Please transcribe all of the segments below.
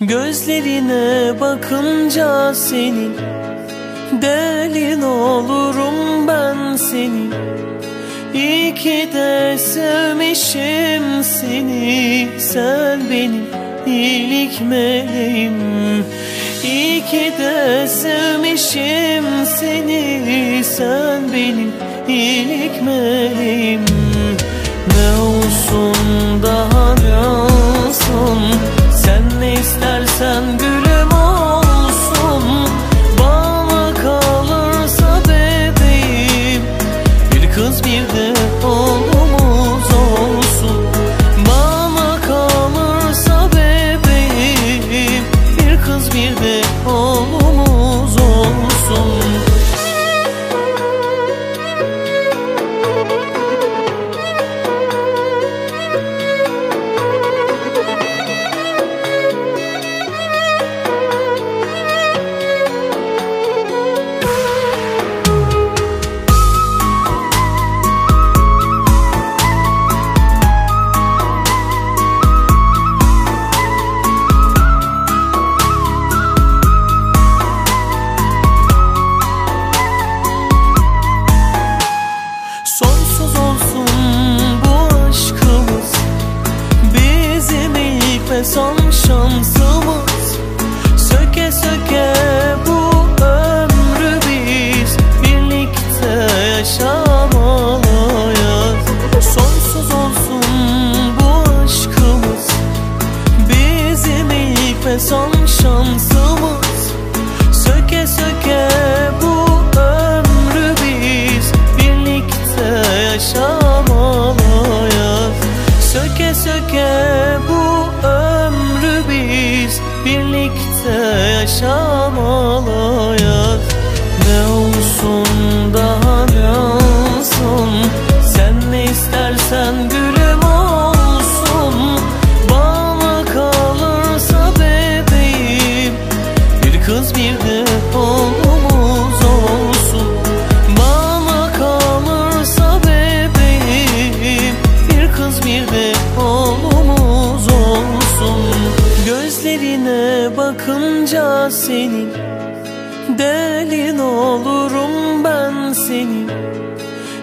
Gözlerine bakınca senin, delin olurum ben senin. İyi ki de sevmişim seni, sen benim iyilik meleğim. İyi ki de sevmişim seni, sen benim iyilik meleğim. Ne olsun daha ne olsun, sen ne istersen gülüm olsun. Bana kalırsa bebeğim, bir kız bir de oğlumuz olsun. Bana kalırsa bebeğim, bir kız bir de oğlumuz olsun. Sonsuz olsun bu aşkımız, bizim ilk ve son şansımız. Söke söke bu ömrü biz birlikte yaşamalıyız. Sonsuz olsun bu aşkımız, bizim ilk ve son şansımız. Söke söke bu ömrü biz birlikte yaşamalıyız. Söke söke bu ömrü biz birlikte yaşamalıyız. Ne olsun daha ne olsun, sen ne istersen gülüm olsun. Bana kalırsa bebeğim, bir kız bir de oğlumuz olsun. Bana kalırsa bebeğim, bir kız bir de oğlumuz olsun. Gözlerine bakınca senin, delin olurum ben senin.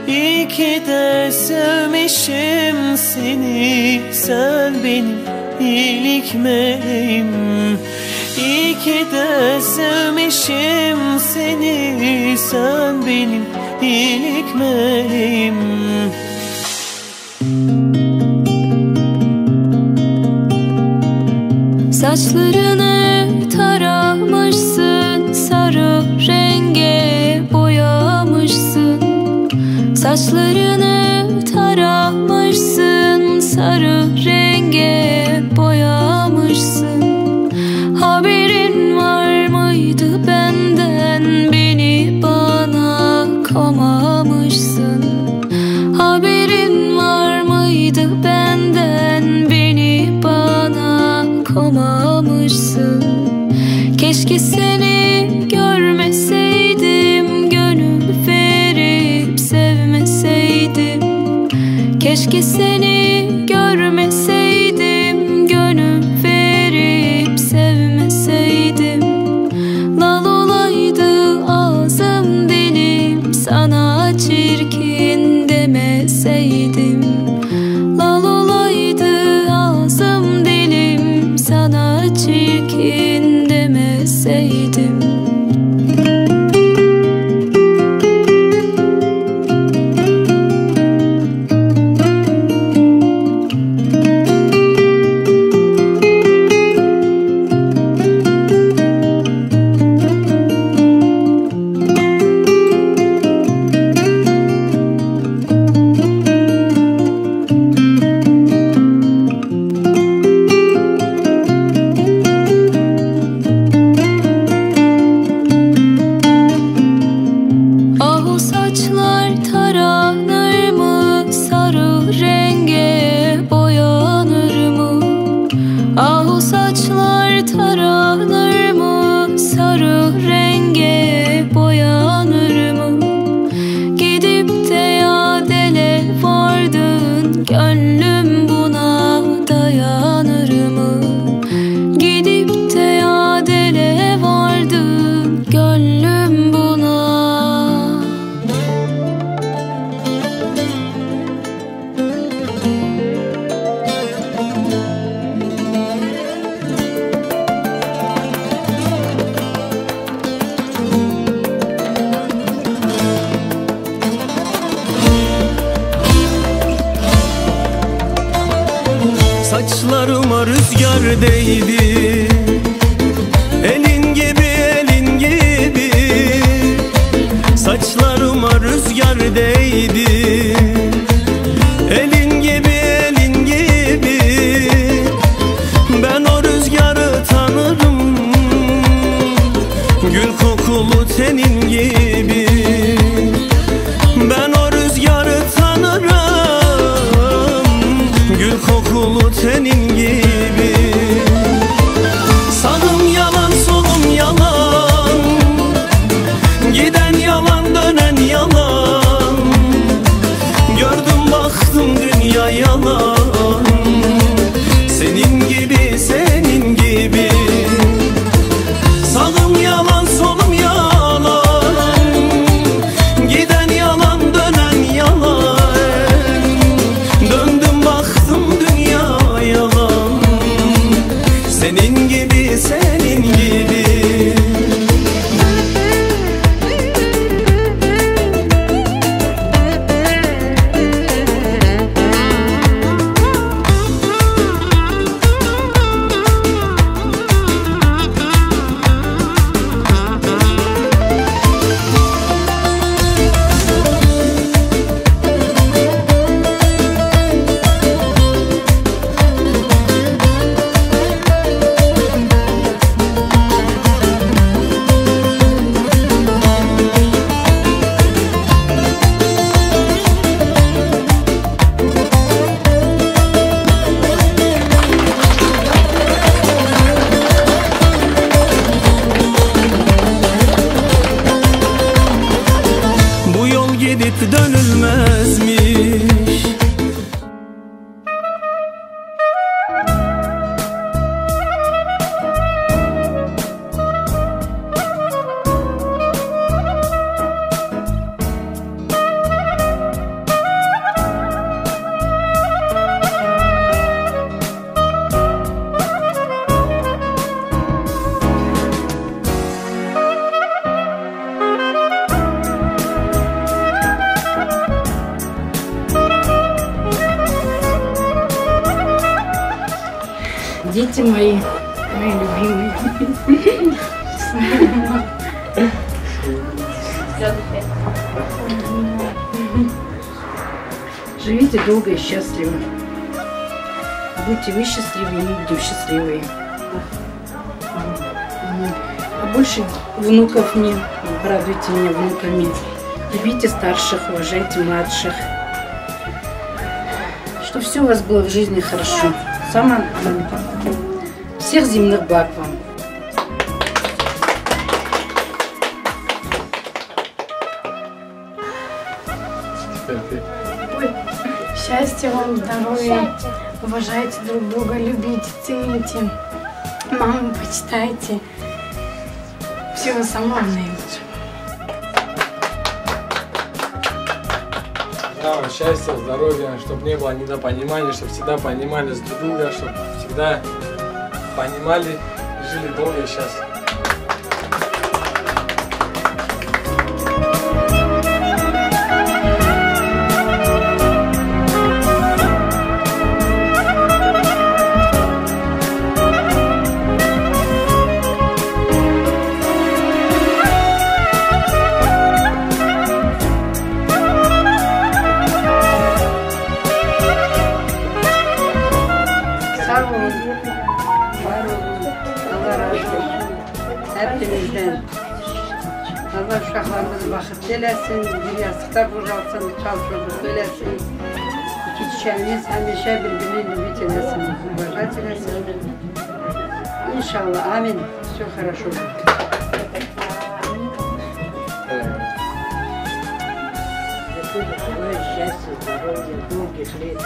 İyi ki de sevmişim seni, sen benim iyilik meleğim. İyi ki de sevmişim seni, sen benim iyilik meleğim. Saçlarını taramışsın, sarı renge boyamışsın. Saçlarını taramışsın, sarı renge boyamışsın. Haberin var mıydı benden, beni bana komamışsın. Haberin var mıydı benden, beni bana komamışsın. Keşke seni görmeseydim, gönül verip sevmeseydim. Keşke seni görmeseydim, gönül verip sevmeseydim. Lal olaydı ağzım dilim, sana çirkin demeseydim. Lal olaydı ağzım dilim, sana çirkin demeseydim. Gönlüm buna dayanır mı? Gidip de yerdeydi. Elin gibi, elin gibi, saçlarıma rüzgar değdi. Elin gibi, elin gibi, ben o rüzgarı tanırım. Gül kokulu tenin gibi, ben o rüzgarı tanırım. Gül kokulu tenin gibi. Sağım yalan, solum yalan, giden yalan, dönen yalan. Gördüm baktım dünya yalan, senin gibi, senin gibi. Sağım yalan, solum yalan, giden yalan, dönen yalan. Döndüm baktım dünya yalan, senin gibi, senin gibi. Bu yol gidip dönülmezmiş. Дети мои, мои любимые. Живите долго и счастливо. Будьте вы счастливы, и мы будем счастливые. А больше внуков мне, радуйте меня внуками. Любите старших, уважайте младших. Чтобы все у вас было в жизни хорошо. Самое главное. Всех земных благ вам. Счастья вам, здоровья, уважайте друг друга, любите, цените, маму почитайте. Всего самого наилучшего. Да, счастья, здоровья, чтобы не было недопонимания, чтобы всегда понимали друг друга, чтобы всегда понимали, жили долго и счастливо. Hepinizden. Allah uşaqlarımız baxıb eləsin, bir yastıqda qocalsın, çalışırıq eləsin. İki çiçeğimiz həmişə birbirini ümit eləsin, mübarək eləsin. İnşallah, amin. Все хорошо будет. Счастья, здоровья, долгих лет.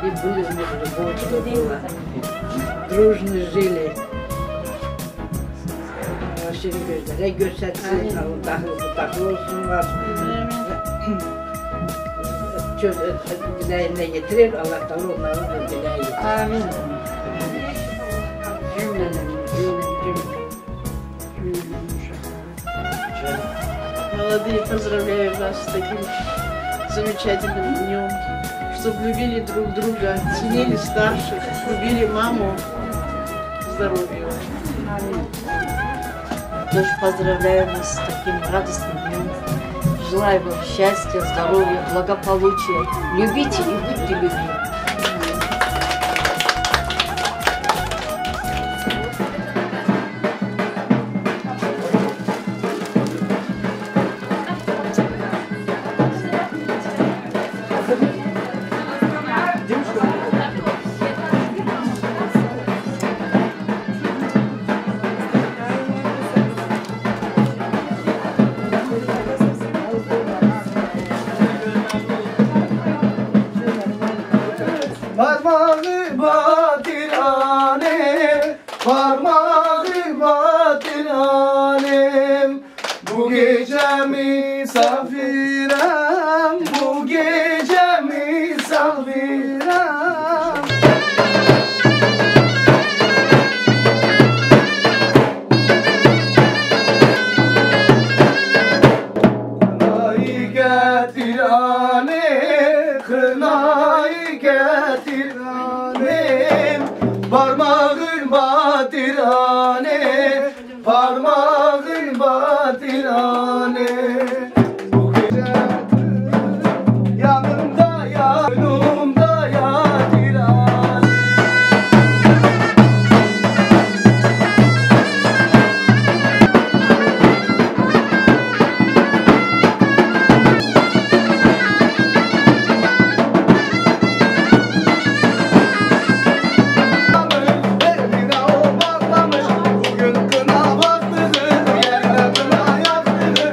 И были в них любовь, чтобы было. Дружно жили. Aşırı gözlere göstersin, dağlı olsunlar. Dileğine getirir, Allah da onların da dileği getirir. Amin. Молодые, поздравляю вас с таким замечательным днем, чтобы любили друг друга, ценили старших, любили маму, здоровья. Тоже поздравляю вас с таким радостным днем. Желаю вам счастья, здоровья, благополучия. Любите и будьте любимы. Parmağı batirane, parmağı batirane. Bu gece misafirem, bu gece misafirem. Kınayı getirane, kınayı getirane. Parmağın batirane, parmağın batirane. Bu gece yanımda yanımda yatirane. Eline o bağlamış, bugün kına baktığı, yerine kına yaktığı.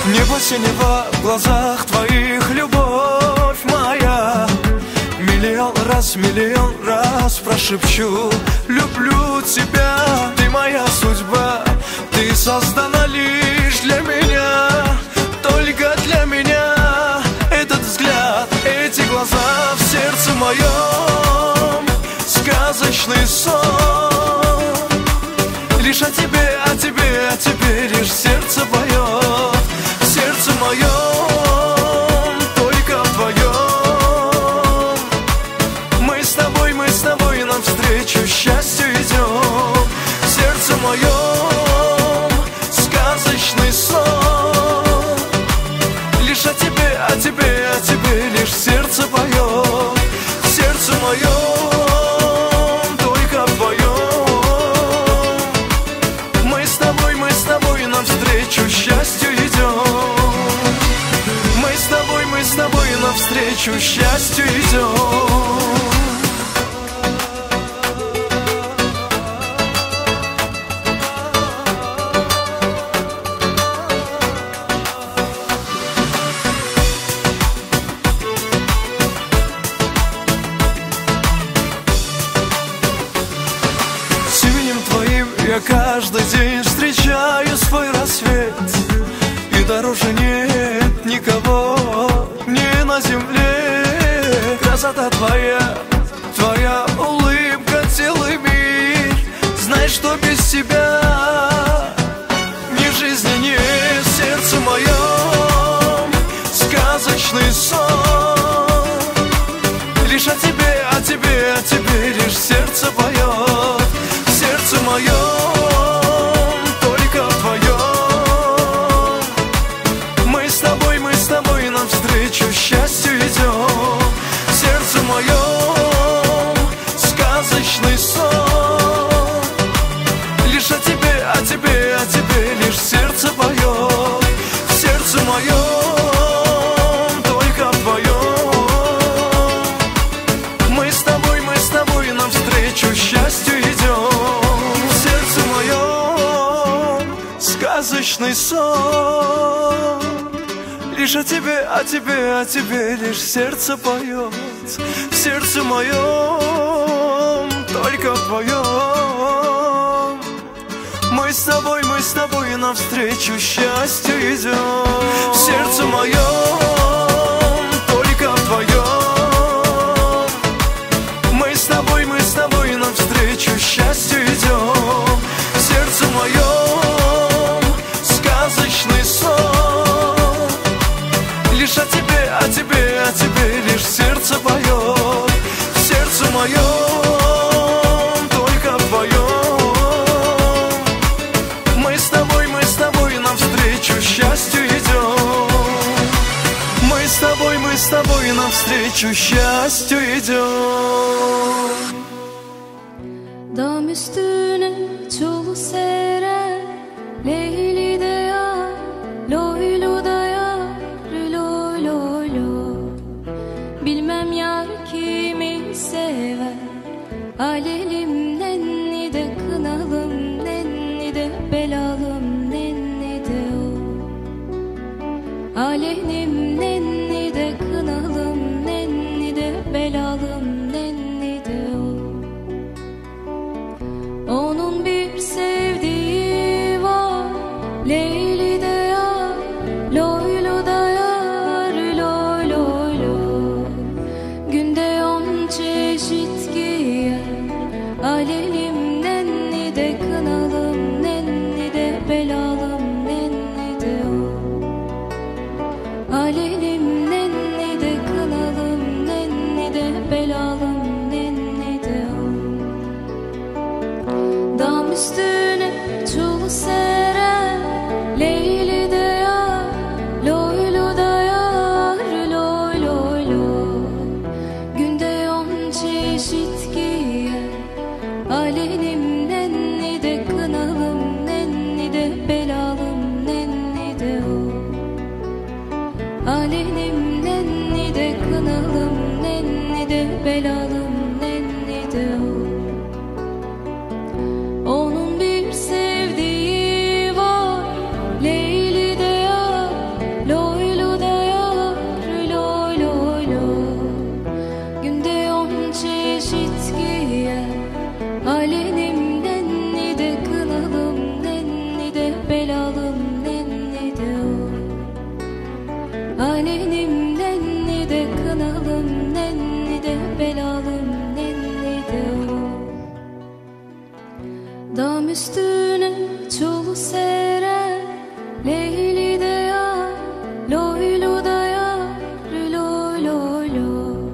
Небо синего в глазах твоих, любовь моя. Миллион раз прошепчу: люблю тебя, ты моя судьба. Ты создана лишь для меня, только для меня. Этот взгляд, эти глаза в сердце моем, сказочный сон. Лишь о тебе, о тебе, о тебе лишь сердце поет. В сердце моем, только вдвоем. Мы с тобой навстречу счастью идем. В сердце моем, сказочный сон. Лишь о тебе, о тебе, о тебе лишь сердце поет. В сердце моем, только вдвоем. Мы с тобой навстречу счастью идем. Мы с тобой навстречу счастью идем. Я каждый день встречаю свой рассвет, и дороже нет никого ни на земле. Красота твоя, твоя улыбка, целый мир. Знай, что без тебя ни жизни нет. В сердце моем сказочный сон. Лишь о тебе, о тебе, о тебе лишь сердце поет. В сердце моем, только вдвоем. Мы с тобой навстречу счастью идем. В сердце моем, сказочный сон. Лишь о тебе, о тебе, о тебе лишь сердце поет. В сердце моем, только вдвоем. Мы с тобой навстречу счастью идем. В сердце моем, сказочный сон. Лишь о тебе, о тебе, о тебе лишь сердце поет. В сердце моем, только вдвоем. Мы с тобой навстречу счастью идем. В сердце моем, только вдвоем. Мы с тобой навстречу счастью идем. В сердце моем, сказочный сон. Лишь о тебе, о тебе, о тебе лишь сердце поет. В сердце моем, только вдвоем. Мы с тобой навстречу счастью идем. Мы с тобой навстречу счастью идем. Dam üstüne çolu sere, Leyli de yar, loylu da yar, loy loy loy. Bilmem yar kimi sever, alelim nenni de kınalım, nenni de belalım, nenni de o. Alelim nenni de kınalım, nenni de belalım, nenni de o. Onun bir sevdiği var, Leyli de yar, loylu da yar, loy loy loy. Günde 10 çeşit giyer, alelim nenni de kınalım, nenni de belalım, nenni de o. Alelim nenni de kınalım, nenni de belalım, nenni de o. Dam üstüne çul seren, Leyli de yar, loylu da yar, loy loy loy. Günde 10 çeşit giyer, alelim nenni de kınalım, nenni de belalım, nenni de o. Alelim nenni de kınalım, nenni de belalım, nenni de o. Onun bir sevdiği var, Leyli de yar, Alenim nenni de kınalım, nenni de belalım, nenni de o. Dam üstüne çolu sere, leyli de yar, loylu da yar, loy loy loy.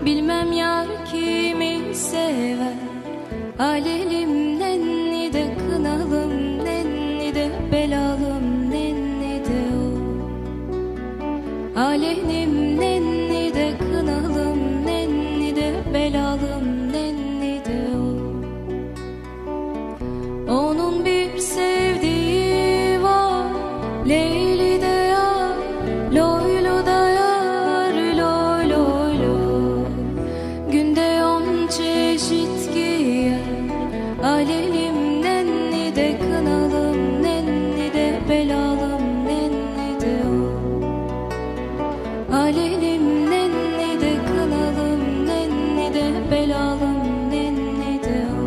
Bilmem yar kimi sever, alelim nenni de kınalım, nenni de belalım, nenni de o. Alenim nenni de kınalım, nenni de belalım, nenni de o. Onun bir sevdiği var, leyli de yar, loylu da yar, loy loy loy. Günde 10 çeşit giyer, alelim nenni de kınalım, nenni de belalım, nenni de o. Alelim nenni de kınalım, nenni de belalım, nenni de o.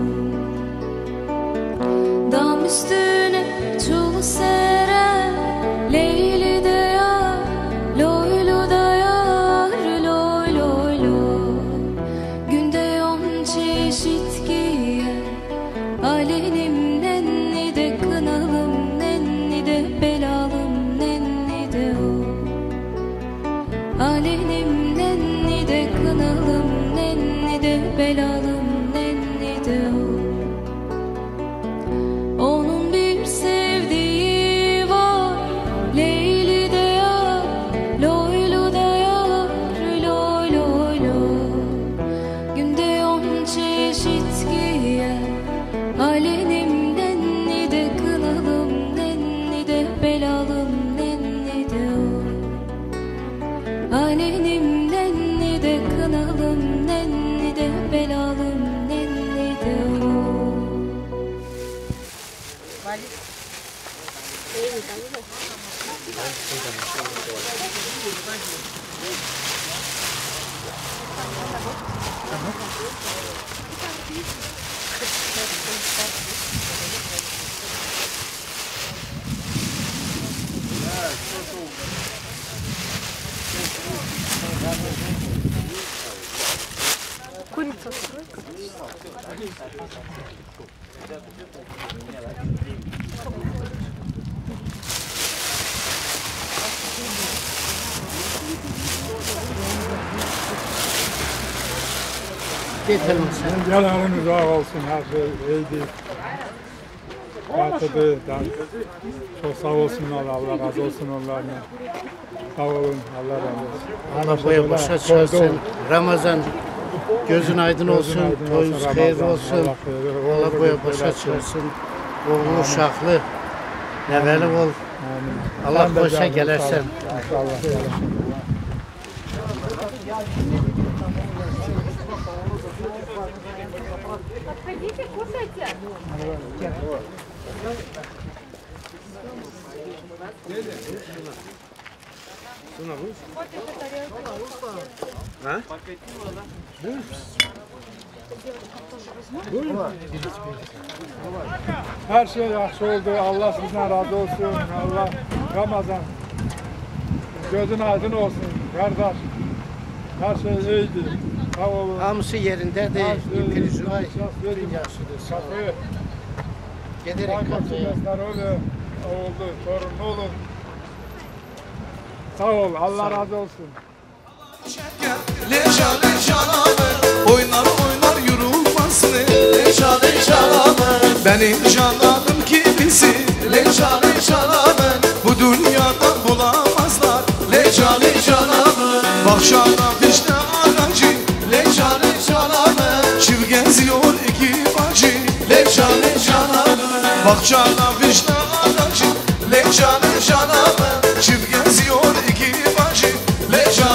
Dam üstüne çul sere, leyli de yar, loylu da yar, loy loy loy. Günde 10 çeşit giyer, alelim nenni de kınalım, nenni de belalım, nenni de o. Alenim nenni de kınalım, nenni de belalım, nenni de o. Onun bir sevdiği var, leyli de yar, loylu da yar, loy loy loy. Günde 10 çeşit giyer, alenim nenni de kınalım, nenni de belalım, nenni de o. Alenim nenni de kınalım, nenni de belalım, nenni de o. Курица. Yalanınız ağ olsun, her şey iyiydi. Yatıdı, çok sağ olsunlar, Allah razı olsun onlarla. Sağ olun, Allah razı olsun. Allah boya başa çıkarsın. Ramazan gözün aydın olsun, toyunuz hayırlı olsun. Allah boya başa çıkarsın. Oğlu uşaqlı, neveli ol. Allah boşa gelersen. Подходите, кушайте. Her şey yaxşı oldu. Allah sizden razı olsun. Allah Ramazan gözün aydın olsun kardeş. Her şey iyiydi. Sağ olun. Hamısı yerindedir. Prizvay dünyasıdır. Sağ olun. Giderek kafaya. Oldu, torun olur. Sağ ol, Allah razı olsun. Leca oynar oynar yürümezsin. Leca benim cananım kimisi. Leca bu dünyada bulamazlar. Leca bak şarap işte ağacı. Leca çiv geziyor iki bacı. Leca bak şarap işte ağacı. Leca çiv geziyor iki bacı. Leca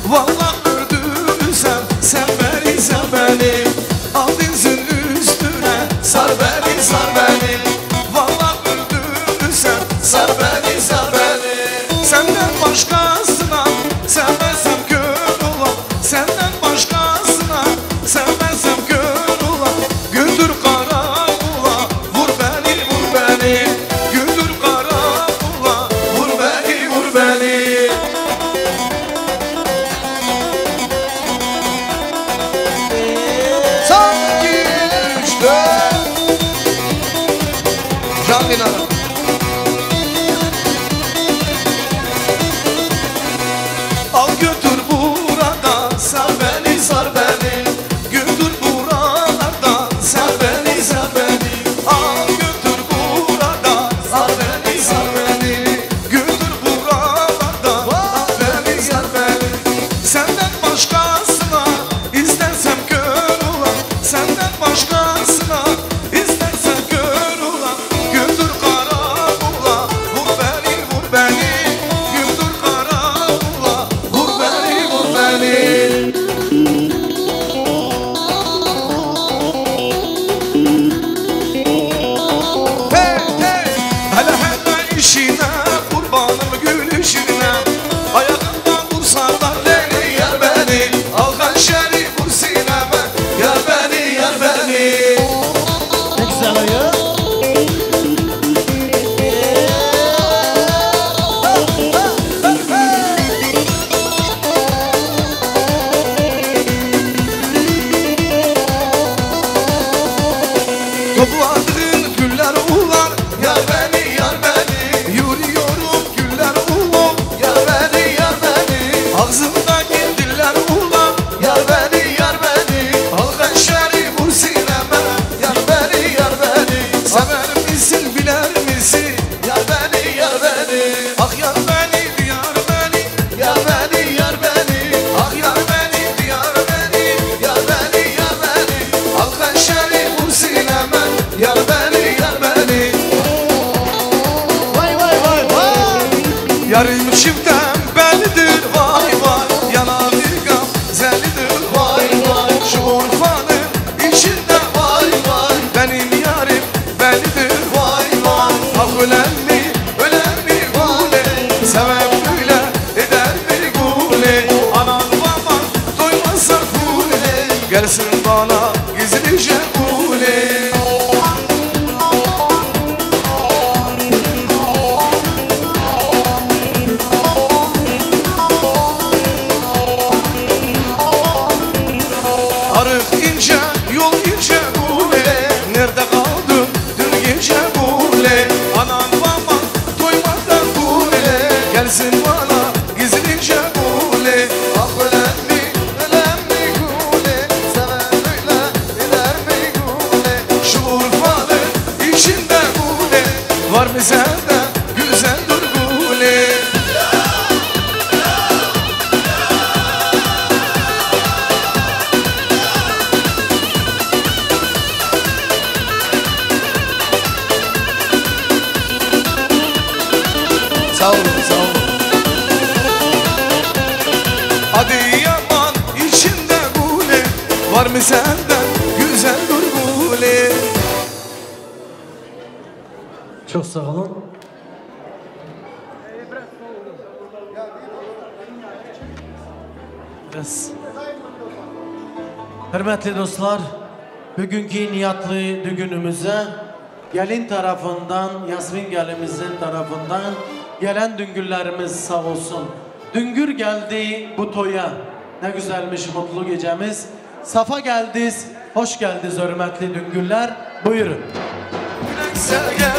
Vallahi öldürürsen sen beni sen beni. Al dizin üstüne Canına al götür buradan sar beni sar beni götür buralardan sar beni sar beni al götür buradan sar beni sar beni götür buralardan sar beni sar beni senden başkasına istersem kör olan senden başkasına istersem kör olan götür karakola vur beni vur beni götür karakola vur beni vur beni hey hey hele hele işine kurbanım gülüşüne ayağımdan vursalar beni yar beni al hançeri vur sineme yar beni yar beni Ne güzel ayı. Topladığın güller ular yar beni yar beni yürüyorum güller ular yar beni yar beni ağzımdaki diller ular yar beni yar beni al hançeri vur sineme yar beni yar beni sever misin biler misin yar beni yar beni ah yar beni yar beni yar beni yar beni ah yar beni yar beni yar beni yar beni al hançeri vur sineme yar beni yar beni Vay vay vay vay. yarım çiftem bellidir vay vay yanarı gamzelidir vay vay şu Urfa'nın içinde vay vay benim yarim bellidir vay vay ah ölen mi gule seven böyle eder mi gule anan baban doymazsa gule gelsin bana gizlice gule arık ince yol ince gule nerede kaldın dün gece gule anan baban doymadan gule gelsin bana gizlice gule ah ölen mi gule seven öyle eder mi gule şu Urfa'nın içinde gule var mı sende güzel dur gule sağ olun sağ olun Adıyaman içinde gule var mı senden güzel dur gule Çok sağ olun. Hürmetli dostlar, bugünkü niyatlı düğünümüze gelin tarafından, Yasmin gelimizin tarafından gelen düngürlerimiz sağ olsun. Düngür geldi bu toya. Ne güzelmiş mutlu gecemiz. Safa geldiniz, hoş geldiniz hürmetli düngürler. Buyurun. Güle gel,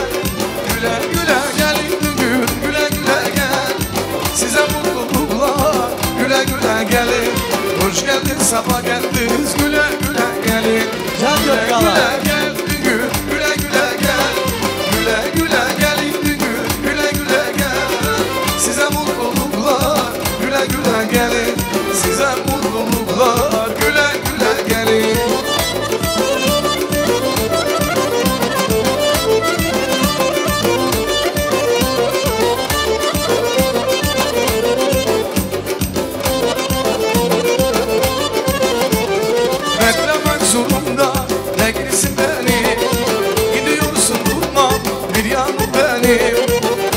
güle güle gelin düngür, güle güle gel. Size mutluluklar, güle güle gelin. Hoş geldin, safa geldiniz, güle güle gelin. Güle güle gel düngür, güle güle gel. Güle güle gelin düngür, güle güle gel. Size mutluluklar, güle güle gelin. Size mutluluklar, güle güle gelin. Beklemek zorunda ne girsin beni. Gidiyorsun durma bir yanı benim.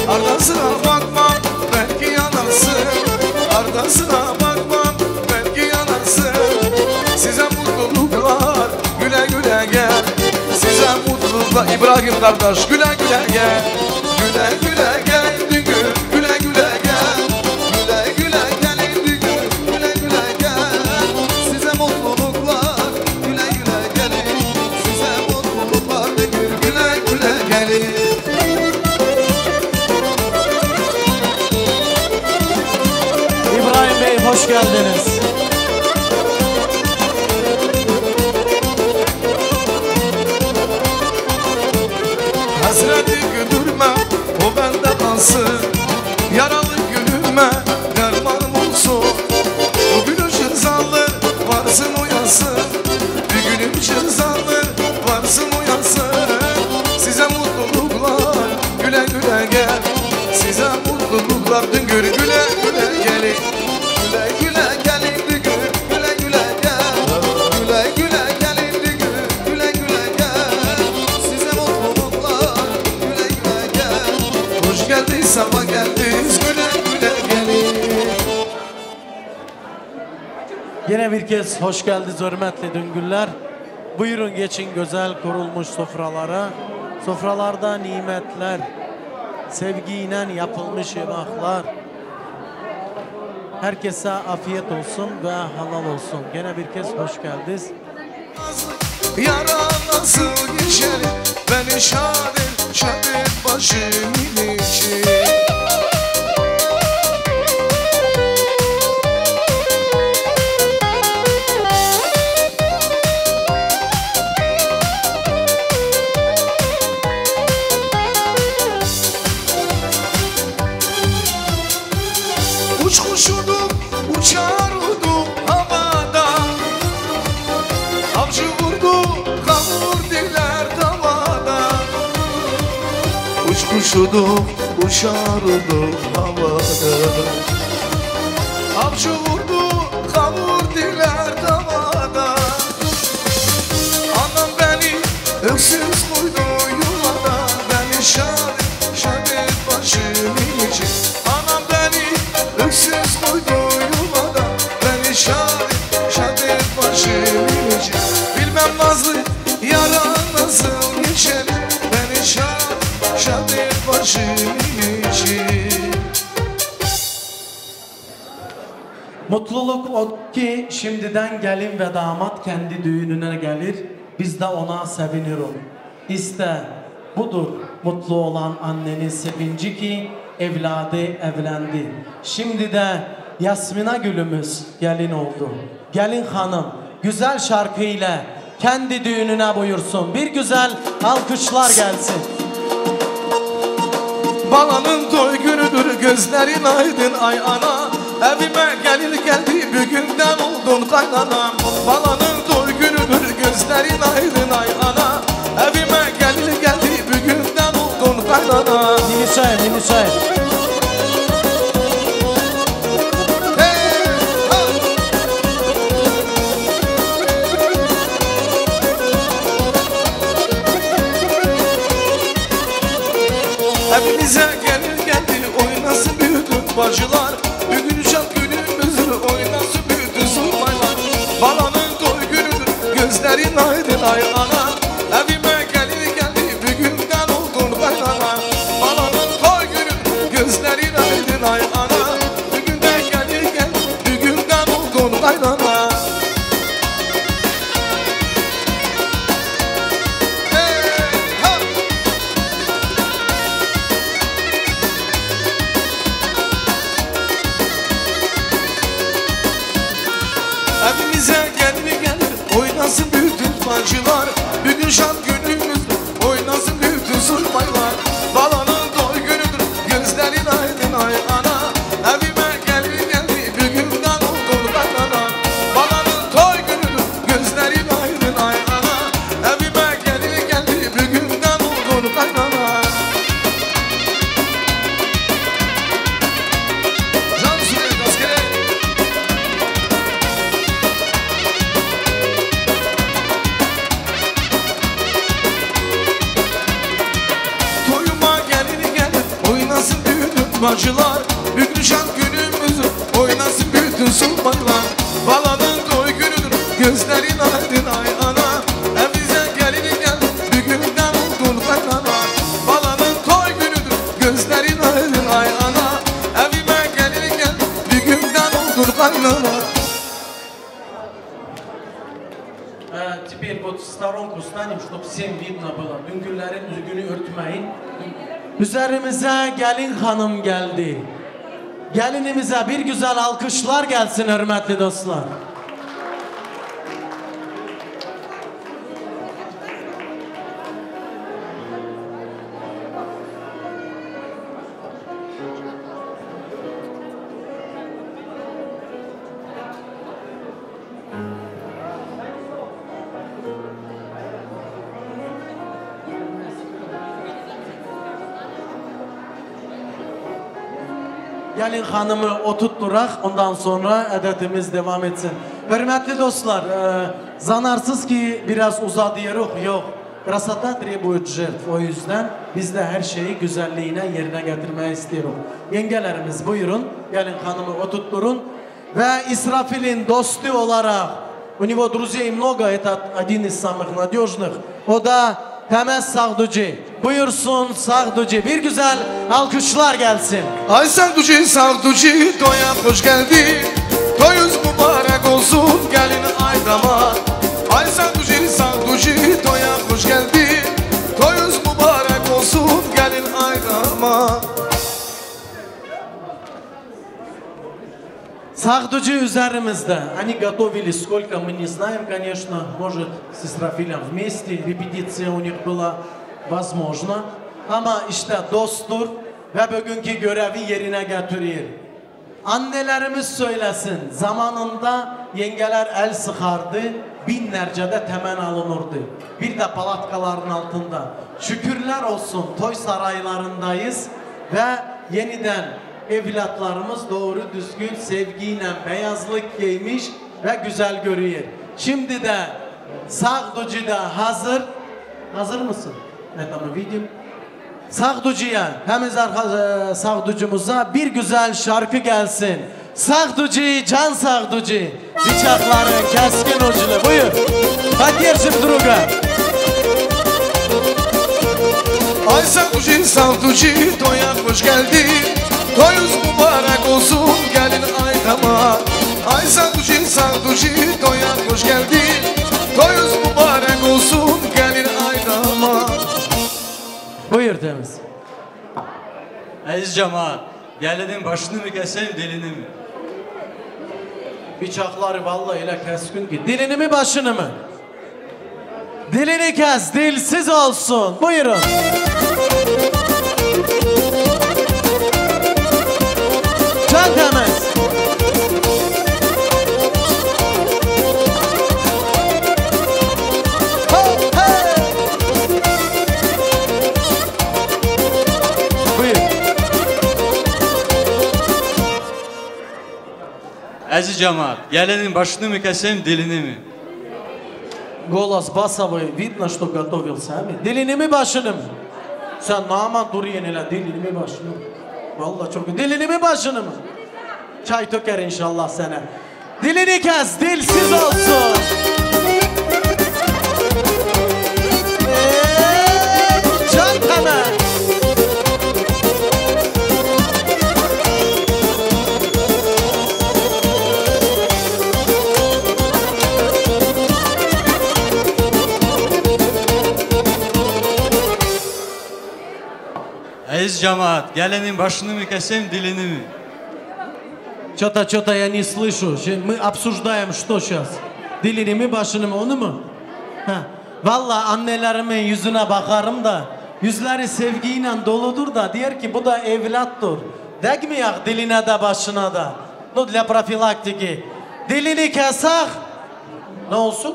Ardasına bakmam belki yanarsın. Ardasına bakmam belki yanarsın. Size mutluluklar güle güle gel. Size mutluluklar İbrahim kardeş güle güle gel. Güle güle gel düngür güle güle gel. Güle güle gelin düngür güle güle gel. Size mutluluklar güle güle gelin. Size mutluluklar düngür güle güle gelin. hoş geldiniz. Hasreti güldürme, o bende kalsın. Yaralı gülüme dermanım olsun. Bugün şırzalı varsın uyansın. Bir günüm şırzalı varsın uyansın. Size mutluluklar güle güle gel. Size mutluluklar dün güle güle gelin. Güle güle gelin bir gün güle güle gel. Güle güle gelin bir gün güle güle gel. Size mutluluklar güle güle gel. Hoş geldiniz sabah geldiniz güle güle gelin. Yine bir kez hoş geldiniz hürmetli düngüller. Buyurun geçin güzel kurulmuş sofralara. Sofralarda nimetler, sevgiyle yapılmış yemekler. Herkese afiyet olsun ve halal olsun. Gene bir kez hoş geldiniz. Yara nasıl geçer beni şad et başımın içi. Uç kuşudum, uçarudum havada. Avcı vurdu, kavur diler tavada. Uç kuşudum, uçarudum havada. Avcı vurdu, kavur diler tavada. Anam beni öksüz koydu yuvada. Beni şad et başımın için. Anam beni öksüz koydu yuvada. Beni şad et başımın için. Bilmem nazlı yara nasıl geçer. Beni şad et başımın için. Mutluluk o ki şimdiden gelin ve damat kendi düğününe gelir. Biz de ona sevinirim. İşte budur mutlu olan annenin sevinci ki evladı evlendi. Şimdi de Yasmina gülümüz gelin oldu. Gelin hanım güzel şarkıyla kendi düğününe buyursun. Bir güzel alkışlar gelsin. Balanın toy günüdür gözlerin aydın ay ana. Evime gelin geldi bugünden oldun kaynanam. Balanın toy günüdür gözlerin aydın ay ana. Evime gelin geldi bugünden oldun kaynanam. Ninisay, Ninisay. Evimize gelin geldi oynasın bütün bacılar. Bugün şan günümüzdür oynasın bütün surmaylar. Balanın toy günüdür gözlerin aydın ay ana. Evime gelin geldi bugünden oldun kaynana. Balanın toy günüdür gözlerin aydın ay ana. Bugünden gelin geldi bugünden oldun kaynana. Evimize gelin gelir oynasın bütün bacılar. Bugün şan günümüz oynasın bütün surmaylar. Balanın toy günüdür gözlerin aydın ay ana. Evime gelin geldi bugünden oldun kaynana. Balanın toy günüdür gözlerin aydın ay ana. Evime gelin geldi bugünden oldun kaynana. Can Süleyman askere. Toyuma gelin gelir oynasın bütün bacılar. Bugün şan günümüz oynasın bütün sulmanlar. Balanın toy günüdür gözlerin aydın ay ana. Evimize gelin gel bugünden oldun kaynana. Balanın toy günüdür gözlerin aydın ay ana. Evime gelin gel bugünden oldun kaynana. Теперь вот в сторонку станем, чтобы всем видно было. Düngüllerin üzgünü örtmeyin. Üzerimize gelin hanım geldi. Gelinimize bir güzel alkışlar gelsin hürmetli dostlar. Gelin hanımı oturtturak, ondan sonra edetimiz devam etsin. Hürmetli dostlar, zanarsız ki biraz uzadıyoruz, yok. Krasota требует жертв. O yüzden biz de her şeyi güzelliğine yerine getirmeyi istiyoruz. Yengelerimiz buyurun, gelin hanımı oturtturun. Ve İsrafil'in dostu olarak, у него друзей много, это один из самых надежных. O da Temez Sağduci. Buyursun Sağduci. Bir güzel alkışlar gelsin. Ay Sağduci, Sağduci, toya hoş geldin. Toyuz mübarek olsun gelin ay damat. Ay Sağduci, Sağduci, toya hoş geldin. Toyuz mübarek olsun gelin ay damat. Сагдуджи üzerimizde. Они готовили сколько, мы не знаем, конечно. Может, с Исрафилем вместе. Репетиция у них была возможно. Ama işte dosttur ve bugünkü görevi yerine getiriyor. Annelerimiz söylesin. Zamanında yengeler el sıkardı. Binlerce de temen alınırdı. Bir de palatkaların altında. Şükürler olsun toy saraylarındayız ve yeniden evlatlarımız doğru düzgün sevgiyle beyazlık giymiş ve güzel görüyor. Şimdi de Sağducu da hazır. Hazır mısın? Ne tamam vidim. Sağducu'ya, hem Sağducu'muza bir güzel şarkı gelsin. Sağducu, Can Sağducu. Bıçakların keskin ucunu. Buyur. Поддержим друга. Ay Sağducu, Sağducu, toya hoş geldin. Toyuz mübarek olsun gelin ay damat. Ay Sağducu, Sağducu, toya hoş geldin. Toyuz mübarek olsun gelin ay damat. Buyur Temiz. Aziz cemaat, gelinin başını mı keseyim dilini mi? Bıçakları vallahi öyle keskin ki. Dilini mi başını mı? Dilini kes, dilsiz olsun. Buyurun. Can Temiz. Buyur. Aziz cemaat, gelinin başını mı keseyim dilini mi? Голос басовый, видно, что готовился. Dilini mi başını mı? Sen naman dur yenile, dilini mi başını mı? Vallahi çok iyi. Dilini mi başını mı? Çay töker inşallah sana. Dilini kes, dilsiz olsun. Can Temel. Aziz cemaat, gelinin başını mı keseyim dilini mi? Что-то я не слышу. Мы обсуждаем, что сейчас? Dilini mi, başını mı, onu mu? Vallahi annelerimin yüzüne bakarım da yüzleri sevgiyle doludur da diyor ki bu da evlattır. Degmiyak diline de başına da. No для профилактики. Dilini kesek ne olsun?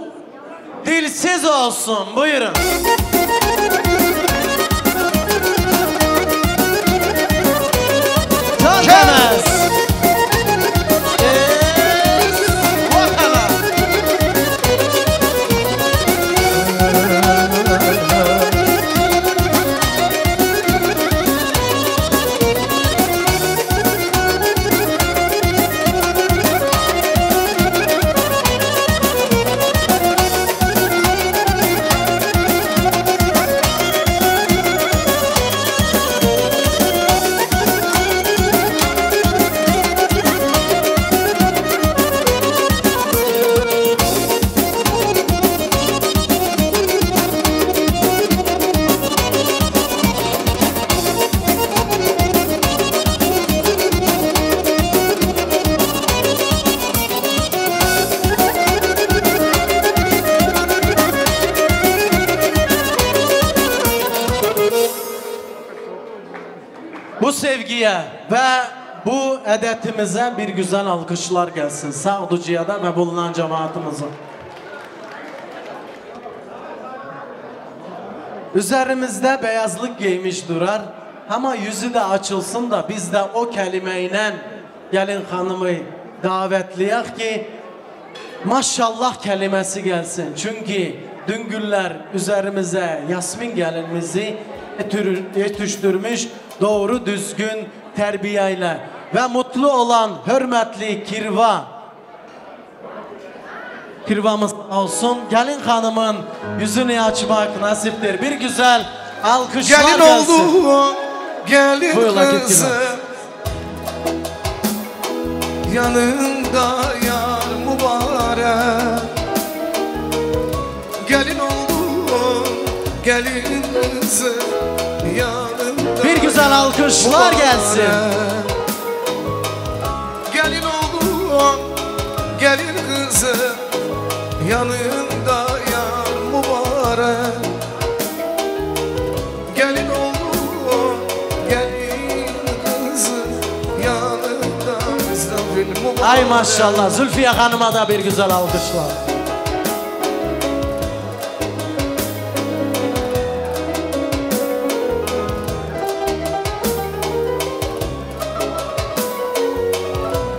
Dilsiz olsun. Buyurun. Can Temez. Bu sevgiye ve bu edetimize bir güzel alkışlar gelsin. Sağducuya da ve bulunan cemaatimize. Üzerimizde beyazlık giymiş durar. Ama yüzü de açılsın da biz de o kelimeyle gelin hanımı davetliyek ki maşallah kelimesi gelsin. Çünkü dün günler üzerimize Yasmin gelinimizi yetiştirmiş doğru düzgün terbiyeyle ve mutlu olan hürmetli kirvamız olsun. Gelin hanımın yüzünü açmak nasiptir. Bir güzel alkışlar gelin gelsin. Oldu, gelin Buyurun, kızım, yanında yar mübarek. Gelin oldu, gelin kızım, yanında bir güzel alkışlar gelsin. Gelin oldu, gelin kızım, yanında yar mübarek. Gelin oldu, gelin kızım, yanında misafir mübarek. Ay maşallah, Zülfiye Hanım'a da bir güzel alkışlar.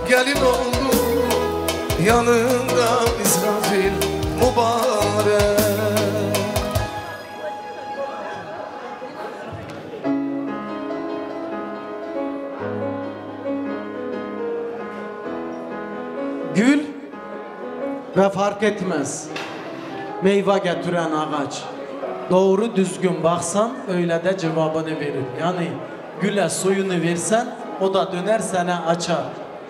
Gelin oldu, yanında İsrafil mübarek. Gül ve fark etmez meyve getiren ağaç. Doğru düzgün baksan öyle de cevabını verir. Yani güle suyunu versen o da döner sana açar.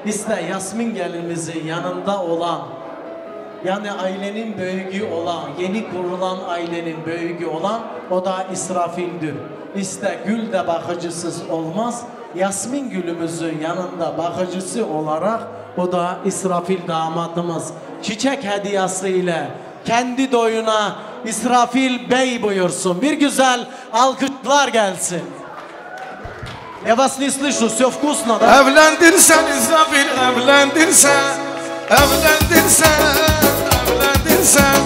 İşte Yasmin gelinimizin yanında olan, yani ailenin büyüğü olan, yeni kurulan ailenin büyüğü olan o da İsrafil'dir. İşte gül de bakıcısız olmaz. Yasmin gülümüzün yanında bakıcısı olarak o da İsrafil damadımız. Çiçek hediyesiyle kendi doyuna İsrafil Bey buyursun. Bir güzel alkışlar gelsin. Я вас не слышу, все вкусно, да? Evlendirsen İsrafil, evlendirsen, evlendirsen, evlendirsen,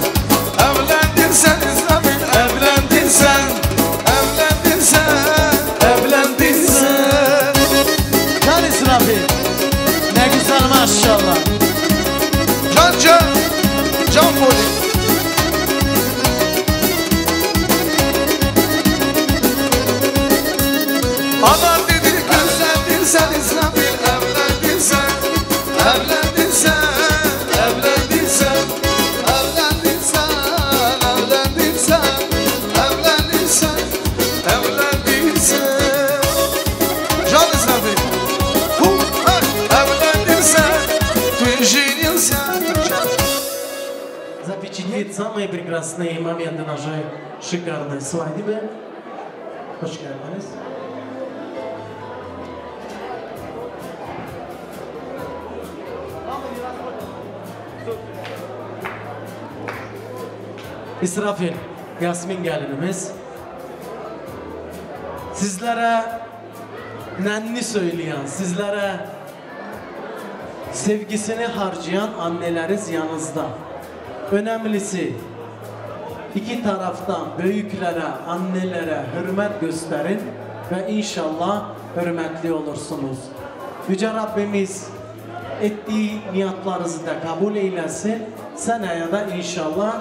evlendirsen İsrafil, evlendirsen, evlendirsen, evlendirsen. Can İsrafil, ne güzel maşallah. Can can, can polis. Adam dedi güzeldirsen İsrafil, evlendirsen, evlendirsen, evlendirsen, evlendirsen, evlendirsen, evlendirsen, evlendirsen. Can İsrafil, evlendirsen, женился. Запечатлеть самые прекрасные моменты нашей шикарной свадьбы. Hoş geldiniz. İsrafil, Yasmin gelinimiz sizlere nenni söyleyen, sizlere sevgisini harcayan anneleriz yanınızda. Önemlisi iki taraftan büyüklere, annelere hürmet gösterin ve inşallah hürmetli olursunuz. Yüce Rabbimiz ettiği niyatlarınızı da kabul eylesin. Seneye de inşallah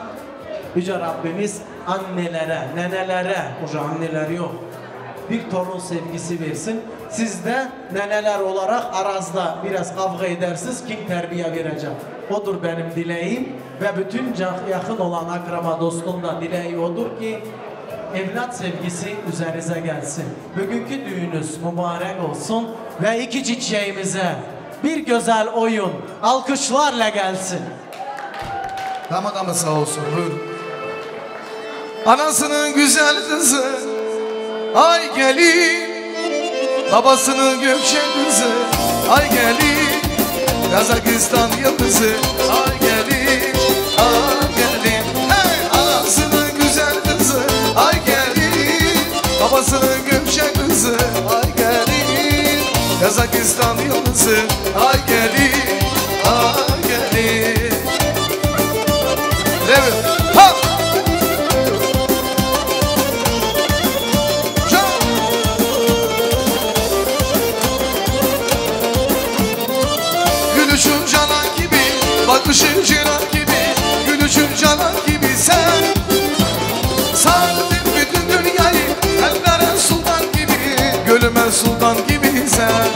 Yüce Rabbimiz annelere, nenelere, hoca anneler yok, bir torun sevgisi versin. Siz de neneler olarak arazda biraz kavga edersiniz, kim terbiye verecek? Odur benim dileğim ve bütün yakın olan akraba dostum da dileği odur ki evlat sevgisi üzerinize gelsin. Bugünkü düğünüz mübarek olsun ve iki çiçeğimize bir güzel oyun alkışlarla gelsin. Damadımız sağ olsun, buyurun. Anasının güzel kızı ay gelin, babasının Gökçe kızı ay gelin, Kazakistan yıldızı ay gelin, ay gelin. Hey! Anasının güzel kızı ay gelin, babasının Gökçe kızı ay gelin. Kazakistan yıldızı ay gelin, ay gelin. Evet, ha! Gülüşün canan gibi, bakışın cinan gibi, gülüşün canan gibi sen. Sardın bütün dünyayı, Elveren sultan gibi, gönlüme sultan gibi sen.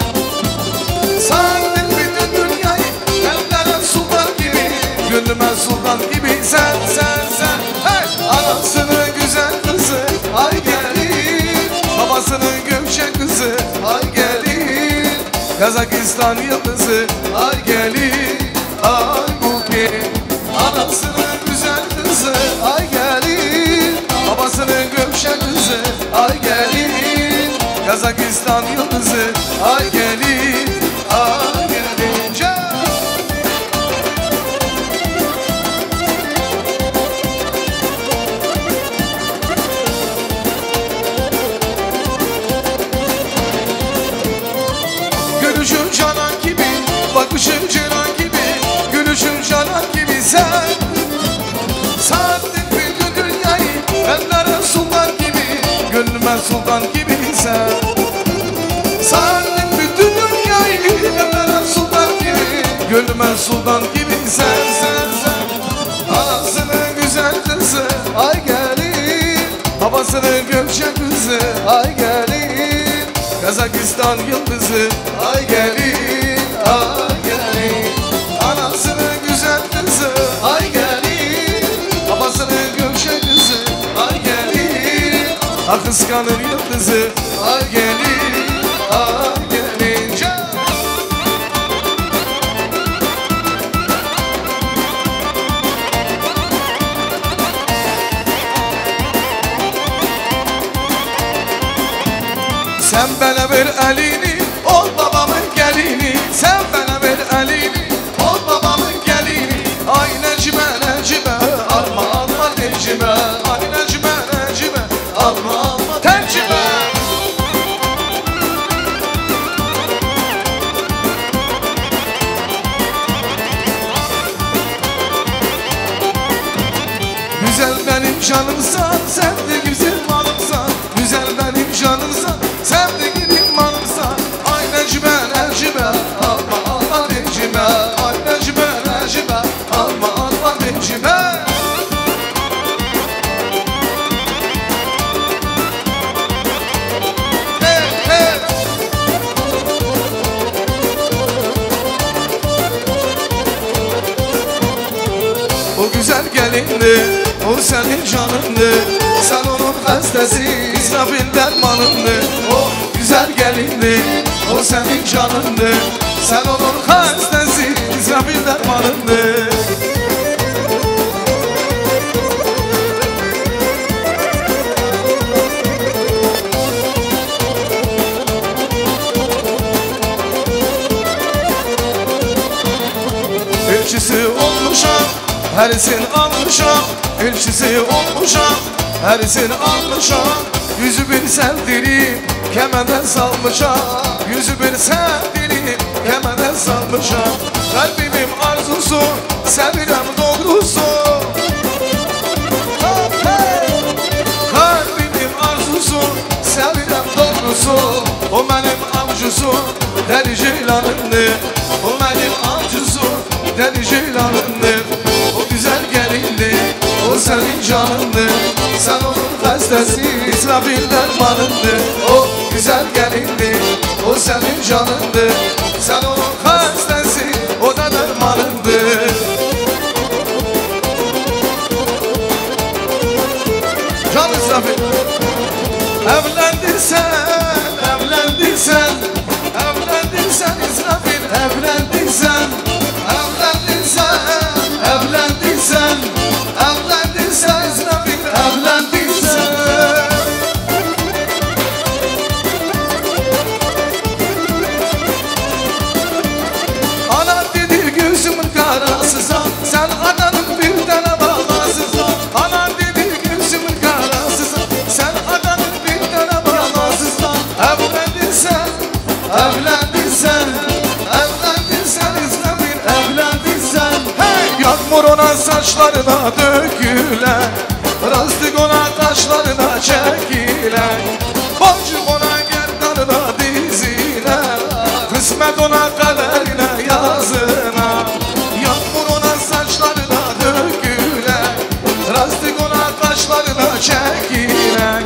Sardın bütün dünyayı, Elveren sultan gibi, gönlüme sultan gibi sen, sen. Hey! Anasının güzel kızı, ay gelin, babasının Gökçe kızı, ay gelin. Kazakistan yıldızı, ay gelin, ay gelin. Anasının güzel kızı, ay gelin, babasının Gökçe kızı, ay gelin. Kazakistan yıldızı, ay gelin, ay gelin. Gülüşün canan gibi, bakışın cinan gibi, gülüşün canan gibi sen. Sardın bütün dünyayı, Elveren sultan gibi, gönlüme sultan gibi sen. Sardın bütün dünyayı, Elveren sultan gibi, gönlüme sultan gibi sen. Anasının güzel kızı, ay gelin, babasının Gökçe kızı, ay gelin. Kazakistan yıldızı, ay gelin, ay gelin. Anasının güzel kızı, ay gelin, babasının Gökçe kızı, ay gelin. Kıskanır yıldızı, ay gelin, ay gelin. Sen bana ver elini, ol babamın gelini. Sen bana ver elini, ol babamın gelini. Ay Necime, Necime, alma alma Necime. Ay Necime, Necime, alma alma Necime. Güzel benim canımsan, sen de güzel malımsan. Güzel benim canımsan, sen de gidin malımsan. Ay Necime, Necime, alma alma Necime. Ay Necime, Necime, alma alma Necime. O güzel gelindi, o senin canındı. Sen onun hastası, İsrafil dermanındı. O güzel gelindi, o senin canındı. Sen onun hastası, İsrafil dermanındı. Elçisi olmuşam, herisin almışam. Elçisi olmuşam, herisin almışam. Yüzü bir sevdiğim kemenden salmışam. Yüzü bir sevdiğim kemenden salmışam. Kalbimin arzusu, sevirem doğrusu. Kalbimin arzusu, sevirem doğrusu. O benim avcusu, deli ceylanımdır. O benim avcusu, deli ceylanımdır. O güzel gelindi, o senin canındır. Sen onun hastası, İsrafil dermanındır. O güzel gelindi, o senin canındır. Sen onun hastası, o da dermanındır. Can İsrafil. Evlendin sen, evlendin sen. Evlendin sen İsrafil, evlendin sen. Evlendin sen, evlendin sen. Evlendin sen İsrafil, evlendin sen. Ana dedi gözümün karasısan, sen ananın bir tane bağlasızsan. Ana dedi gözümün karasısan, sen ananın bir tane bağlasızsan. Evlendin sen, saçlarına dökülen, Razdık ona kaşlarına çekilen, boncuk ona gerdanına dizilen, kısmet ona kaderine yazına. Yağmur ona saçlarına dökülen, Razdık ona kaşlarına çekilen,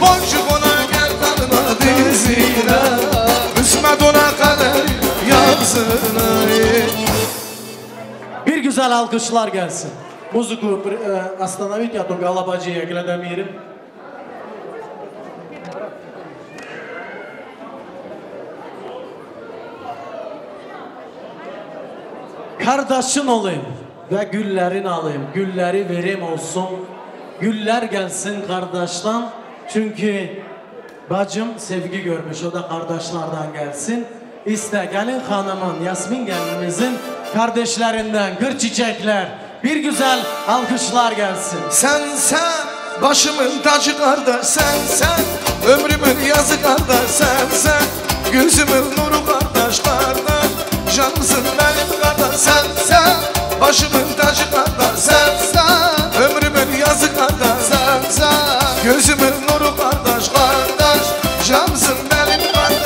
boncuk ona gerdanına dizilen, kısmet ona kaderine yazına. Bir güzel alkışlar gelsin. Muziku остановить, а то Галабаджи'ye gelemeyelim. Kardeşin olayım ve güllerin alayım. Gülleri verim olsun. Güller gelsin kardeşten. Çünkü bacım sevgi görmüş. O da kardeşlerden gelsin. İşte gelin hanımın, Yasmin gelinimizin kardeşlerinden gır çiçekler. Bir güzel alkışlar gelsin. Sen başımın tacı kardeş, sen ömrümün yazı kardeş, sen gözümün nuru kardeş, canımsın benim kardeş. Sen başımın tacı kardeş, sen ömrümün yazı kardeş, sen gözümün nuru kardeş, canımsın benim kardeş.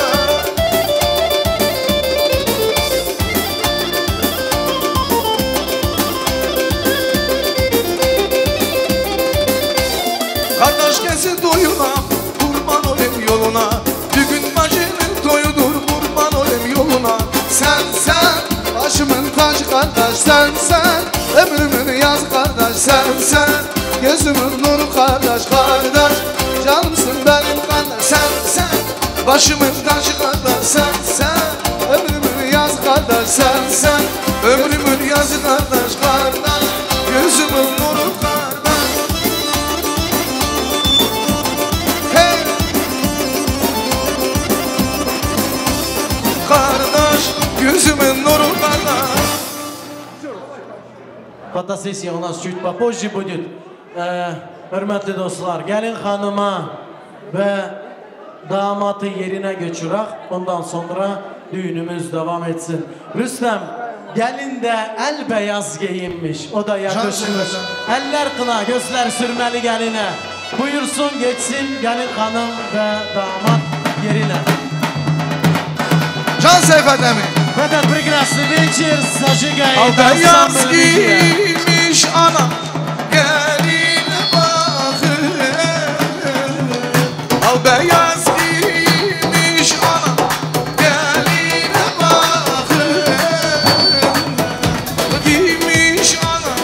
Kardeş gelsin toyuna, kurban olayım yoluna. Bugün bacının toyudur, kurban olayım yoluna. Sen başımın tacı kardeş, sen ömrümün yaz kardeş, sen gözümün nuru kardeş, canımsın benim kardeş. Sen başımın tacı kardeş, sen ömrümün yaz kardeş, sen ömrümün yazı kardeş, gözümün nuru kardeş. Gözümün nuru kardeş. Fotosessiya у нас чуть попозже будет. Hürmetli dostlar, gelin hanıma ve damatı yerine götürək. Ondan sonra düğünümüz devam etsin. Rüstem, gelin de el beyaz giyinmiş. O da yakışmış. Eller kına, gözler sürmeli geline. Buyursun geçsin gelin hanım ve damat yerine. Can Seyfet'e mi? В этот прекрасный вечер зажигает Al beyaz giymiş anam geline bakın. Al beyaz giymiş anam geline bakın. Giymiş anam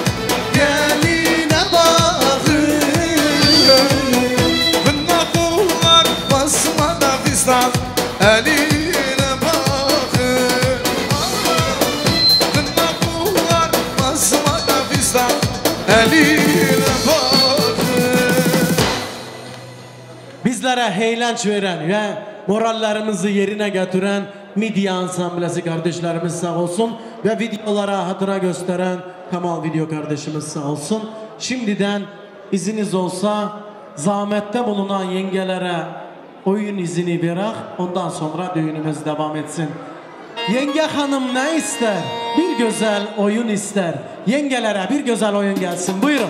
geline bakın. Bunlar kullar basmada fistan eline. Bizlere eğlenç veren ve morallerimizi yerine getiren Midye Ansamblesi kardeşlerimiz sağ olsun ve videolara hatıra gösteren Kamal Video kardeşimiz sağ olsun. Şimdiden iziniz olsa zahmette bulunan yengelere oyun izini verək, ondan sonra düğünümüz devam etsin. Yenge hanım ne ister? Bir güzel oyun ister. Yengelere bir güzel oyun gelsin. Buyurun.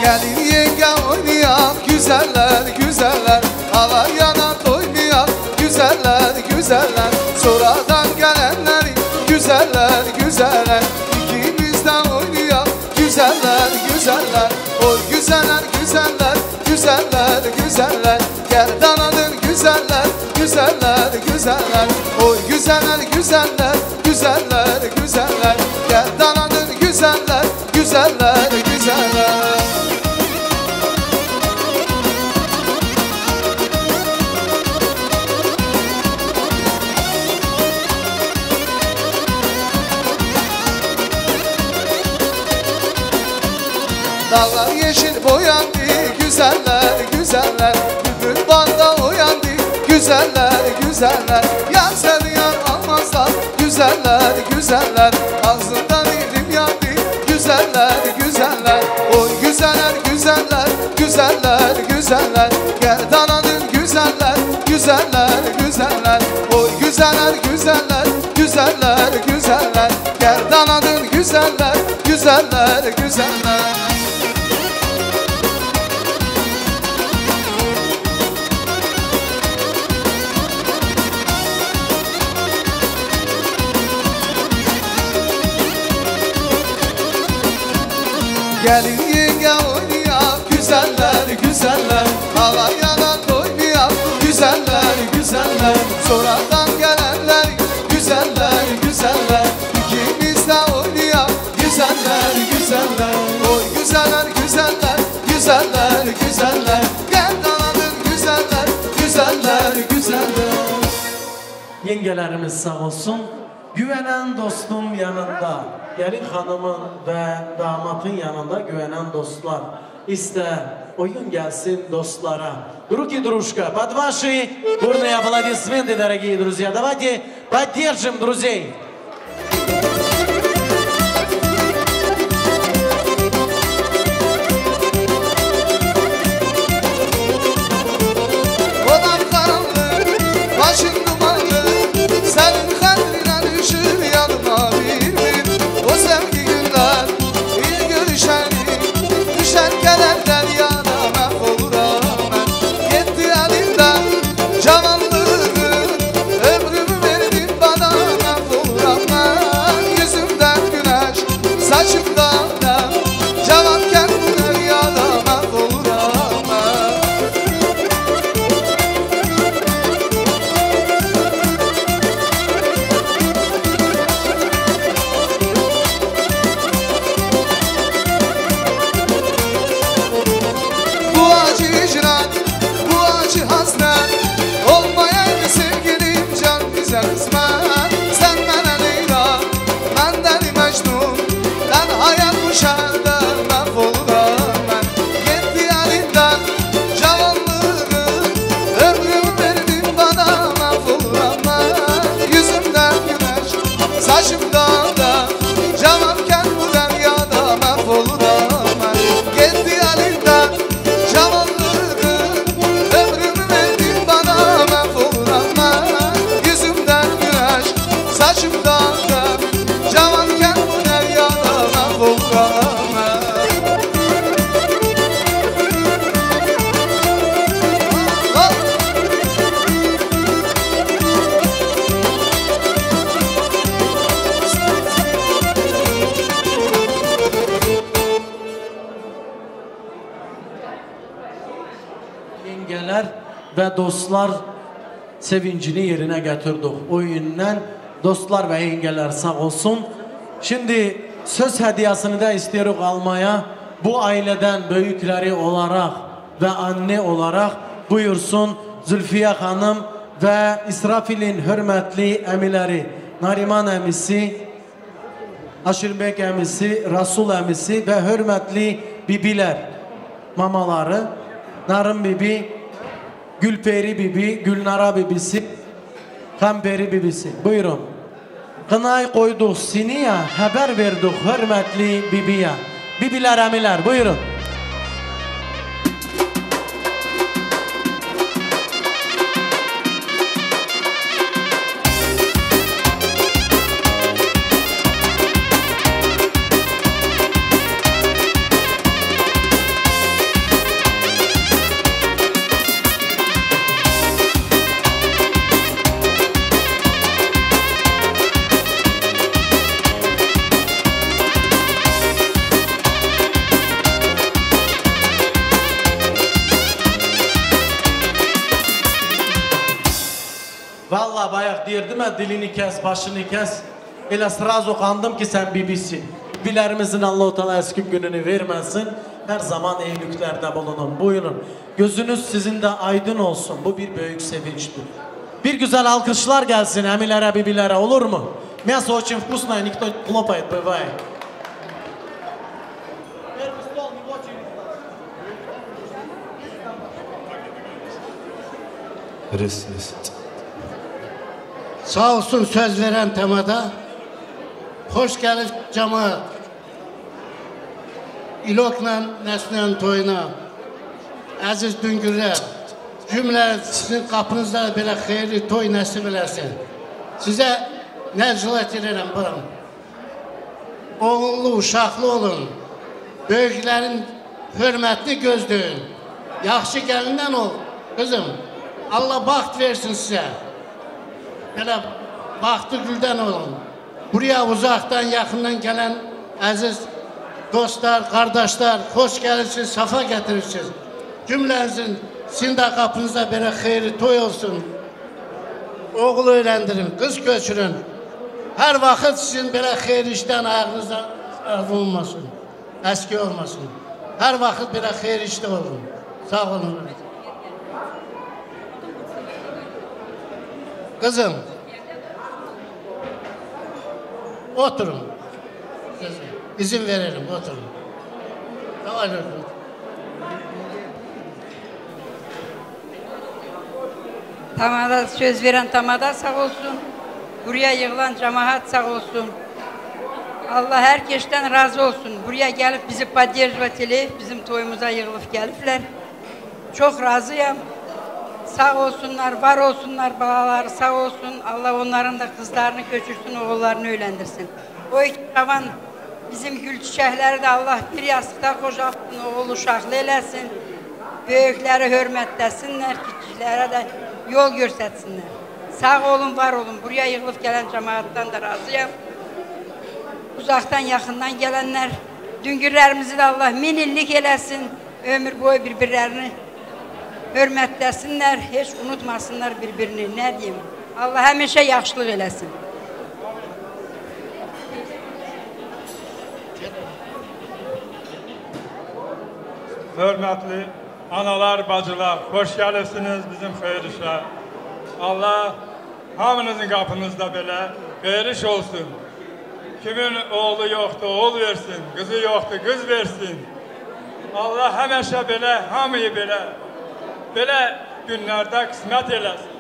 Gelin yenge oynayak güzeller güzeller, hava yanan oynayak güzeller güzeller. Sonradan gelenleri güzeller güzeller, ikimizden oynayak güzeller güzeller. Oy güzeller güzeller güzeller güzeller, gerdanadın güzeller güzeller güzeller. Oy güzeller güzeller güzeller güzeller, gerdanadın güzeller güzeller güzeller. Dağlar yeşil boyandı güzeller güzeller, bülbül banda uyandı güzeller güzeller. Yar seni yar almazlar güzeller güzeller, ağzından ilim yandı güzeller güzeller. O güzeller güzeller Gerdanadın güzeller güzeller güzeller Oy güzeller güzeller güzeller güzeller Gerdanadın güzeller güzeller güzeller Gelin yenge oynayak güzeller güzeller Hava yanan oynayak güzeller güzeller Sonradan gelenler güzeller güzeller İkimiz de oynayak güzeller güzeller Oy güzeller güzeller güzeller güzeller Gerdanadın güzeller güzeller güzeller Yengelerimiz sağ olsun. Güvenen dostum yanında, gelin hanımın ve damatın yanında güvenen dostlar. İşte oyun gelsin dostlara. Руки, дружка, под ваши бурные аплодисменты, дорогие друзья. Давайте поддержим друзей. Odam karanlık, başın dumanlı Senin kadrine düşür yanıma bir O sevgi günler, il görüşeni Düşen gelenler yana mahvolur amen Gitti elimden cavanlığını Ömrümü verdin bana mahvolur amen Yüzümden güneş, saçımdan dem Cavanken bu dünyada mahvolur amen Bu acı hicran, bu acı hasret Olmayaydı sevgilim can bize kısmet Sen bana Leyla, ben deli Mecnun Ben hayat bu şehirde mahvoluram ben Gitti elinden cavanlığını Ömrümü verdin bana mahvoluram ben Yüzümden güneş, saçımdan da Cavanken bu dünyada mahvoluram ben Gitti elinden cavanlığını Ömrümü verdin bana mahvoluram ben Yüzümden güneş, saçımdan da Cavanken bu dünyada mahvoluram ben Yengeler ve dostlar sevincini yerine getirdik. Oyundan dostlar ve yengeler sağ olsun. Şimdi söz hediyesini de istiyoruz almaya. Bu aileden büyükleri olarak ve anne olarak buyursun Zülfiye Hanım ve İsrafil'in hürmetli emileri Nariman emisi, Aşirbek emisi, Rasul emisi ve hürmetli bibiler, mamaları Narın bibi, Gülperi bibi, Gülnara bibisi, Kamperi bibisi. Buyurun. Kınay koyduk siniye, haber verdik hürmetli bibiye. Bibiler emiler buyurun. Vallahi bayağı derdim ya dilini kes, başını kes. Elə sразу kandım ki sen bibisin. Bilerimizin Allah-u Teala eski gününü vermesin. Her zaman iyiliklerdə bulunun. Buyurun. Gözünüz sizin de aydın olsun. Bu bir büyük sevinçtir. Bir güzel alkışlar gelsin emilere, bibilere olur mu? Мясо очень вкусное, никто хлопает, бывает. Sağ olsun söz veren temada. Hoş geldin cemaat. İlokla Neslihan toyuna əziz düngürlər, cümlə sizin qapınızda belə xeyirli toy nəsib eləsin. Sizə nəclət edirəm buram. Oğullu, uşaqlı olun. Böyüklərin hörmətini gözləyin. Yaxşı gəlindən ol, qızım. Allah baxt versin sizə. Belə baxtı güldən olun. Buraya uzaqdan, yaxından gələn əziz dostlar, qardaşlar, xoş gəlirsiniz, safa gətirirsiniz. Cümlənizin sizin də qapınızda belə xeyirli toy olsun. Oğul öyrəndirin, qız göçürün. Hər vaxt sizin belə xeyirli işdən ayağınızda olmasın, əski olmasın. Hər vaxt belə xeyirli işdə olun. Sağ olun. Kızım, oturun. İzin verelim, oturun. Tamam. Tamada söz veren tamada sağ olsun. Buraya yığılan cemaat sağ olsun. Allah herkesten razı olsun. Buraya gelip bizi поддерживать eləyib, bizim toyumuza yığılıb gəliblər. Çok razıyım. Sağ olsunlar, var olsunlar, bağları sağ olsun. Allah onların da kızlarını köçürsün, oğullarını öğlendirsin. O iki cavan bizim gül çiçekleri de Allah bir yastıkta kocalsın, oğul uşaqlı eləsin. Böyükleri hürmetlesinler, küçüklere de yol göstersinler. Sağ olun, var olun. Buraya yığılıb gələn cemaattan da razıyım. Uzaktan, yakından gelenler, düngürlerimizi de Allah min illik eləsin. Ömür boyu birbirlerini hürmetlesinler, hiç unutmasınlar birbirini. Ne diyeyim? Allah həmişə yaxşılıq eləsin. Hörmətli analar, bacılar, hoş gəlirsiniz bizim xeyir işə. Allah hamınızın qapınızda belə xeyir iş olsun. Kimin oğlu yoxdur, oğul versin, qızı yoxdur, qız versin. Allah həmişə belə, hamıyı belə günlərdə qismət eləsin.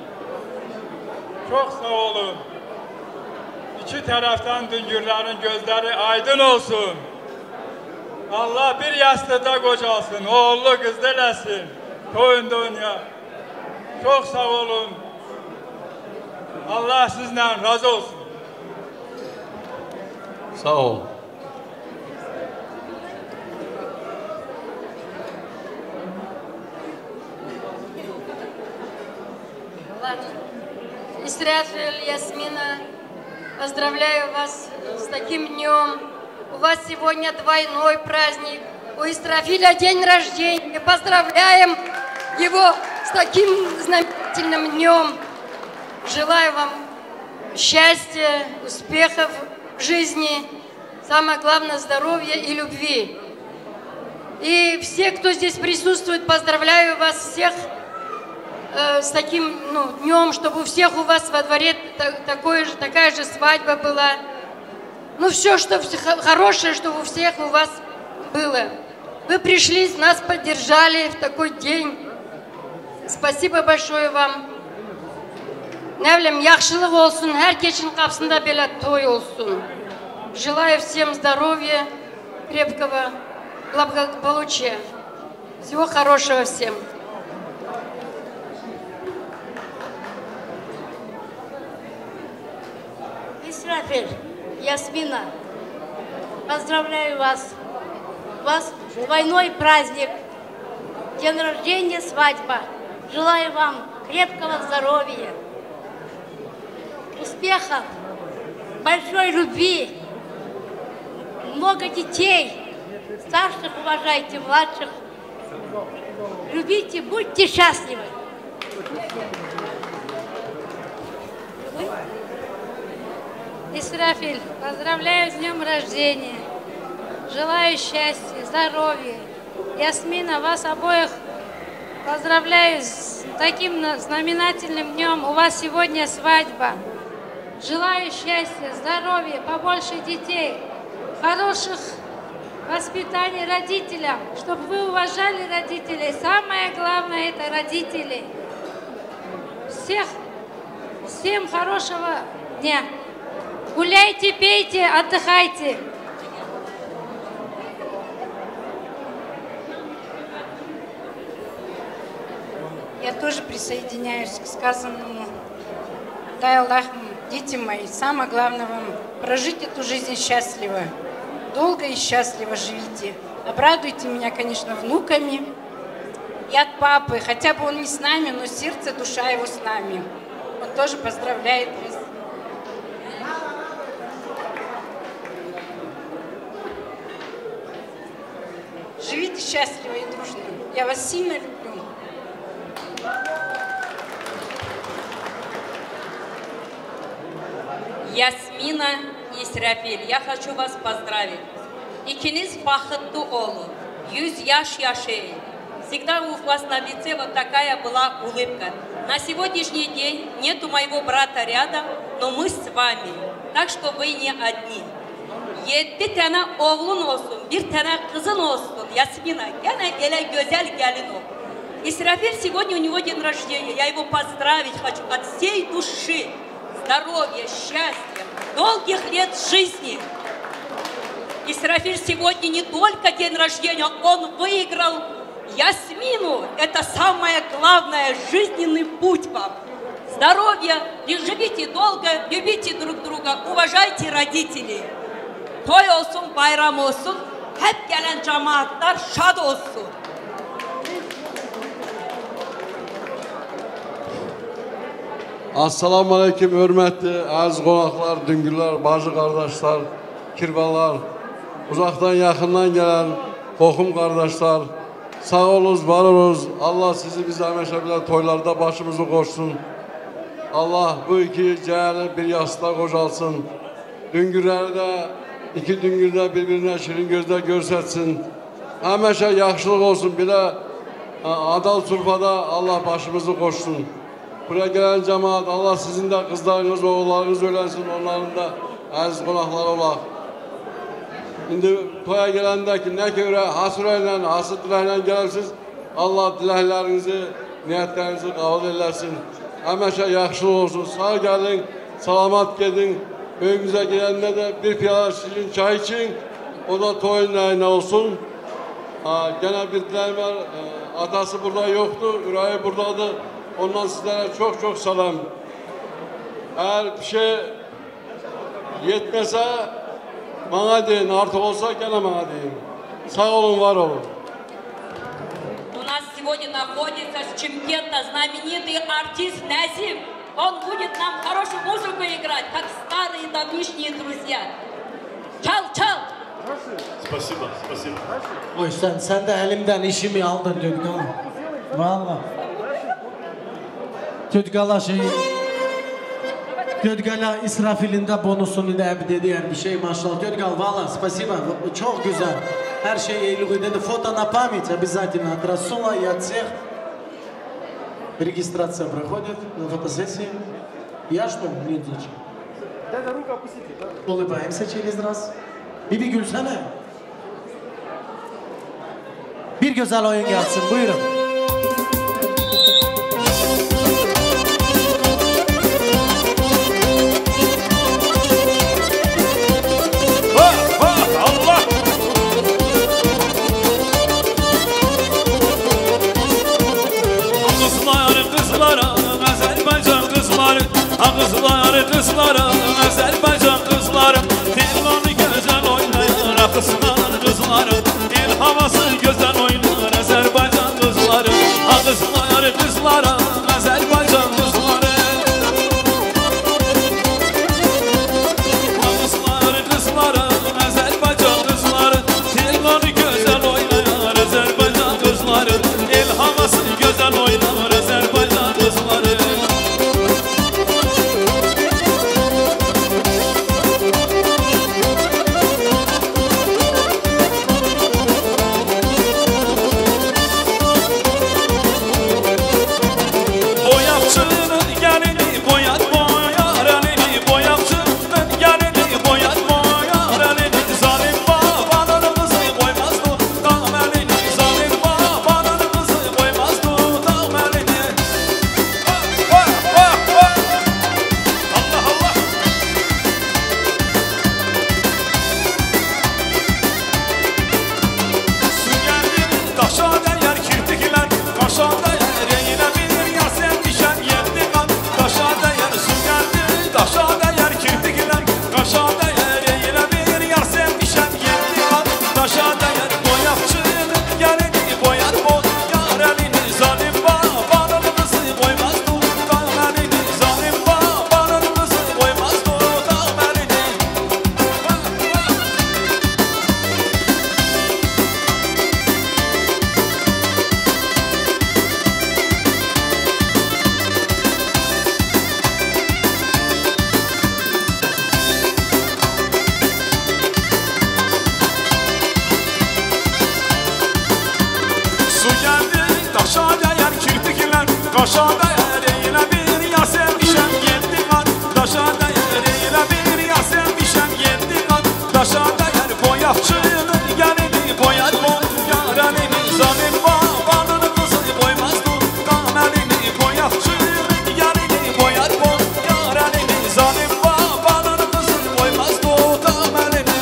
Çox sağ olun. İki tərəfdən düngürlərin gözləri aydın olsun. Allah bir yastıda qocalsın, oğullu qızdı eləsin. Toyun dünya. Çox sağ olun. Allah sizlə razı olsun. Sağ ol. Истряфель, Ясмина, поздравляю вас с таким днем. У вас сегодня двойной праздник. У Истрафиля день рождения. Поздравляем его с таким знаменательным днем. Желаю вам счастья, успехов в жизни. Самое главное, здоровья и любви. И все, кто здесь присутствует, поздравляю вас всех с таким днем, чтобы у всех у вас во дворе такая же свадьба была. Ну, все, что хорошее, чтобы у всех у вас было. Вы пришли, нас поддержали в такой день. Спасибо большое вам. Ne bileyim, yaxşılıq olsun, herkesin kapsında belə toy olsun. Желаю всем здоровья, крепкого благополучия. Всего хорошего всем. Истрафель, Ясмина, поздравляю вас. У вас двойной праздник, день рождения, свадьба. Желаю вам крепкого здоровья, успехов, большой любви, много детей, старших уважайте, младших. Любите, будьте счастливы. Истрафель, поздравляю с днем рождения. Желаю счастья, здоровья. Ясмина, вас обоих поздравляю с таким знаменательным днем. У вас сегодня свадьба. Желаю счастья, здоровья, побольше детей, хороших воспитаний родителям, чтобы вы уважали родителей. Самое главное — это родители. Всем хорошего дня. Гуляйте, пейте, отдыхайте. Я тоже присоединяюсь к сказанному. Дай Аллах, дети мои, самое главное вам прожить эту жизнь счастливо. Долго и счастливо живите. Обрадуйте меня, конечно, внуками. И от папы, хотя бы он не с нами, но сердце, душа его с нами. Он тоже поздравляет вас. Живите счастливо и дружно. Я вас сильно люблю. Ясмина и Исрафиль, я хочу вас поздравить. İkiniz бақытты olun. 100 yaş yaşayın. Всегда у вас на лице вот такая была улыбка. На сегодняшний день нету моего брата рядом, но мы с вами. Так что вы не одни. 7 tane oğlun olsun, 1 tane kızın olsun. Ясмина, gene ele güzel gelin ol. Исрафиль, сегодня у него день рождения. Я его поздравить хочу от всей души. Здоровья, счастья, долгих лет жизни. Исрафиль, сегодня не только день рождения, он выиграл Ясмину. Это самое главное, жизненный путь вам. Здоровья, живите долго, любите друг друга, уважайте родителей. Toy olsun, bayram olsun, hep gelen cemaatler şad olsun. Assalamu aleyküm, hörmətli əziz qonaqlar, düngürlər, bacı qardaşlar, kirvalar, uzaqdan yaxından gələn qohum qardaşlar, sağ olunuz, var olunuz. Allah sizi biz həmişə belə toylarda başımızı qoşsun. Allah bu iki cəhəli bir yastığa qocalsın. Düngürləri də, iki düngürdə bir-birinə şirin gözlə görsətsin. Həmişə yaxşılıq olsun, belə adal surfada Allah başımızı qoşsun. Buraya gelen cemaat, Allah sizin de kızlarınız, oğullarınız ölensin, onların da aziz qonaqları olaq. Şimdi toya gələndə ki, nə görə hasırayla, hasır diləklə gələsiniz, Allah diləklərinizi, niyyətlərinizi qəbul eləsin. Həmişə yaxşılıq olsun, sağ gəlin, salamat gedin. Böyümüzə gələndə də bir piyala şirin çay için, o da toyun nəyinə olsun. Gene bir diləyim var, atası burada yoktu, ürəyi buradadır. Ondan sizlere çok çok selam. Eğer bir şey yetmese bana deyin, artık olsa gene bana deyin. Sağ olun, var olun. У нас сегодня находится с Чимкента знаменитый артист Назим. Он будет нам хорошую музыку играть, как старые давнишние друзья. Çal, çal. Спасибо, спасибо. Oy sen de elimden işimi aldın Tüdgal. Valla. Tüdgal'a Tüdgal'a İsrafil'in de bonusunu da diğer bir şey maşallah. Tüdgal valla спасибо. Çok güzel. Her şey iyi dedi. Фото на память обязательно от Расула и от всех. Регистрация проходит на фотосессии. Я что? Нет, зачем? Улыбаемся через раз. Bir gülsene. Bir güzel oyun gelsin. Buyurun. Allah! Kızlara, Azerbaycan kızları, kızlara, Azerbaycan kızları, Telvanı güzel oynayan akıslar kızları, el havası güzel oynar Azerbaycan kızları. Qaşa dəyər eylə bir ya sevmişəm 7 qat Daşa dəyər eylə bir ya sevmişəm 7 qat Daşa dəyər boyaqçının gəlini boyar bu Yarəlini zalim babanın qızı boymaz bu Qaməlini boyaqçının gəlini boyar bu Yarəlini zalim babanın qızı boymaz bu Qaməlini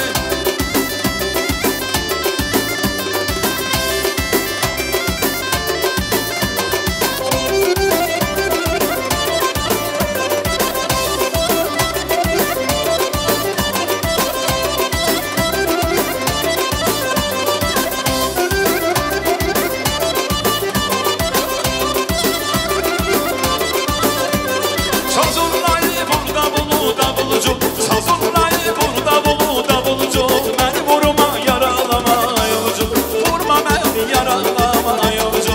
Sazurlayı burada bulu davulcu Sazurlayı burada bulu davulcu Məni vurma yaralama yolcu Vurma məni yaralama yolcu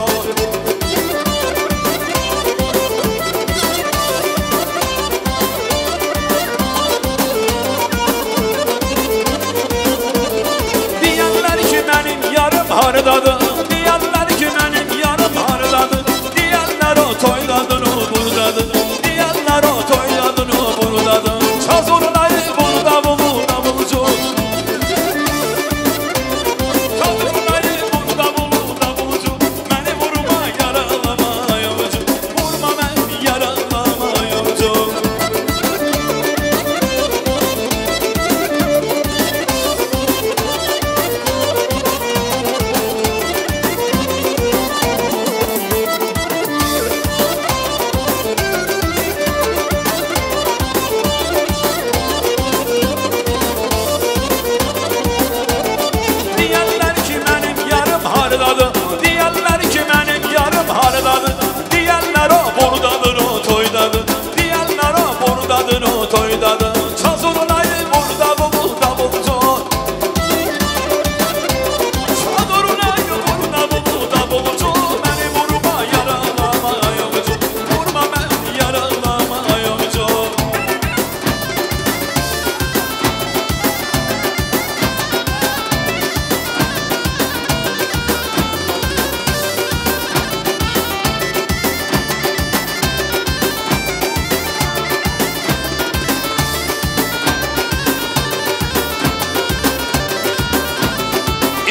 Deyənlər ki mənim yarım hardadır Deyənlər ki mənim yarım hardadır Deyənlər o toydadır o buradadır Deyənlər o toydadır o buradadır Sazurlayı burada bulu davulcu Sazurlayı burada bulu davulcu Məni vurma yaralama yolcu Vurma məni yaralama yolcu Deyənlər ki mənim yarım hardadır Deyənlər ki mənim yarım hardadır Deyənlər o buradadır o toydadır Deyənlər o buradadır o toydadır Sazurlayı burada bulu davulcu Sazurlayı burada bulu davulcu Məni vurma yaralama yolcu Vurma məni yaralama yolcu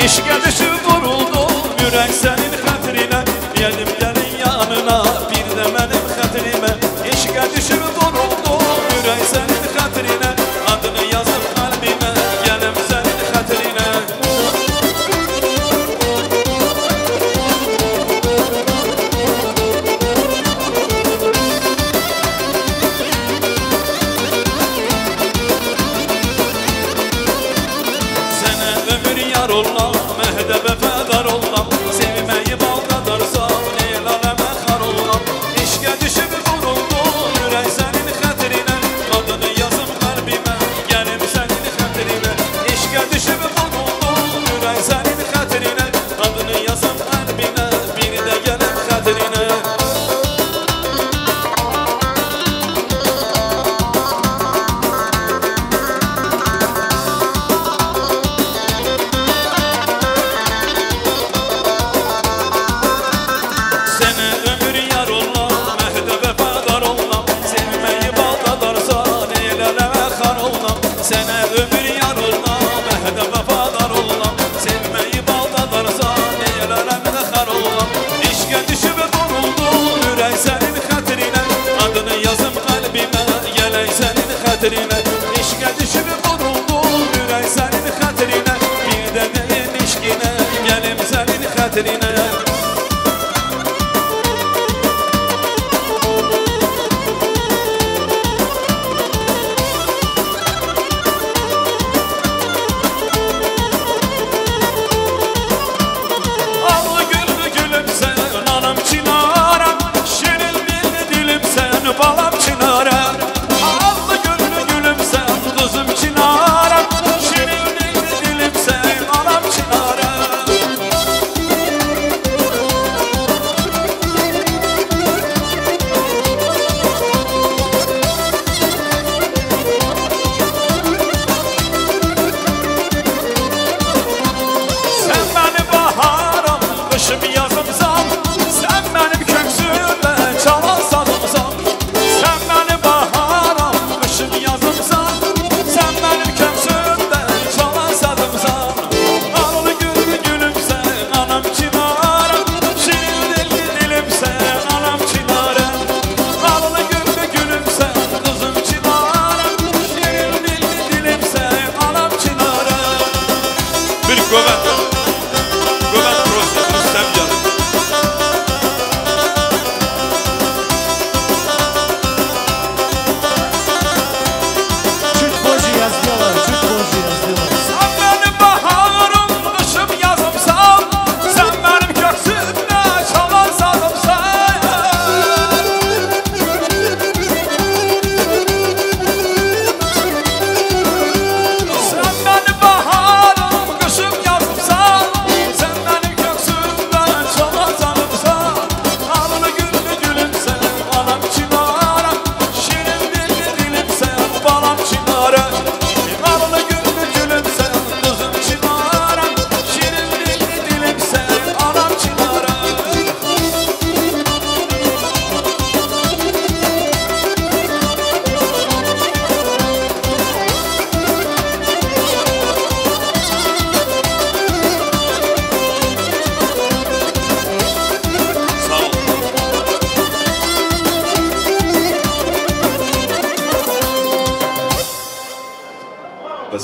İşqə düşüb vuruldum ürək sənin xətrinə Yedim gəlin yanına bir də mənim xətrimə İşqə düşüb vuruldum ürək sənin xətrinə Adını yazıb qəlbimə gəlim sənin xətrinə Sənə ömür yar ollam, məhdə vəfədar ollam Sevməyi baldadarsan, el aləmə xar ollam İşqə düşüb vuruldum ürək sənin xətrinə Adını yazım qəlbimə, gəlim sənin xətrinə İşqə düşüb vuruldum ürək sənin xətrinə Adını yazım qəlbinə, bir də gəlim xətrinə Sənə ömür yar ollam, məhdə vəfadar ollam Sevməyi baldadarsan, el aləmə xar ollam Sənə ömür yar ollam, məhdə vəfadar ollam Sevməyi baldadarsan, el aləmə xar ollam İşqə düşüb vuruldum ürək sənin xətrinə Adını yazım qəlbimə, gələk sənin xətrinə İşqə düşüb vuruldum ürək sənin xətrinə Bir də deyim işqinə, gəlim sənin xətrinə Allı gülü gülüm sen anam çinara Şirin dilli dilim sen balam çinara Allı gülü gülüm sen kızım çinara Şirin dilli dilim sen anam çinara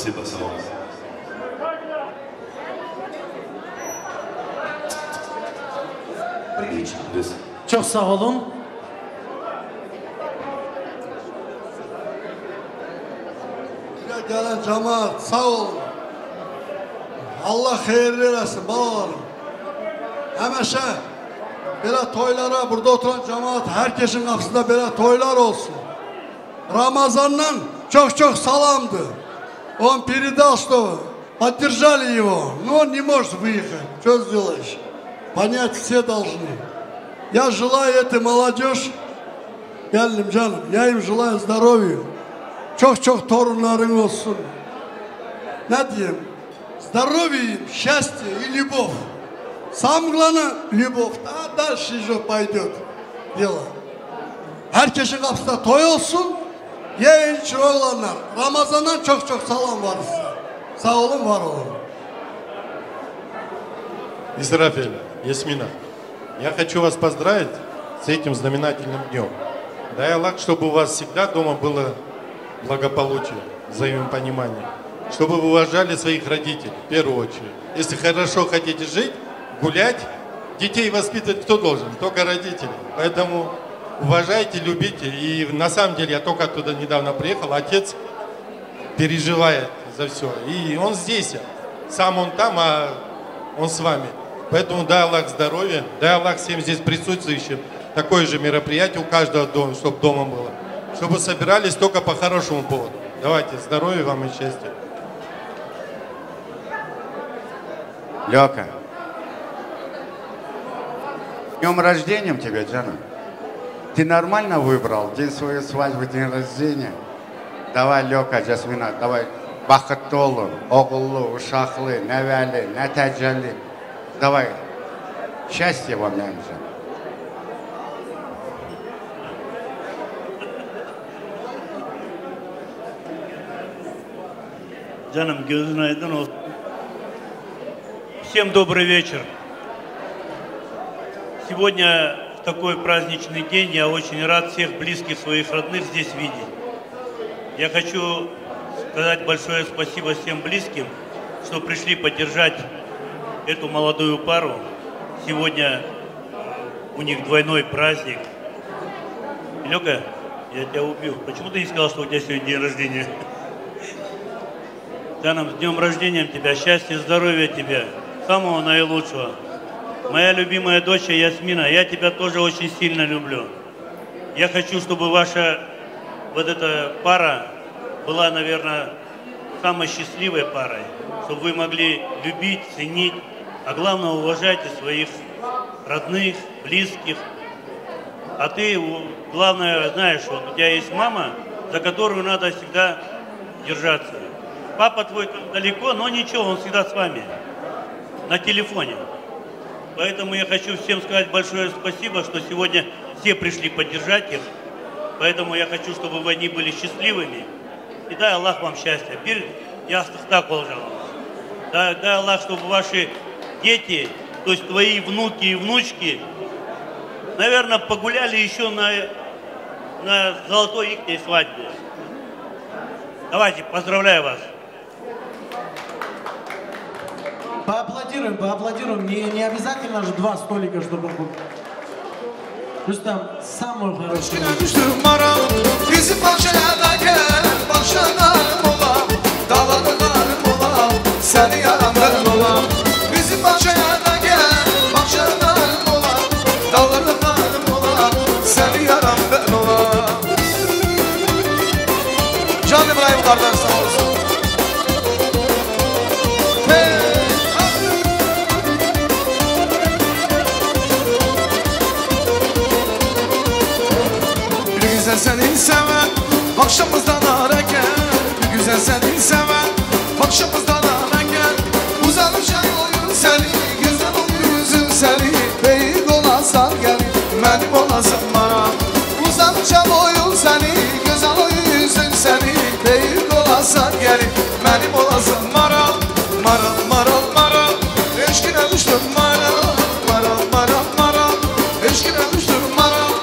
Спасибо, sağ olun. Çok sağ olun. Gelen cemaat sağ olun. Allah hayırlı eylesin balalarım. Hemeşe böyle toylara burada oturan cemaat herkesin kapısında böyle toylar olsun. Ramazan'dan çok salamdı. Он передал, что поддержали его, но он не может выехать. Что сделаешь? Понять все должны. Я желаю этой молодежь, gelinim canım, я им желаю здоровья. Çok torunların olsun. Ne diyeyim? Здоровья, счастья и любовь. Самое главное любовь. А дальше же пойдет дело. Herkesin kapısında toy olsun. Genç oğlanlar. Ramazan'dan çok salam var size. Sağ olun, var olun. Израфиль, Ясмина, я хочу вас поздравить с этим знаменательным днем. Дай Аллах, чтобы у вас всегда дома было благополучие, взаимопонимание, чтобы вы уважали своих родителей, в первую очередь. Если хорошо хотите жить, гулять, детей воспитывать кто должен? Только родители. Поэтому уважайте, любите. И на самом деле, я только оттуда недавно приехал, отец переживает за все. И он здесь, сам он там, а он с вами. Поэтому дай Аллах здоровья, дай Аллах всем здесь присутствующим такое же мероприятие у каждого дома, чтобы дома было. Чтобы собирались только по хорошему поводу. Давайте, здоровья вам и счастья. Лёка, с днем рождения тебя, Джана. Ты нормально выбрал день своей свадьбы, день рождения? Давай, Лёка, Жасмина, давай. Бақытты олу, оғылы, ушақлы, нәвәлі, нәтәжәлі. Давай, счастья вам, Янжан. Canım gözün aydın olsun. Всем добрый вечер. Сегодня в такой праздничный день я очень рад всех близких своих родных здесь видеть. Я хочу сказать большое спасибо всем близким, что пришли поддержать эту молодую пару. Сегодня у них двойной праздник. Лёка, я тебя убил. Почему ты не сказал, что у тебя сегодня день рождения? Жанам, с днем рождения тебя, счастья, здоровья тебе, самого наилучшего. Моя любимая дочь Ясмина, я тебя тоже очень сильно люблю. Я хочу, чтобы ваша вот эта пара была, наверное, самой счастливой парой, чтобы вы могли любить, ценить, а главное, уважайте своих родных, близких. А ты, главное, знаешь, вот у тебя есть мама, за которую надо всегда держаться. Папа твой далеко, но ничего, он всегда с вами, на телефоне. Поэтому я хочу всем сказать большое спасибо, что сегодня все пришли поддержать их. Поэтому я хочу, чтобы они были счастливыми. И дай Аллах вам счастья. Bir yastıkta olacağım. Дай Аллах, чтобы ваши дети, то есть твои внуки и внучки, наверное, погуляли еще на золотой их свадьбе. Давайте, поздравляю вас. Поаплодируем. Не обязательно же два столика, чтобы было. Рустам, самую хорошую. Bizim bahçelerde gel, başlarım olam, dağlarım olam, seni yaram ben olam. Bizim bahçelerde gel, başlarım olam, dağlarım olam, seni yaram ben olam. Can İbrahim kardeş sağ olsun. Güzel seni seven, başımızdan ara gel. Güzel seni seven, başımızdan ara gel. Uzanacak oyun seni, güzel yüzün seni. Beyik olasan gel, benim olasın bana. Uzanacak oyun seni, güzel yüzün seni. Beyik olasan gel, benim olasın maral. Maral, maral, maral, eşkine düştüm maral. Maral, maral, maral, eşkine düştüm maral.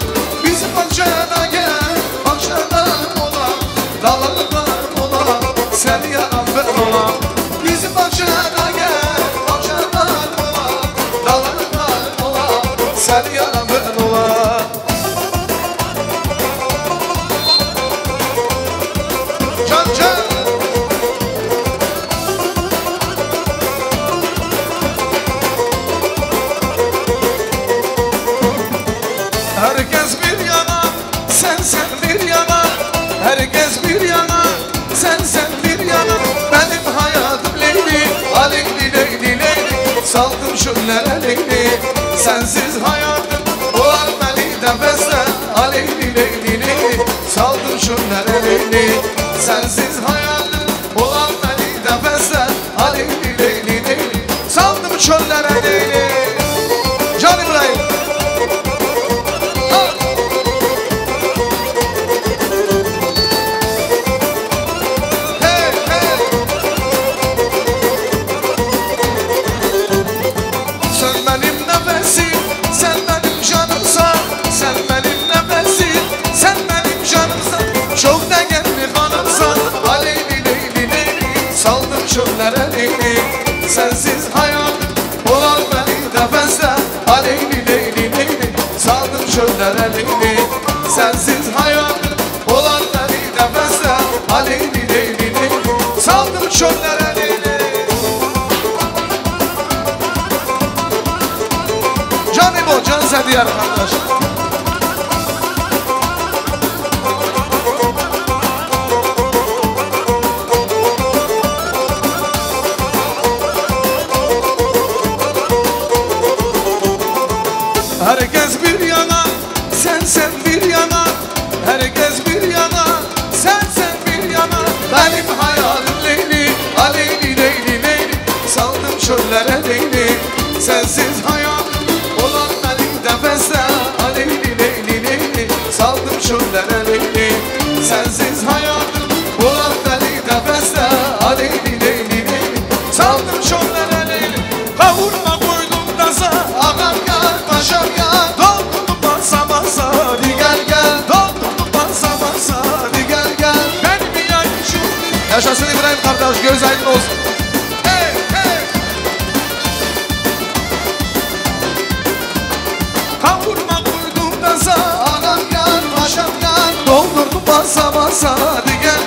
Bizim bahçede gel, bahçede ola, dağlarım ola, seni yaram ben saldım çöllere leyli. Sensiz hayatım olar beni nefesle aleyli leyli leyli. Saldım çöllere leyli. Sensiz hayatım olar beni nefesle aleyli leyli leyli. Saldım çöllere leyli. Can İbrahim. Sensiz hayatım olan beni nefesle aleyli leyli leyli. Saldım çöllere leyli. Sensiz hayatım olan beni nefesle aleyli leyli leyli. Saldım çöllere leyli. Can İbo, can Sediyar kardeş. Herkes bir yana, sen bir yana. Herkes bir yana, sen bir yana. Benim hayalim leyli, aleyli leyli leyli. Saldım çöllere leyli. Sensiz hayatım olan benim nefesle aleyli leyli leyli. Saldım çöllere leyli. Sensiz hayatım olan benim nefesle aleyli leyli leyli. Saldım çöllere leyli. Kavurma koydum dasa, ağam gel paşam gel. Doldurdum basa basa, hadi gel gel. Doldurdum basa basa, hadi gel gel. Benim yayıncım. Yaşasın İbrahim kardeş, göz aydın olsun. Hey hey. Kavurma koydum dasa, ağam gel paşam gel. Doldurdum basa basa, hadi gel.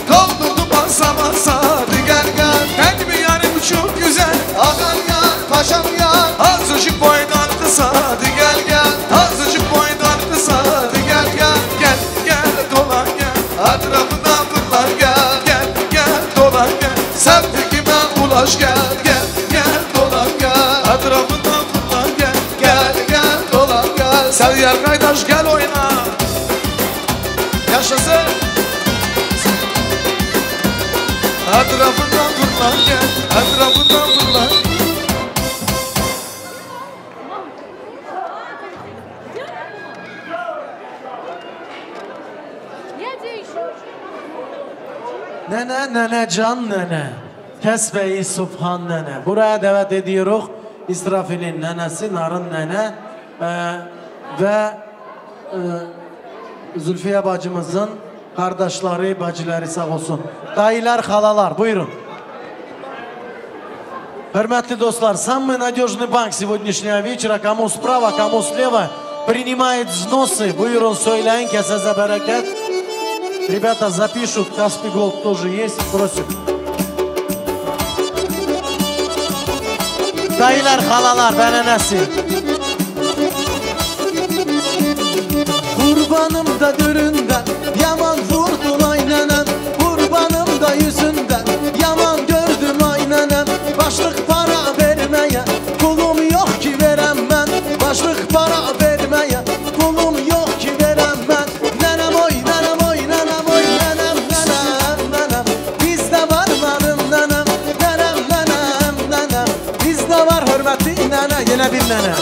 Doldurdum basa basa, hadi gel gel. Benim yarım çok güzel, ağam gel paşam gel. Azıcık boydan kısa, hadi gel gel. Azıcık boydan kısa, hadi gel gel. Gel gel dolan gel, etrafına fırlan gel. Gel gel dolan gel, sevdikime ulaş gel. Gel gel dolan gel, etrafına fırlan gel. Gel gel dolan gel, Sediyar kardeş gel oyna. Yaşasın. Etrafından fırlan gel, etrafından fırlan. Nene nene can nene. Kesbe-i Subhan nene. Buraya davet ediyoruz. İsrafil'in nenesi Narın nene ve Zülfiye bacımızın kardeşleri, bacıları sağ olsun. Dayılar, halalar buyurun. Hürmetli достlar, самый надежный банк сегодняшнего вечера, кому справа, кому слева, принимает взносы. Buyurun söyleyin, keseze bereket. Ребята запишут, Каспий Голд тоже есть, просим. Dayılar, halalar, benenesi. Kurbanım da düründen, yaman vurdun aynenem. Kurbanım da yüzünden, yaman gördüm aynenem. Başlık para vermeye, kulum yok ki verem ben. Başlık para vermeye, kulum yok ki verem ben. Nenem oy, nenem oy, nenem oy, nenem, nenem, nenem. Bizde var benim nenem, nenem, nenem, nenem. Bizde var hürmetli nene, yine bir nene.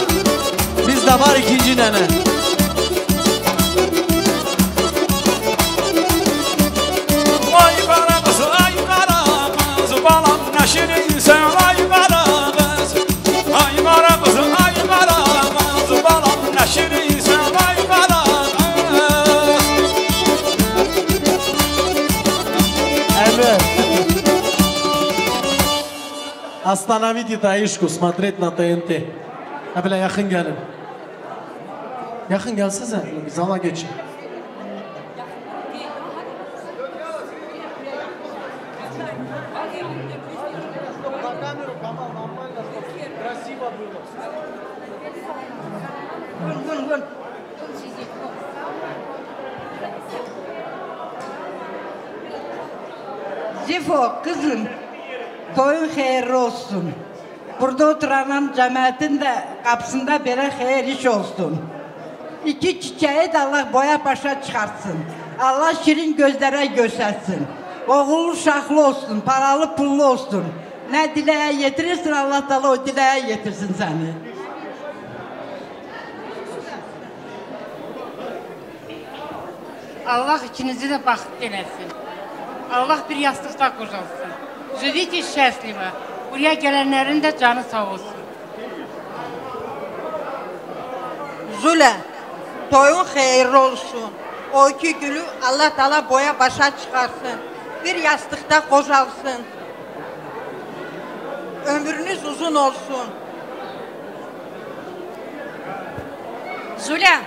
Bizde var ikinci nene. Şirinsen ay karamız, ay karamız, ay karamız, balam ne şirinsen ay karamız. Evet. Остановите Таишку смотреть на ТНТ. Abla yakın gelin. Yakın gelsenize, zala geçin. Zifo kızım, toyun hayırlı olsun. burada oturan cəmiyyətin də qapısında belə xeyir iş olsun. İki çiçeği de Allah boya başa çıkartsın. Allah şirin gözlere göstersin. Oğullu şahlı olsun, paralı pullu olsun. Ne dileğe getirirsin Allah Teala o dileğe getirsin seni. Allah ikinizi de baxt eləsin. Allah bir yastıqda qocalsın. Живите счастливо. Buraya gelenlerin de canı sağ olsun. Zule, toyun hayırlı olsun. O iki gülü Allah Teala boya başa çıkarsın. Bir yastıkta kocalsın. Ömrünüz uzun olsun. Zule,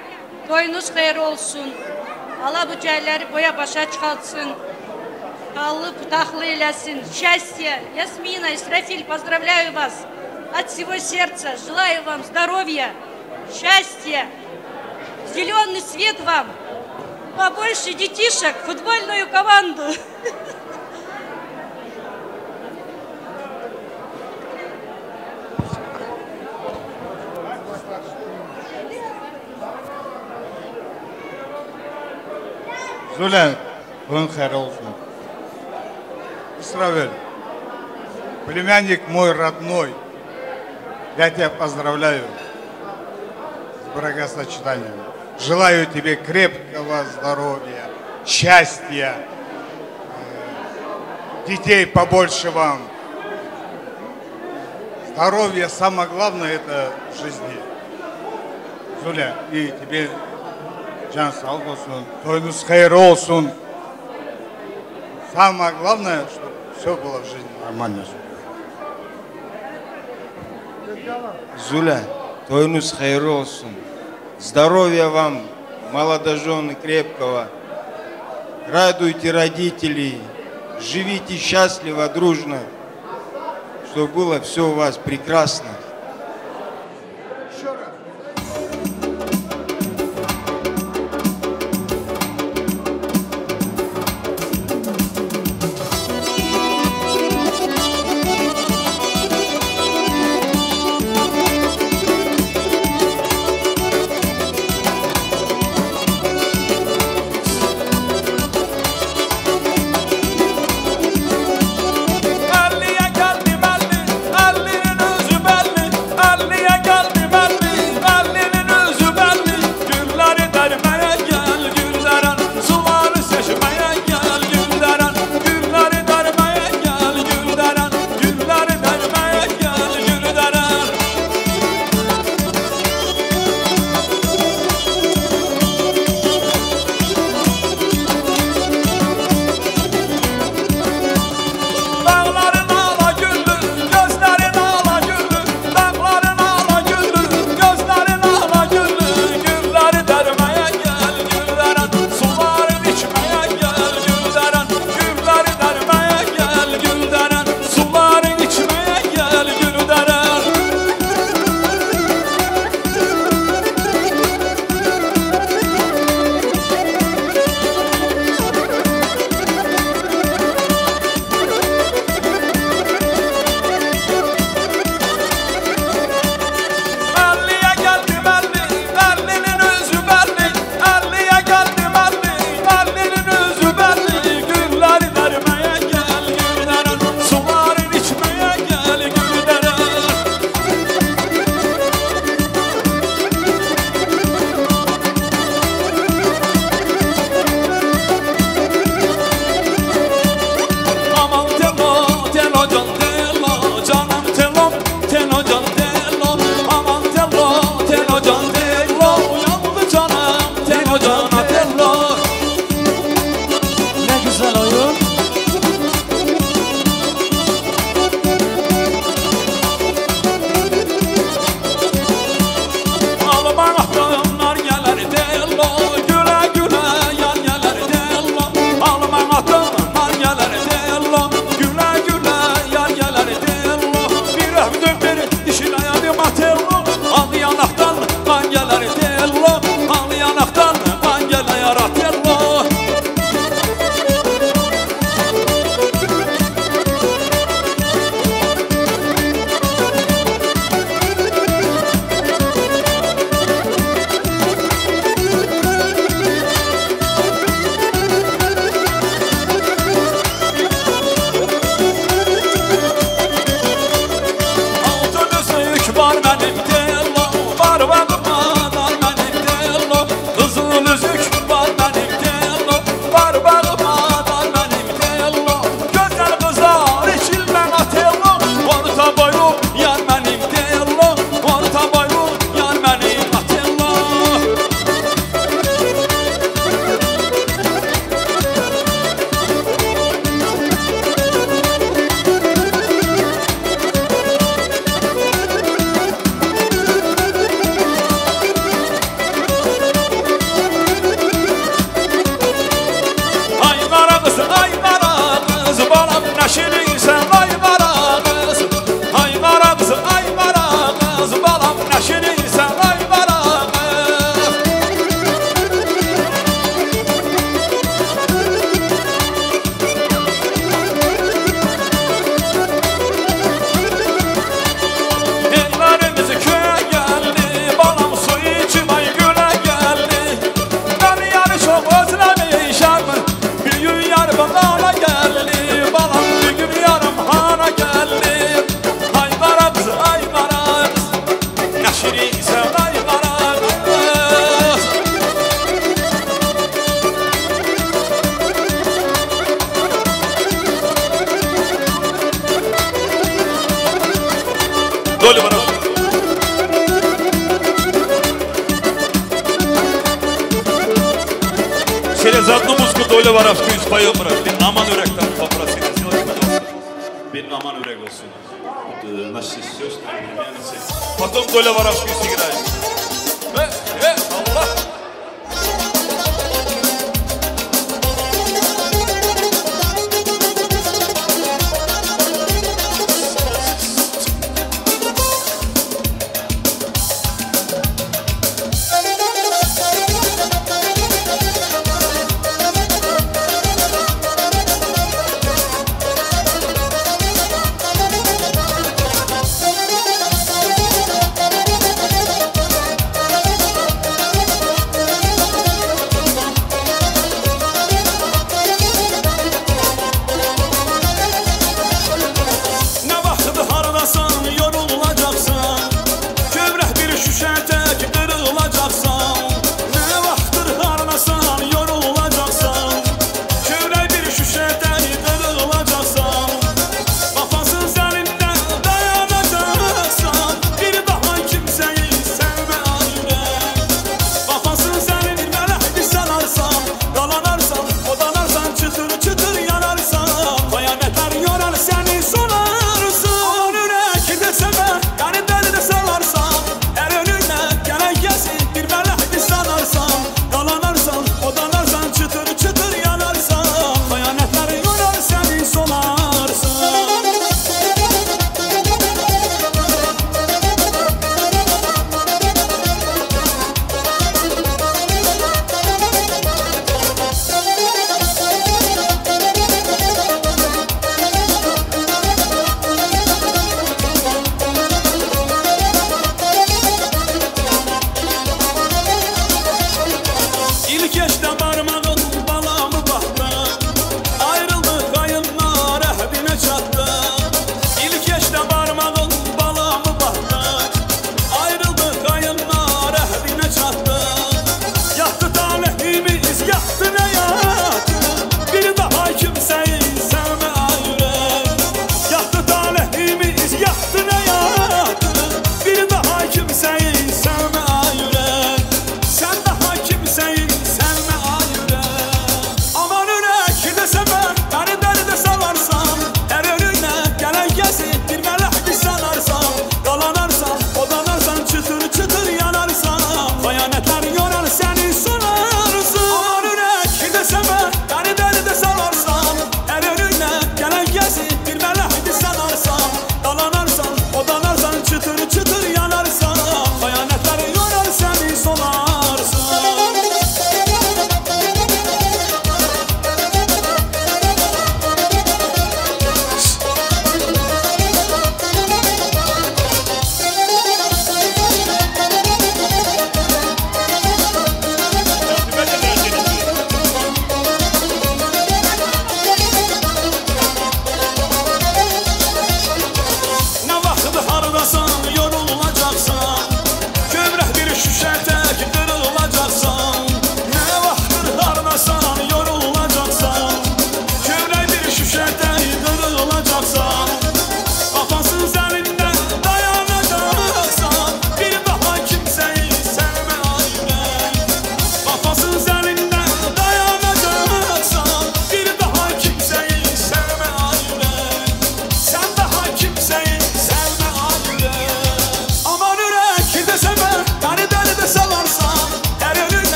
toyunuz hayırlı olsun. Allah bu cəhəlləri boya başa çıxartsın. Qallı, pıtaqlı eləsin. Счастья. Ясмина, Исрафиль, поздравляю вас. От всего сердца. Желаю вам здоровья, счастья. Зеленый свет вам. Побольше детишек, футбольную команду. Зуля, он хороший. Исравель, племянник мой родной, я тебя поздравляю с бракосочетанием. Желаю тебе крепкого здоровья, счастья, детей побольше вам. Здоровье самое главное это в жизни. Зуля, и тебе can sağ olsun, toyunuz hayırlı olsun. Самое главное, чтобы все было в жизни нормально. Зуля, toyunuz hayırlı olsun. Здоровья вам, молодожены, крепкого. Радуйте родителей, живите счастливо, дружно, чтобы было все у вас прекрасно. Belliye geldi belli, ellerin özü belli. Толя Воровской споем, брат. Бен аман үрек там попросили. Сделайте, пожалуйста. Бен аман үрек olsun. Наши сестры, племянницы. Потом Толя Воровской сыграет. Allah!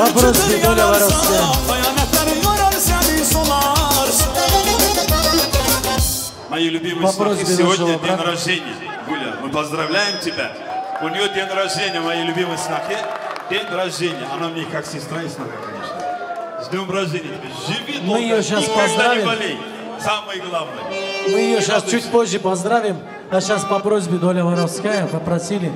Вопрос Толя Воровской. Мои любимые смахи, сегодня день рождения. Гуля, мы поздравляем тебя. У нее день рождения, мои любимые снахи. День рождения. Она мне как сестра и сноха, конечно. С днем рождения тебя. Живи Мы долго, ее сейчас никогда поздравим. не болей. Самое главное. Мы ее И сейчас радуйся. чуть позже поздравим. А сейчас по просьбе Доля Воровская попросили.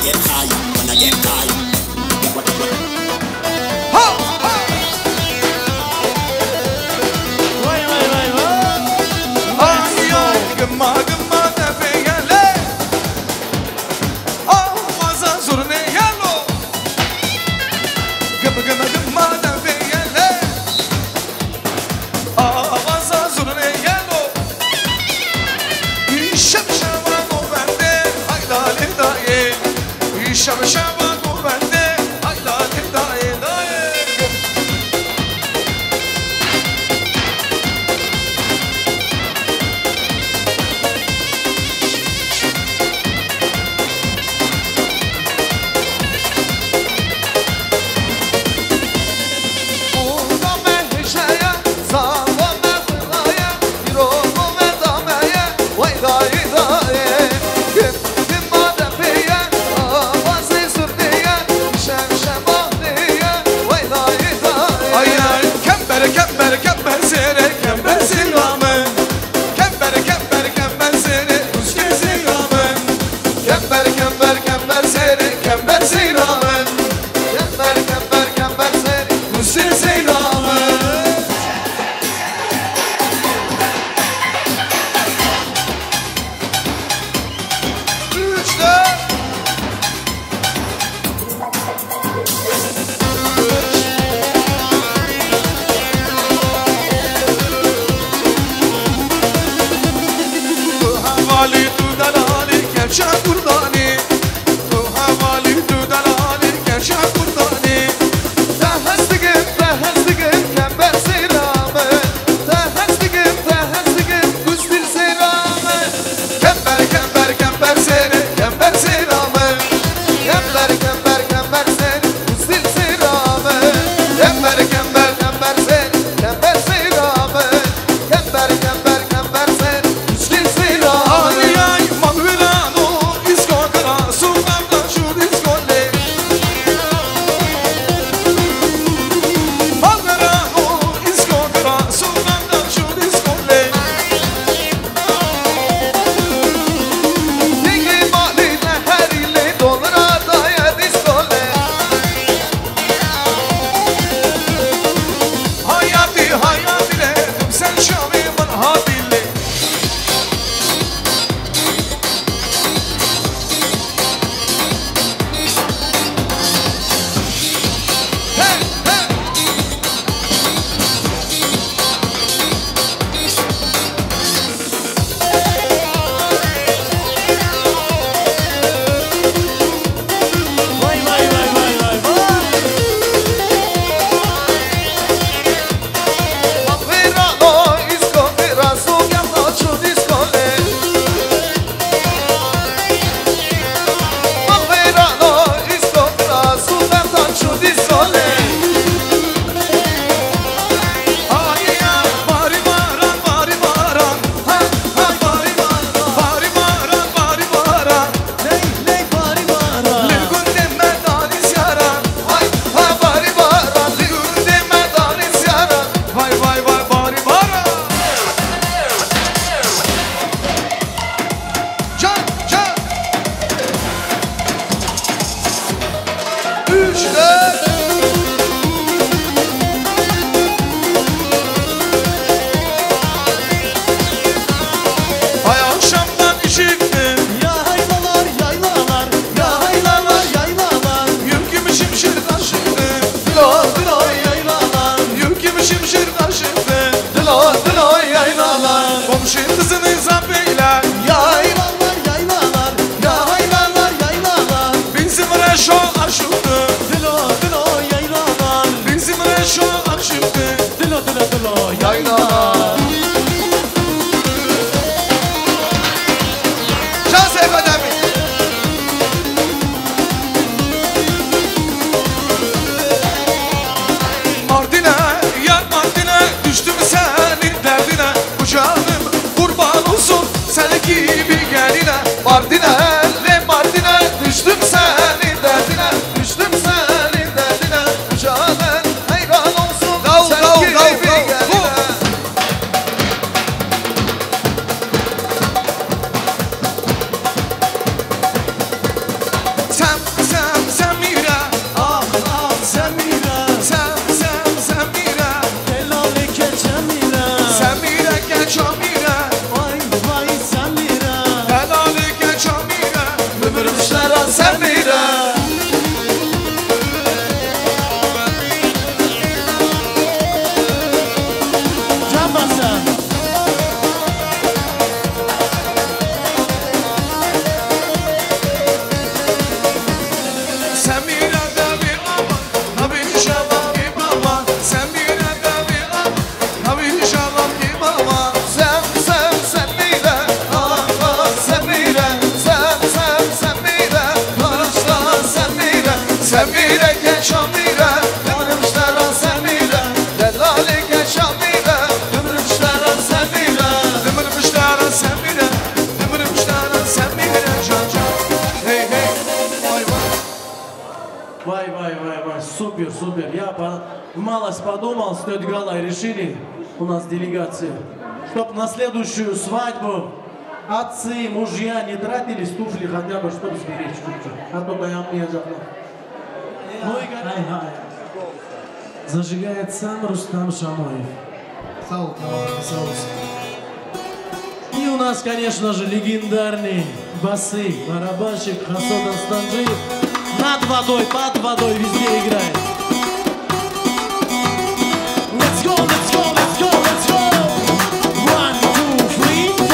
get high, wanna get high. Gımma gımma tepeyele Ağvaza zurne yelo Gımma gımma gımma tepeyele Ağvaza zurne yelo İşem şaban o bende Haydali daye İşem şaban o bende Haydali daye daye Mardin'e, le Mardin'e düştüm senin derdine, düştüm Semire de bir aman Nabi şalam gibi aman Semire de bir aman Nabi şalam gibi aman Semire Ah ah Semire Semire Karışta Semire Semire Keşamire Ömrümüşlere Semire Delali Keşamire Ömrümüşlere Semire Ömrümüşlere Semire Ömrümüşlere Semire Can can Hey hey Vay vay Вай, супер, супер. Я малость подумал, с тетей Галой решили, у нас делегация, чтоб на следующую свадьбу отцы, мужья не тратились туфли хотя бы, чтобы сберечь чуть-чуть. А то я мне забыл. Ну и зажигает сам Рустам Шамоев. И у нас, конечно же, легендарный басы, барабанщик Хасан Астанджиев. Над водой, под водой, везде играет. Let's go, let's go, let's go, let's go! 1, 2, 3, 4.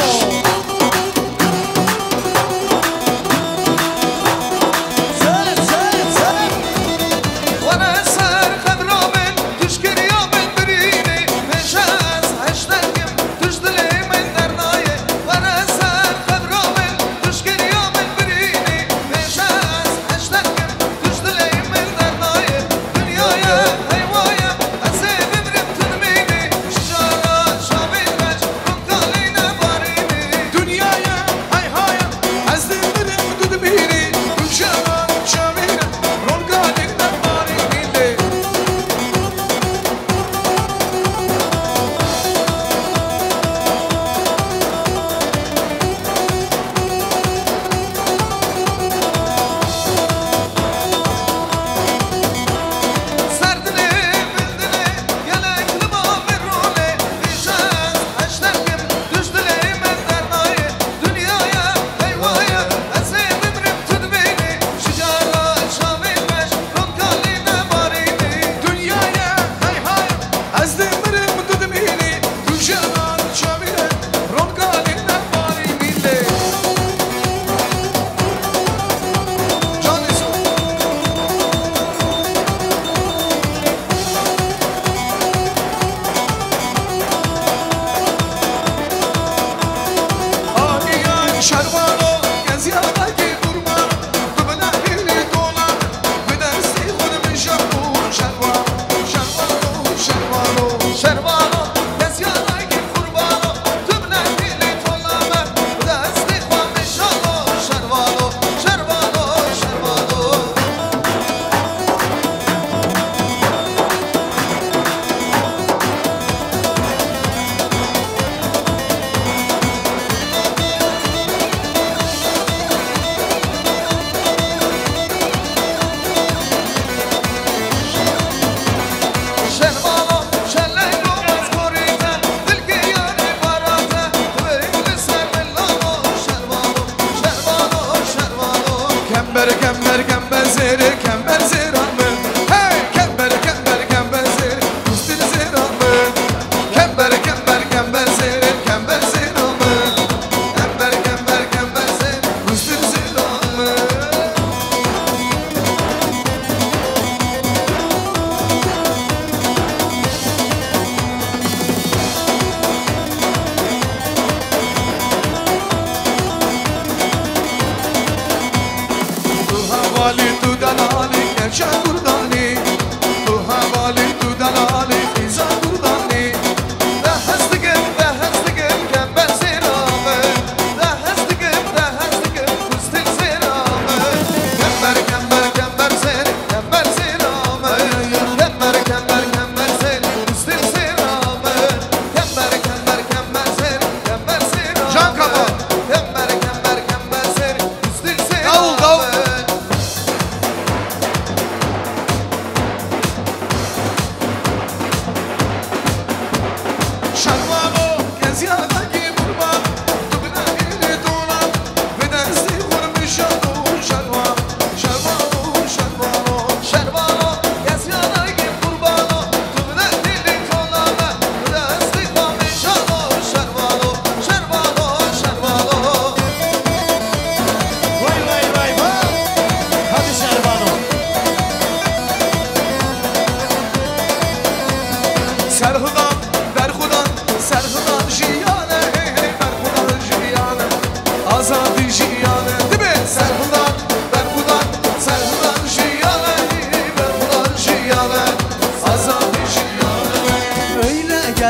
وانا سار خضرا من تشكري من بريني مشاز عشتكم تجدلي من درناي وانا سار خضرا من تشكري من بريني مشاز عشتكم تجدلي من درناي دنيايا هيوايا اسيب برم تنميني شجارة شامل مج رمتالينا باريني دنيايا هيهايا اسيب برم تنميني شجارة شامل رمتالينا باريني سردني بندني يلا يكلمه بالرولي بيشاز عشتكم تجدلي من درناي دنيايا هيوايا اسيب برم تدبيني شجارة شامل مش رمتالينا باريني دنيايا هيهايا اسيب برم تدبيني شجارة شامل رمتالينا باريني جاني سو آنیان شروانو گزیادگی قربان تو بلندی دولار به دستی خود میشم شروانو گزیادگی قربانو تو بلندی دولار به دستی خود میشم شروانو شروانو شلیلو از کوریته دلگی یاری باراته تو بریم لسر ملانو شروانو کمبر زیره کمبر زیرامه hey کمبر زیره دوستل زیرامه کمبر زیره کمبر زیرامه کمبر زیره دوستل زیرامه تو حوالی تو دلالی نفشن گردانی تو حوالی تو دلالی خیزا گردانی ده هستگم کمبر زیرامه ده هستگم دوستل زیرامه کمبر زیره کمبر زیرامه کمبر زیره دوستل زیرامه کمبر زیره جان کبا کمبر زیره دوستل زیرامه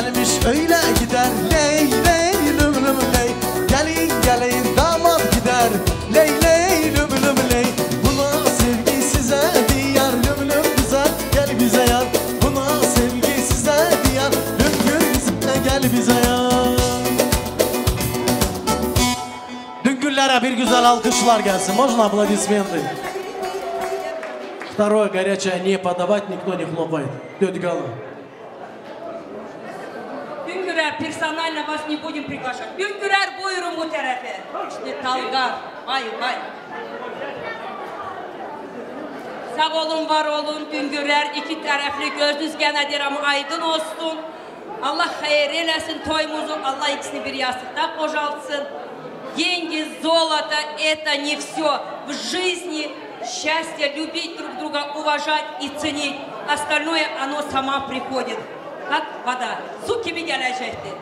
gelmiş öyle gider. Ley ley lüm lüm ley. Gelin gelin damat gider. Ley ley lüm lüm ley. Buna sevgi size diyar. Lüm lüm güzel gel bize yar. Buna sevgi size diyar. Lüm lüm güzel gel bize yar. Düngüllere bir güzel alkışlar gelsin. Можно аплодисменты? Второе горячее не подавать, никто не хлопает. Дёдгала. Güngörer, персонально вас не будем приглашать. Güngörer, buyurun bu tarafa. İşte Talgar, vay vay. Sağ olun, var olun Güngörer. İki taraflı gözünüz gene diyorum aydın olsun. Allah hayır eylesin toyumuzu. Allah ikisini bir yastıkta kocaltsın. Деньги, золото – это не все. В жизни счастье, любить друг друга, уважать и ценить. Остальное оно сама приходит. Как вода. Su gibi gelecektir.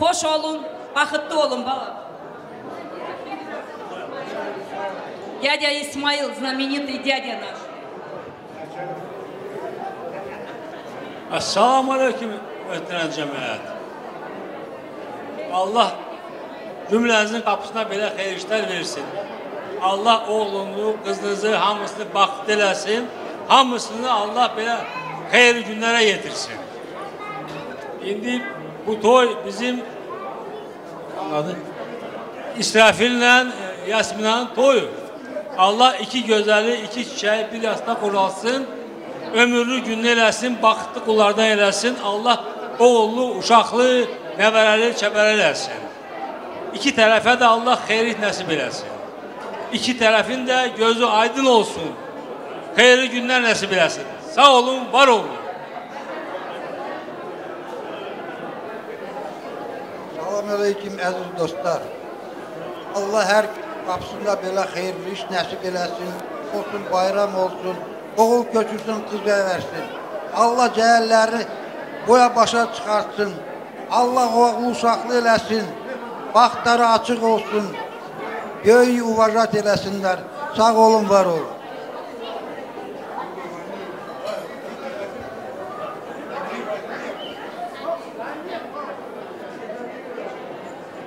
Hoş olun, bakıtlı olun bala. Дядя Исмаил, знаменитый дядя наш. Esselamu Aleyküm muhterem cemaat. Allah cümlenizin kapısına belə xeyir işler versin. Allah oğlunu, kızınızı, hamısını baxt eləsin. Hamısını Allah belə xeyir günlərə getirsin. İndi bu toy bizim İsrafil'le Yasmina'nın toyu. Allah iki gözəli, iki çiçeği bir yastığa qocalsın. Ömürlü günlü eləsin, baxtlı qullardan eləsin. Allah oğullu, uşaqlı, nəvərəli, çəbərəli eləsin. İki tərəfə də Allah xeyirlik nəsib eləsin. İki tərəfin də gözü aydın olsun. Xeyirli günlər nəsib eləsin. Sağ olun, var olun. Selamünaleyküm əziz dostlar. Allah hər qapısında belə xeyirli iş nəsib eləsin. Olsun, bayram olsun. Oğul köçürsün, qız versin. Allah cəhəlləri boya başa çıxartsın. Allah oğul uşaqlı eləsin. Baxtları açıq olsun. Böyüyü uvajat eləsinlər. Sağ olun, var olun.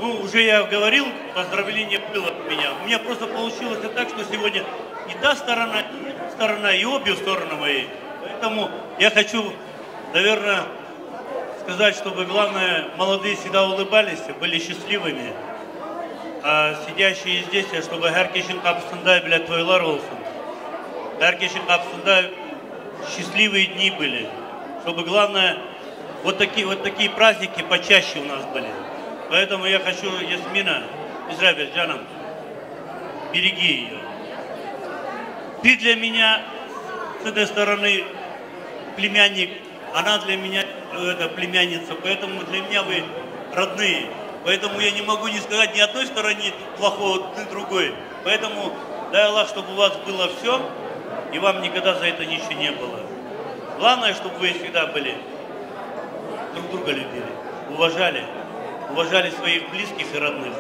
Ну, уже я говорил, поздравление было от меня. У меня просто получилось так, что сегодня и та сторона, и обе стороны мои. Поэтому я хочу, наверное, сказать, чтобы, главное, молодые всегда улыбались, были счастливыми. А сидящие здесь, чтобы herkesin kapısında bile toylar olsun. Herkesin kapısında счастливые дни были. Чтобы, главное, вот такие праздники почаще у нас были. Поэтому я хочу, Ясмина, Израиль, Джанам, береги ее. Ты для меня, с этой стороны, племянник, она для меня племянница, поэтому для меня вы родные. Поэтому я не могу не сказать ни одной стороне плохого, ни другой. Поэтому дай Аллах, чтобы у вас было все, и вам никогда за это ничего не было. Главное, чтобы вы всегда были, друг друга любили, уважали своих близких и родных.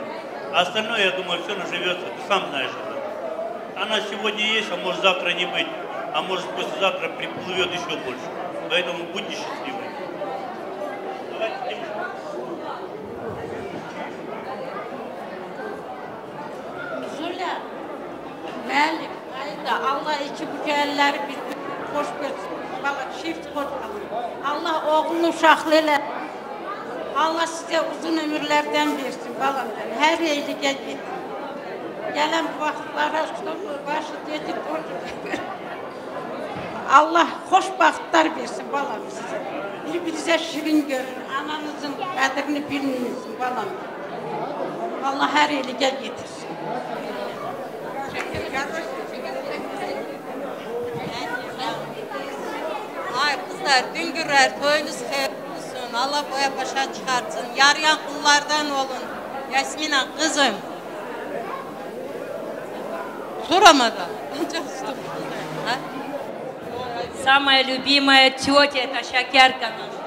А остальное, я думаю, все наживется, ты сам знаешь это. Она сегодня есть, а может завтра не быть, а может послезавтра приплывет еще больше. Поэтому будьте счастливы. Zülə, müəllim, ayda Allah iki bu gəlləri bir xoş görsün. Bala, çift xoş alın. Allah oğlunu uşaqlı elə. Allah sizə uzun ömürlərdən versin, balam. Hər eyliyə gidin. Gələn vaxtlara başı dedik, Allah xoş baxtlar versin, balam sizə. Bir-birinizə şirin görün, ananızın qədrini bilminizin, balam. Allah hər eyliyə getirsin. Ay kızlar, Düngürer, boyunuz xeyir olsun. Allah boya başa çıkartsın. Yarayan kullardan olun. Yasmina kızım. Сурamadan. Самая любимая тетя, это Шакерка наша.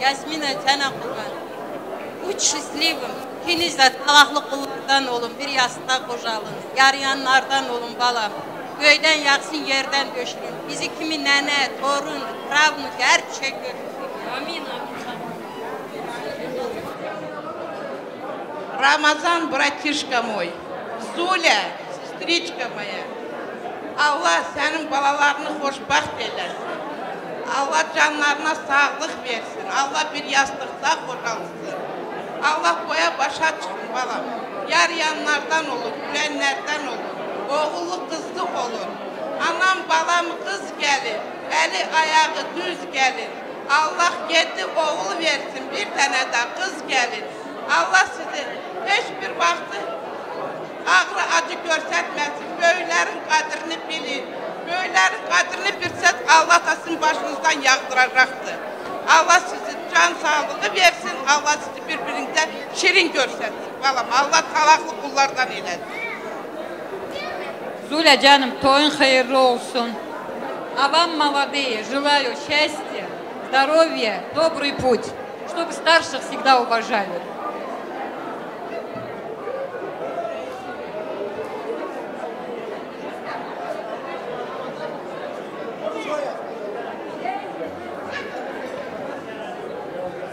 Yasmina sana kurban. Uç счастливым. İkiniz de talaklı kullardan olun. Bir yastığa kocalın. Yarayanlardan olun balam. göydən yaxsın, yerdən döşsün. Bizi kimi nənə, torun, pravnuk, hər şey görsün. Amin, amin. Рамазан, братишка мой, Зуля, сестричка моя, Allah senin balalarını xoşbaxt eləsin. Allah canlarına sağlıq versin. Allah bir yastıqda qocansın. Allah boya başa çıxın balam. Yar yanlardan olur, gülənlərdən olur. Oğullu qızlı olur. Anam balam qız gəlir, əli ayağı düz gəlir. Allah 7 oğul versin, bir tane de kız gəlir. Allah sizi heç bir vaxtı ağrı acı göstərməsin. Böyüklərin qədrini bilin. Böyüklərin qədrini bilsəz Allah da sizin başınızdan yağdıracaqdır. Allah sizi can sağlığı versin. Allah sizi bir-birinizdə şirin göstərsin. Balam, Allah talaqlı qullardan eləsin. Зуля, canım, toyun hayırlı olsun. А вам, молодые, желаю счастья, здоровья, добрый путь, чтобы старших всегда уважали.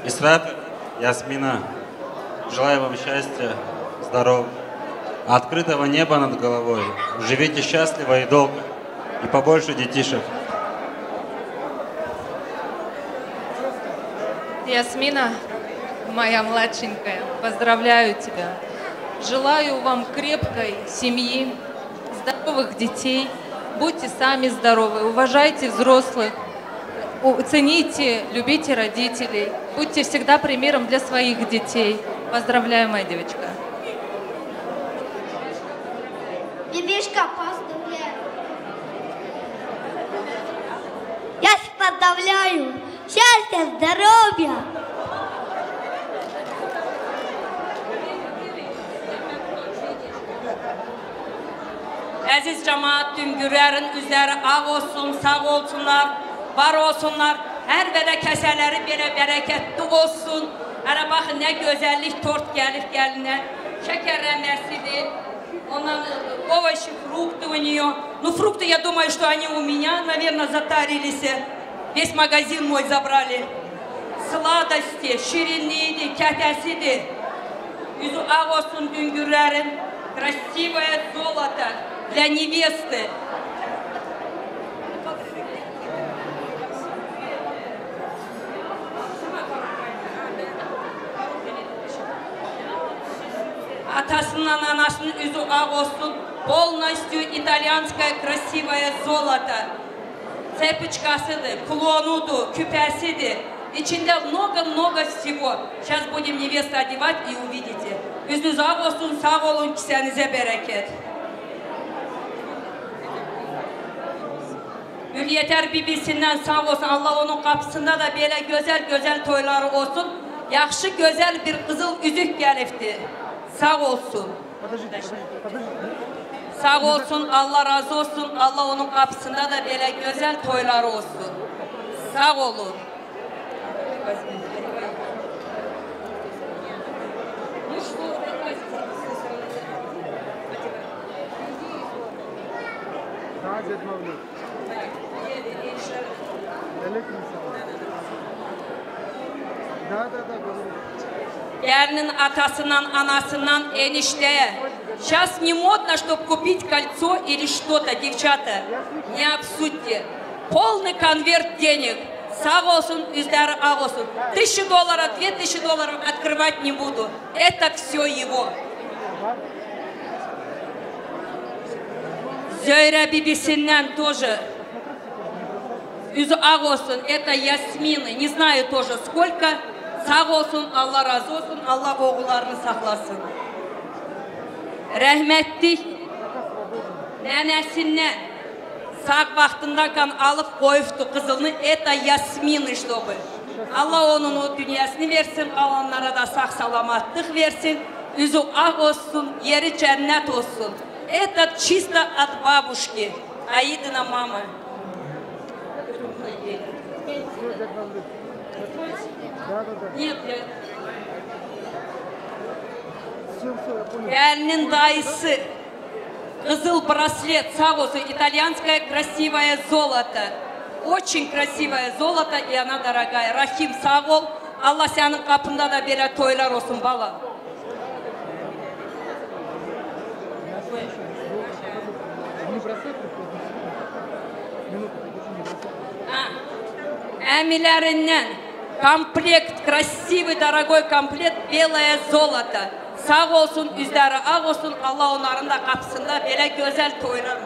Исрат, Ясмина, желаю вам счастья, здоровья, открытого неба над головой. Живите счастливо и долго, и побольше детишек. Ясмина, моя младшенькая, поздравляю тебя. Желаю вам крепкой семьи, здоровых детей. Будьте сами здоровы, уважайте взрослых, цените, любите родителей. Будьте всегда примером для своих детей. Поздравляю, моя девочка. Бибишка, поздравляю. Я поздравляю. Счастья, здоровья. Əziz cəmaat, Düngürlərin üzəri ağ olsun, sağ olsunlar, var olsunlar. Hər belə kəsələri belə bərəkətli olsun. Hələ baxın, nə gözəllik tort gəlib gəlinə. Şəkərləməsidir. Ondan овощи, фрукты у нее. Ну, фрукты, я думаю, что они у меня, наверное, затарились. Весь магазин мой забрали. Sladости, şirinliğidir, kətəsidir. Yüzü ağ olsun Düngürlərin. Красивое золото для невесты. Atasının, anasının yüzü ağ olsun. Полностью итальянское красивое золото. Цепочкасıdır, клонуdur, küpəsidir. İçinde много-много всего. Сейчас будем невесту одевать и увидите. Yüzünüz ağ olsun, sağ olun, kisənize bereket. Hürriyeter bibisinden sağ olsun. Allah onun kapısında da böyle güzel toyları olsun. Yaxşı, güzel bir kızıl üzük gelifti. Sağ olsun. Sağ olsun, Allah razı olsun. Allah onun kapısında da böyle güzel toyları olsun. Sağ olun. Gəlinin atasından, anasından enişteye. Сейчас не модно, чтобы купить кольцо или что-то, девчата. Не обсудьте. Полный конверт денег. Sağ olsun, üzeri ağ olsun. $1000, $2000 открывать не буду. Это все его. Зöйрə bibisindən тоже. Yüzü ağ olsun. Это Ясмины. Не знаю тоже сколько. Sağ olsun, Allah razı olsun. Allah oğullarını saxlasın. Rəhmətlik nənəsindən sağ vaxtında kan alıb qoyubdu qızılını. Это Ясмины, чтобы. Allah onun o dünyasını versin. Alanlara da sağ salamatlıq versin. Yüzü ağ olsun. Yeri cennet olsun. Это чисто от бабушки. Аидина мама. Нет, Gəlinin dayısı Кызыл браслет, сağ olsun, итальянское красивое золото. Очень красивое золото, и она дорогая. Рахим, sağ ol. Allah senin kapında da böyle toylar olsun bala. Эмилеринен комплект, красивый, дорогой комплект, белое золото. Sağ olsun, üzleri ağ olsun, Allah onların da kapısında böyle güzel toylar.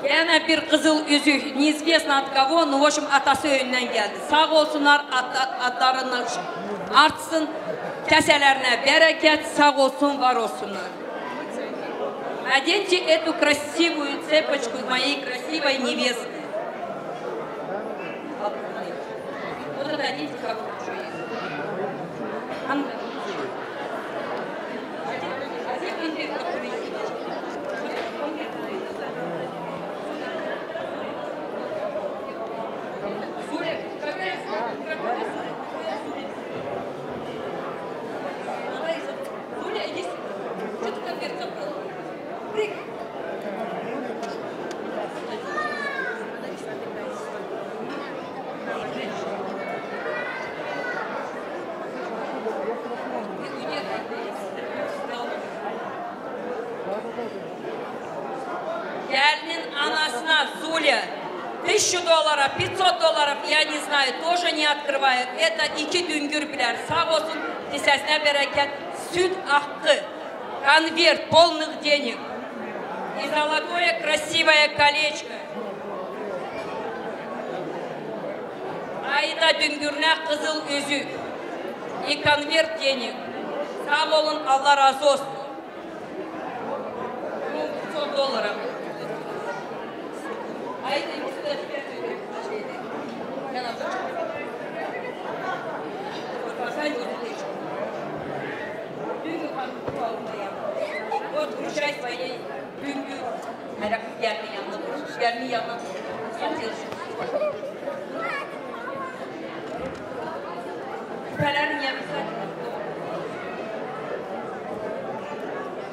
Yine bir kızıl yüzük, neizvestno от кого, но в общем atası önünden geldi. Sağ olsunlar, adlarını artsın, keselerine bereket, sağ olsun, var olsunlar. Оденьте эту красивую цепочку моей красивой невесты. Вот это оденьте как лучше. Gelinin anasına Zuля $1000, $500, я не знаю, тоже не открывают. Это 2 düngür birer. Sağ olsun, lisesine bereket. Süt hakkı, конверт полных денег. И золотое красивое колечко. Ayda düngürüne kızıl üzük. И конверт денег. Sağ olun, Allah razı olsun. $500. Ayda ikisi de вот включай своей düngür. Merak gelme yanına dursun. Gelme yanına dursun. Küpelerin yanına.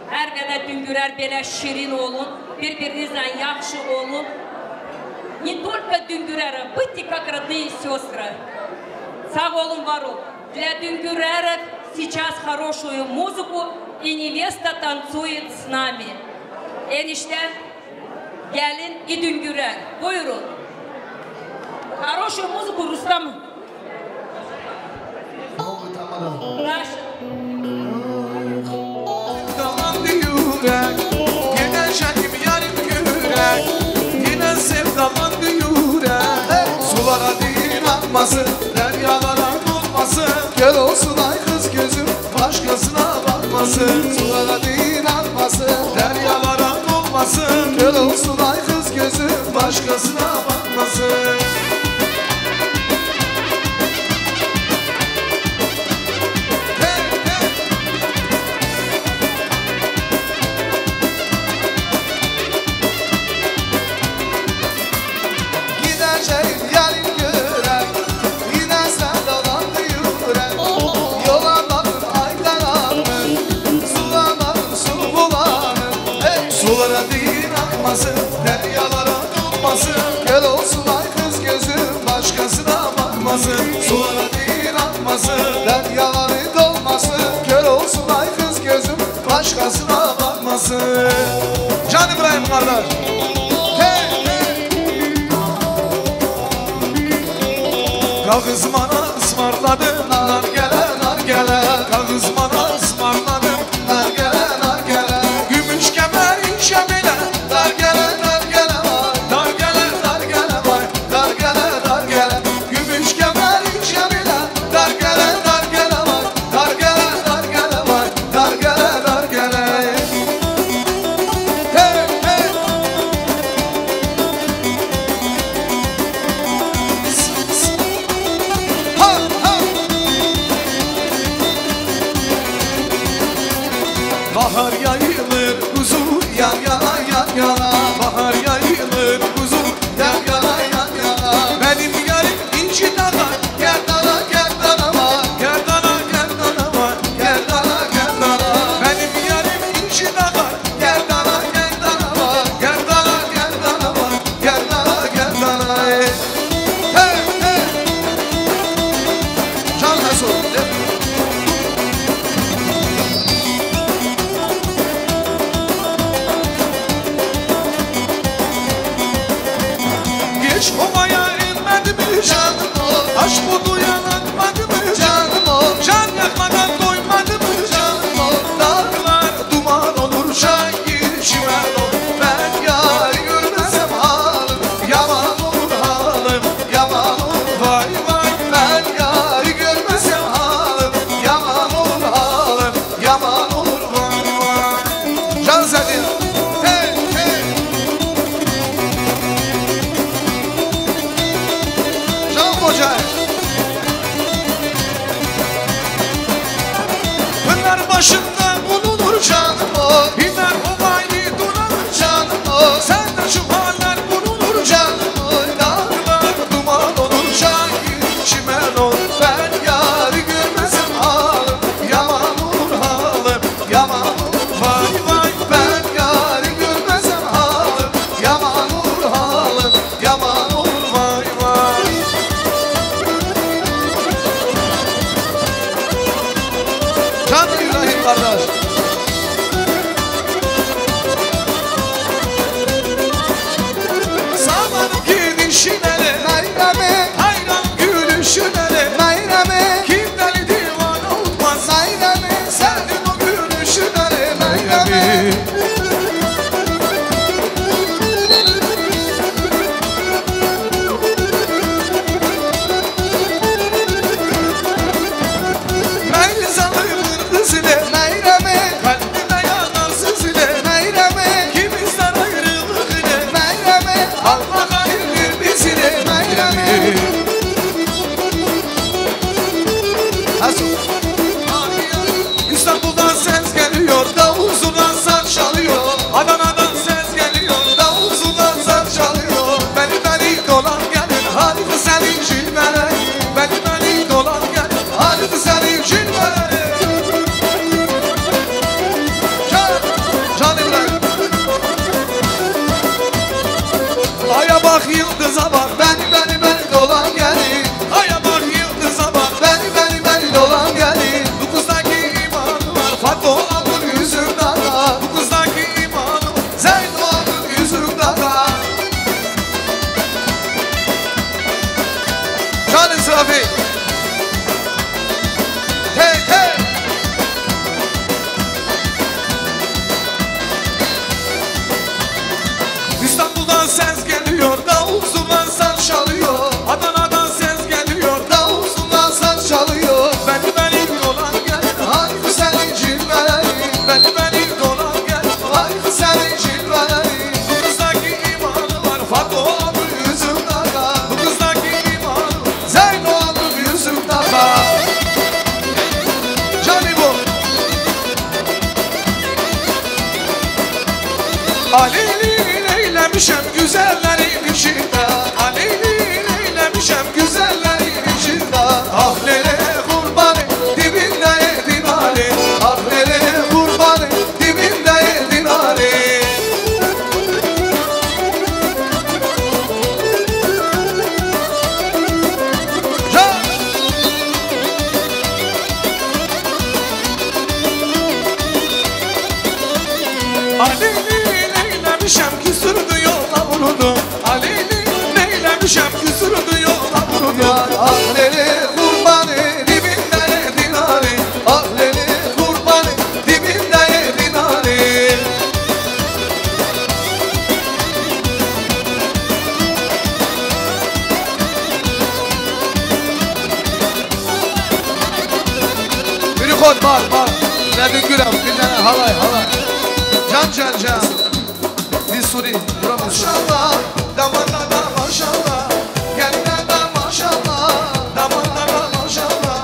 Her kadar düngürer böyle şirin olun. Birbirinizle yaxşı olun. Не только düngürerов, будьте как родные сестры. Sağ olun, var olun. Для düngürеров сейчас хорошую музыку, и невеста танцует с нами. Enişte, gelin, и düngürer. Buyurun. Хорошую музыку, Рустам. Dalandı yürek, yine şekim yarim yürek, yine sevdalandı yürek. Sulara din akmasın, deryalara dolmasın, göl olsun ay kız gözüm, başkasına bakmasın. Sulara din akmasın, deryalara dolmasın, göl olsun ay kız gözüm, başkasına bakmasın. Sulara din akmasın, deryalara dolmasın, göl olsun ay kız gözüm, başkasına bakmasın. Sulara din akmasın, deryaları dolmasın, göl olsun ay kız gözüm, başkasına bakmasın. Can İbrahim kardeş. Hey hey. Kağız bana ısmarladın, nar gele nar gele. Kağız bana ısmarladın, nar gele nar gele. Gümüş kemerin şemine, dar gele dar gele vay, dar gele dar gele vay, dar gele dar gele. Gümüş kemerin şemine, dar gele dar gele vay, dar gele dar gele vay, dar gele dar gele. Hey hey. Ha ha. Bahar yayılır kuzu yan yana yan yana. Bahar yayılır kuzu yan yana yan yana. Benim yarim inci dana, gel dana gel dana var. başında bulunur canım o. İner olaylı duran canım o. Sende şu haller bulunur canım o. Dağlar duman olur şahit çimen olur. Ben yarı görmezim halim, yaman olur halim, yaman olur. Vay vay ben yarı görmezim halim, yaman olur halim, yaman olur. Vay vay. Canım İbrahim kardeş. Sağlanım gidişinele Nayrame, hayran gülüşünele Nayrame, kim deli divan olmaz Nayrame, sevdim o gülüşünele Nayrame. Meyzalımın kızile Nayrame, kalbime yanar sizile Nayrame, kim ister ayrılık ile Nayrame, Allah hayırlı bizile Nayrame. İstanbul'dan ses geliyor, davul zurna saz çalıyor. Adana'dan ses geliyor, davul zurna saz çalıyor. Beni dolan gelin, hadi senin cilvene. Beni dolan gelin, hadi senin cilvene. Can İbrahim. Aya bak yıldıza bak, beni dolan gelin. Aya bak yıldıza bak, beni dolan gelin. Bu kızdaki imanı var, Fatma Abdül yüzümde var. Bu kızdaki imanı var, Zeyno Abdül yüzümde var. Can İsrafil. Hey hey. İstanbul'dan ses geliyor, davul zurna saz çalıyor. Adana'dan ses geliyor, davul zurna saz çalıyor. Beni dolan gelin, haydi senin cilvelerin. Beni dolan gelin, haydi senin cilvelerin. Bu kızdaki imanı var, Fatma Abdül yüzümde var. Bu kızdaki imanı var, Zeyno Abdül yüzümde var. Cani bu. Aleyli eylemişem güzellerin içinde. Aleyli eylemişem güzellerin içinde. Ah lele kurbanı dibinde yedin Ali. Ah lele kurbanı dibinde yedin Ali. Can. Aleyli neylemişem küsürdü yola vurdu. Aleyli neylemişem küsürdü yola vurdu. Ah lele kurbanı dibinde yedin Ali. Ah lele kurbanı dibinde yedin Ali. Bir kod var. Nedim Gülem bir tane halay. Can. Bir Suri. Maşallah, damarlara maşallah. Geline de maşallah, damarlara maşallah.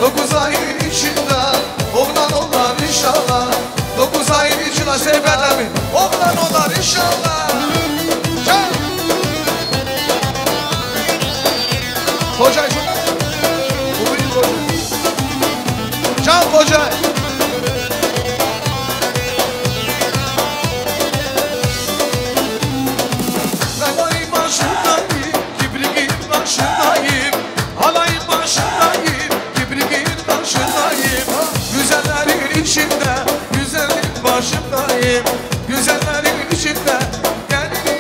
9 ayın içinde oğlan olar inşallah. 9 ayın içinde Seyfet'e mi? Oğlan olar inşallah. Can. Kocay. Bu büyük Kocay. Can Kocay. Halayın başındayım, kibriğin başındayım. Halayın başındayım, kibriğin başındayım. Güzellerin içinde, güzellik başındayım. Güzellerin içinde, gelin.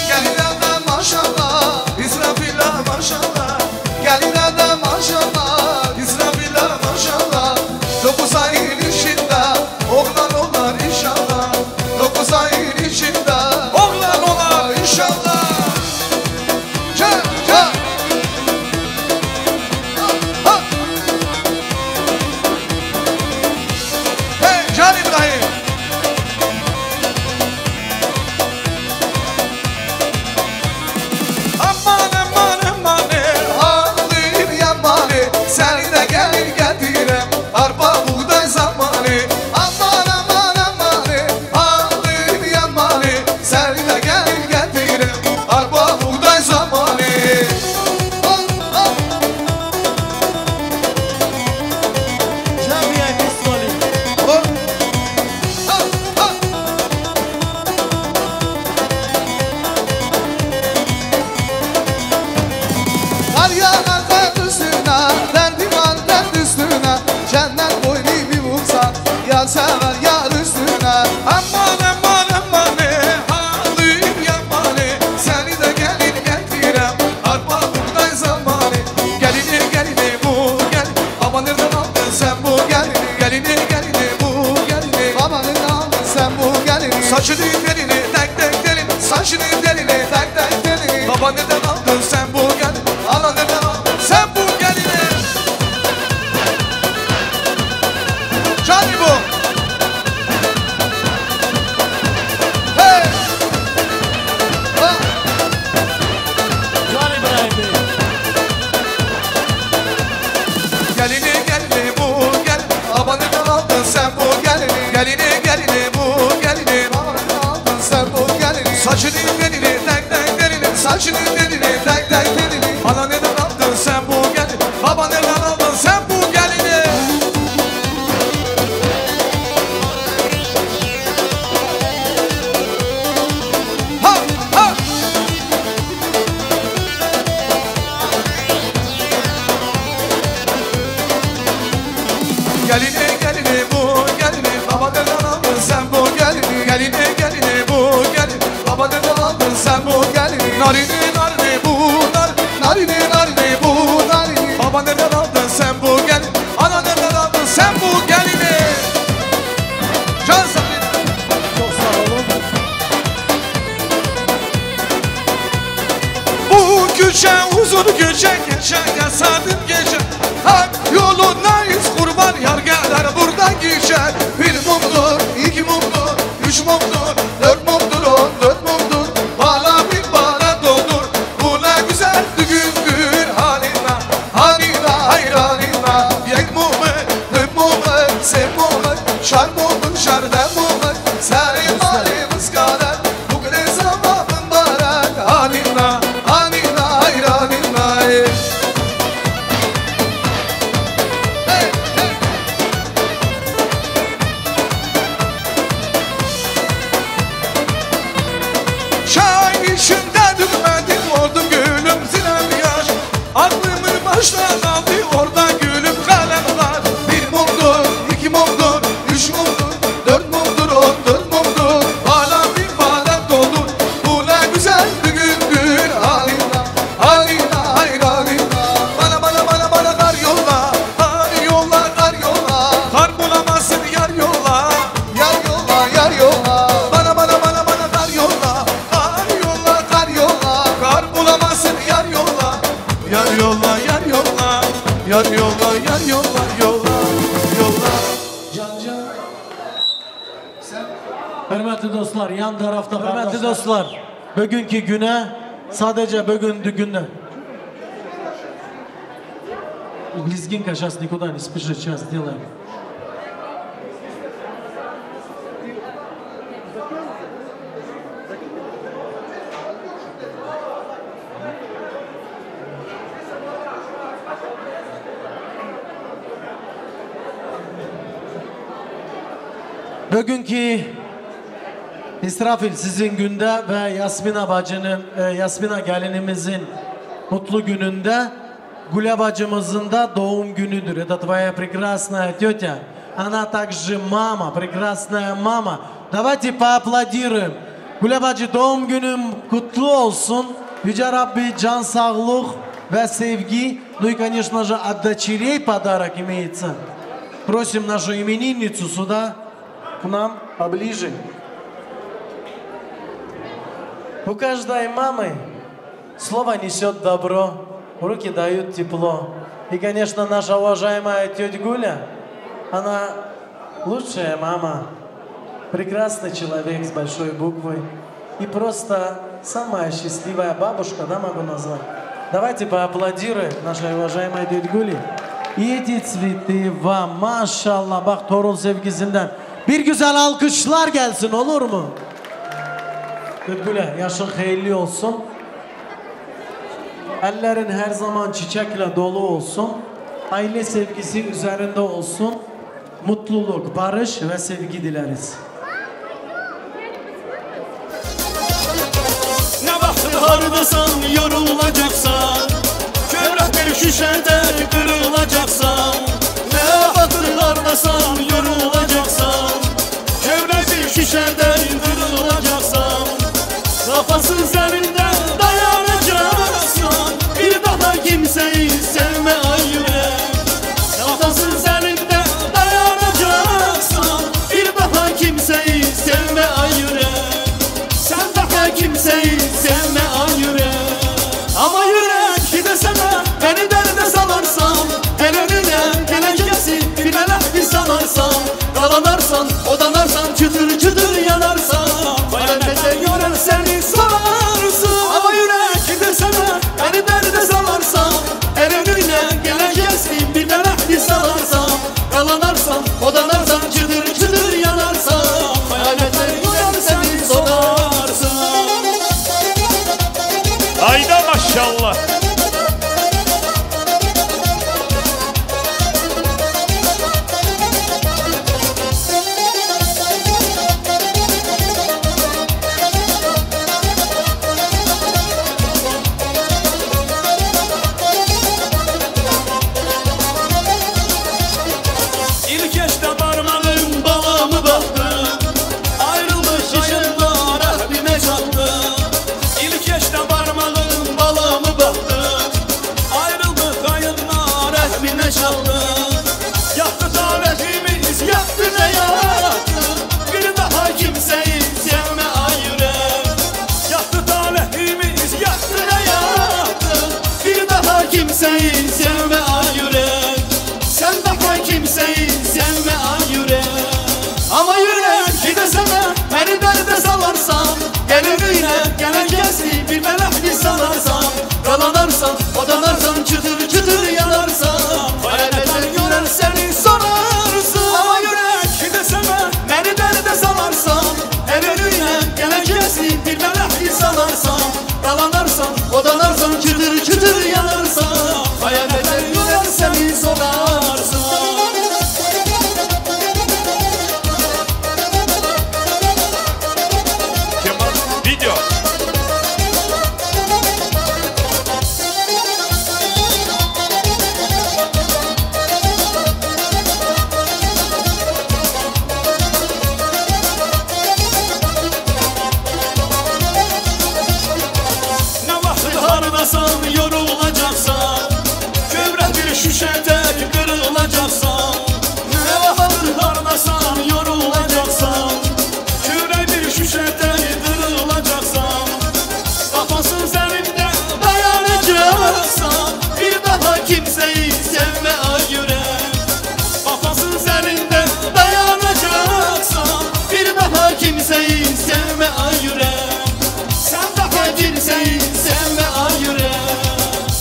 Geline de maşallah, İsrafil'e maşallah. Geline de maşallah, İsrafil'e maşallah. 9 ayın içinde, oğlan olar inşallah. 9 ayın içinde, oğlan olar inşallah. Can. Hey Can İbrahim. sever yar üstüne. Aman aman aman halim yaman, seni de gelin getirem arpa buğday zamanı. Gelini gelini bu gelin, baba nereden aldın sen bu gelini? Gelini gelini bu gelini, baba nereden aldın sen bu gelini? Saçını delini tek tek delini, saçını delini tek tek delini, baba nereden aldın sen bu gelini? Ana nereden aldın sen bu gelini? Johnny bu. Hey. Ha. Johnny İbrahim Bey. Gelini gelini bu gel, baba nereden aldın sen bu gelini? Gelini gelini bu gelini, baba nereden aldın sen bu gelini? Saçını delini tek tek delini, saçını delini tek tek delini, bana nereden aldın sen bu gelini? Baba nereden aldın sen bu gelini? Ha ha. Gelini gelini bu gelini, baba nereden aldın sen bu gelini? Gelini gelini bu gelini, baba nereden aldın sen bu gelini? Narini narini bu narini, narini narini bu narini, baba nereden aldın sen bu gelini? Ana nereden aldın sen bu gelini? Can Sabri. Çok sağ olun. Bu gece uzun gece geçe yasadım gece, hak yolundayız kurban yar gelir buradan geçer. Bir mumdur, iki mumdur, üç mumdur, dört mumdur, 14 mumdur, bana bir bana doldur. Bu ne güzel düğün haline, haline hayranına. Yek mumu, hıp mumu, sev mumu, şar mumu, şardan mumu, senin halimiz kader. Bugün zamanın barak haline, haline hayranına. Çay içinde dürmedim oldu gülüm zinem yaş, aklımın başına aldı orada gülüm kalemler. Bir mumdur, iki mumdur, üç mumdur, dört mumdur, 14 mumdur, hala bir bardak doldur. Bu ne güzel düğün haline, haline hayranına. Bana bana bana bana kar yolla, kar yolla, kar yolla, kar bulamazsın yar yolla, yar yolla, yar yolla. Bana bana bana bana kar yolla, kar yolla, kar yolla, kar bulamazsın yar yolla, yar yolla, yar yolla, yar yolla, yar yolla, yolla, yolla. Can can. Hürmetli dostlar, yan tarafta hürmetli dostlar. Bugünkü güne sadece bugünkü günde. Лезгинка сейчас никуда не спешит, сейчас сделаем. Bugünkü İsrafil sizin günde ve Yasmina bacının, Yasmina gelinimizin mutlu gününde, Гуля bacımızın da doğum günüdür. Это твоя прекрасная тетя. Она также мама, прекрасная мама. Давайте поаплодируем. Gule bacı doğum günün kutlu olsun. Yüce Rabbi can sağlık ve sevgi. Ну и, конечно же, от дочерей подарок имеется. Просим нашу именинницу сюда, к нам, поближе. У каждой мамы слово несет добро, руки дают тепло. И, конечно, наша уважаемая тетя Гуля, она лучшая мама, прекрасный человек с большой буквой. И просто самая счастливая бабушка, да, могу назвать. Давайте поаплодируем нашей уважаемой тете Гуле. И эти цветы вам, maşallah, bak torun sevgisinden. Bir güzel alkışlar gelsin, olur mu? Tete Gule, yaşın hayırlı olsun. Ellerin her zaman çiçekle dolu olsun. Aile sevgisi üzerinde olsun. Mutluluk, barış ve sevgi dileriz. Ne vakit hardasan, yorulacaksan, kövrek bir şişede kırılacaksan, ne vakit hardasan, yorulacaksan, kimseyi sevme ay yürek. Ama yürek gidesene beni derde salarsan, gel önüne geleceğiz bir melekli sanarsan, yalanarsan odanarsan çıtır çıtır yanarsan, hayalete görer seni sorarsın. Ama yürek gidesene beni derde salarsan, gel önüne geleceğiz bir melekli sanarsan, yalanarsan odanarsan çıtır çıtır yanarsan, hayalete görer seni sorarsın. Video. Ne vakit hardasan yorulacaksan, kövrek bir şüşede kırılacaksan. Ne vakit hardasan yorulacaksan, kövrek bir şüşede kırılacaksan. Kafasın üzerinde dayanacaksan, bir daha kimseyi sevme ay yürek. Kafasın üzerinde dayanacaksan, bir daha kimseyi sevme ay yürek. Sen daha kimseyi sevme ay yürek.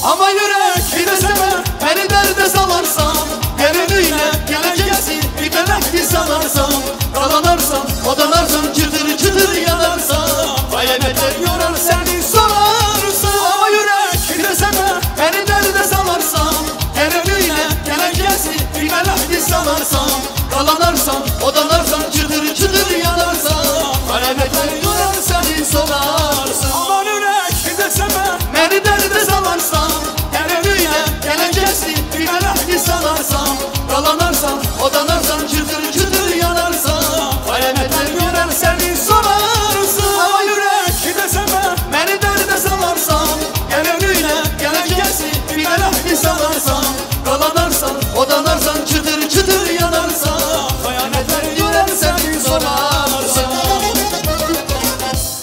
Ama yürek gidesene beni derde salarsan, gel önüne geleceksin bir melekli sanarsan, yalanarsan odanarsan çıtır çıtır yanarsan, hayalete yorar seni sorarsın. Ama yürek gidesene beni derde salarsan, gel önüne geleceksin bir melekli sanarsan, yalanarsan odanarsan çıtır çıtır yanarsan, hayalete yorar seni sorarsın. Aman yürek gidesene beni derde salarsan, gel önüne geleceksin bir melekli sanarsan, yalanarsan odanarsan çıtır çıtır yanarsan, hayalete yorar seni sorarsın. Ama yürek gidesene beni derde salarsan, gel önüne geleceksin bir melekli sanarsan, yalanarsan odanarsan çıtır çıtır yanarsan, hayalete yorar seni sorarsın.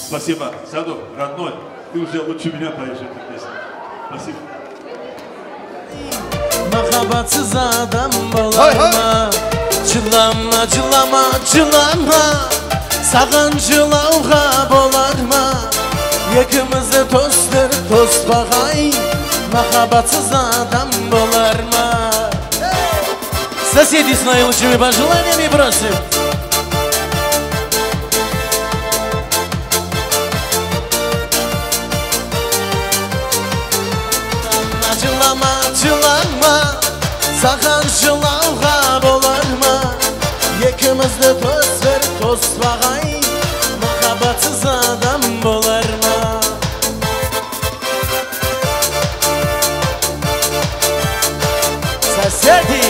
Спасибо. Садов, родной, ты уже лучше меня поешь эту песню. Спасибо. Makabatsız adam bularma, cılama cılama cılama, sağancılauğa bolarma, yakımızı tostır tost bakay, makabatsыз adam bularma. Соседи с наилучшими пожеланиями просим. Cılama cılama, sağancılauğa bolarma, yakımızda toz ver toz bağay, makabatsız adam bolarma. Соседи!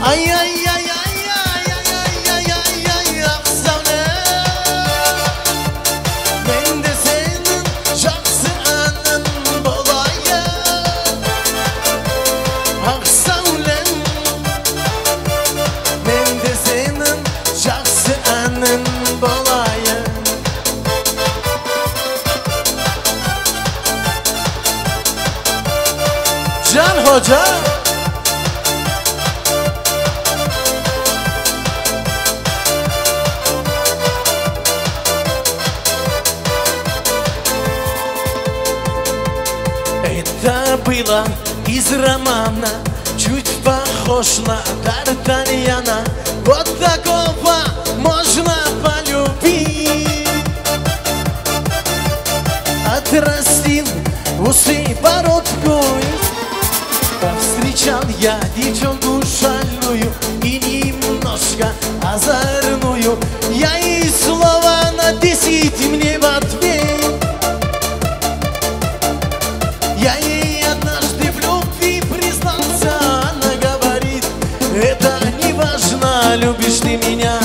Ay ay ay ay ay ay ay ay ay ay afsane. Ben de senin жақсы anın bolayım. Afsane. Ben de senin жақсы anın bolayım. Can Hoca. Это было из романа, чуть похож на Д'Артаньяна. Вот такого можно полюбить. Отрастил усы бородку, повстречал я девчонку шальную и немножко озорную. Я ей слова на 10 мне в ответ. Я ей однажды в любви признался. Она говорит: это не важно, любишь ты меня,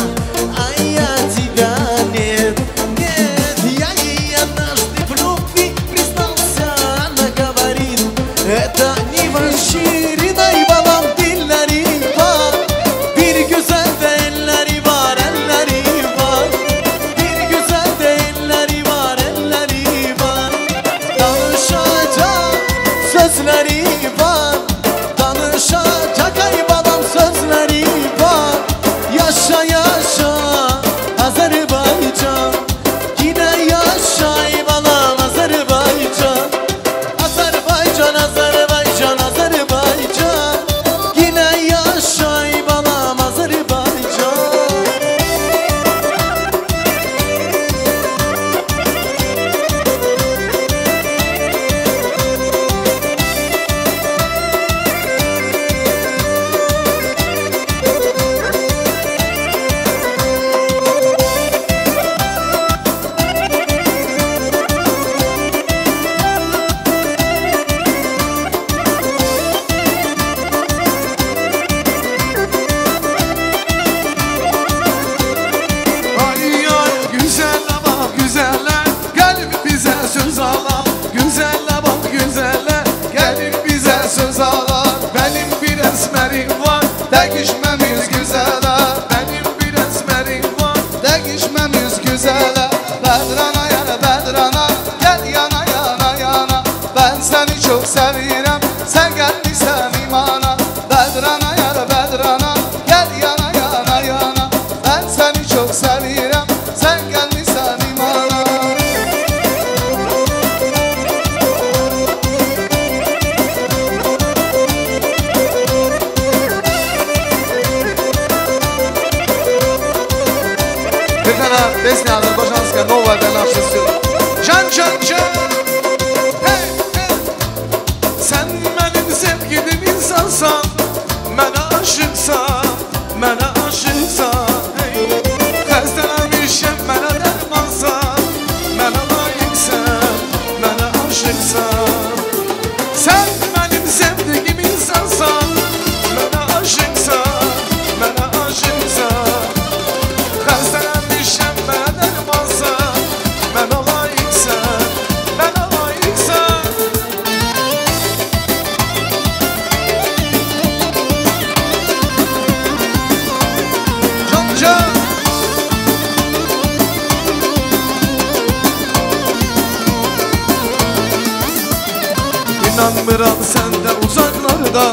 а я тебя нет. Нет, я ей однажды в любви признался. Она говорит: это не важно. Şirinay babam dilleri var, bir güzel de elleri var, elleri var. Bir güzel de elleri var, elleri var. Danış çok sevirəm Sen gelmişsen imana Bedrana yar Bedrana Gel yana yana yana Ben seni çok sevirəm Sen gelmişsen imana Bir tane pesня азербайджанская новая для нашей страны. Can can can. Hey hey. Sen benim sevgilim insansan, mənə aşıqsan, mənə aşıqsan. Hey. Xəstələnmişəm mənə dərmansan, mənə layiqsən, mənə aşıqsan. Sen benim sevdiğim insansan, mənə aşıqsan, mənə aşıqsan. Xəstələnmişəm mənə dərmansan, mənə layiqsən, mənə layiqsən. Can can. İnanmıram səndə uzaqlarda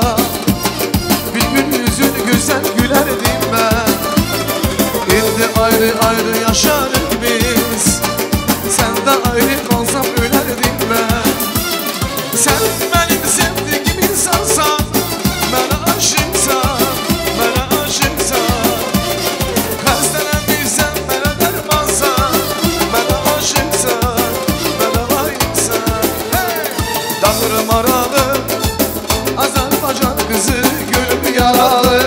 Bir gün yüzün güzel gülərdim mən İndi ayrı ayrı yaşarıq biz Səndə ayrı qalsam ölərdim mən Sən mənim sevdiğim insansan Mənə aşıqsan, mənə aşıqsan Xəstələnmişsən, mənə dərmansan Mənə aşıqsan, mənə layiqsən Dağırım aralı Azərbaycan qızı gülüm yaralı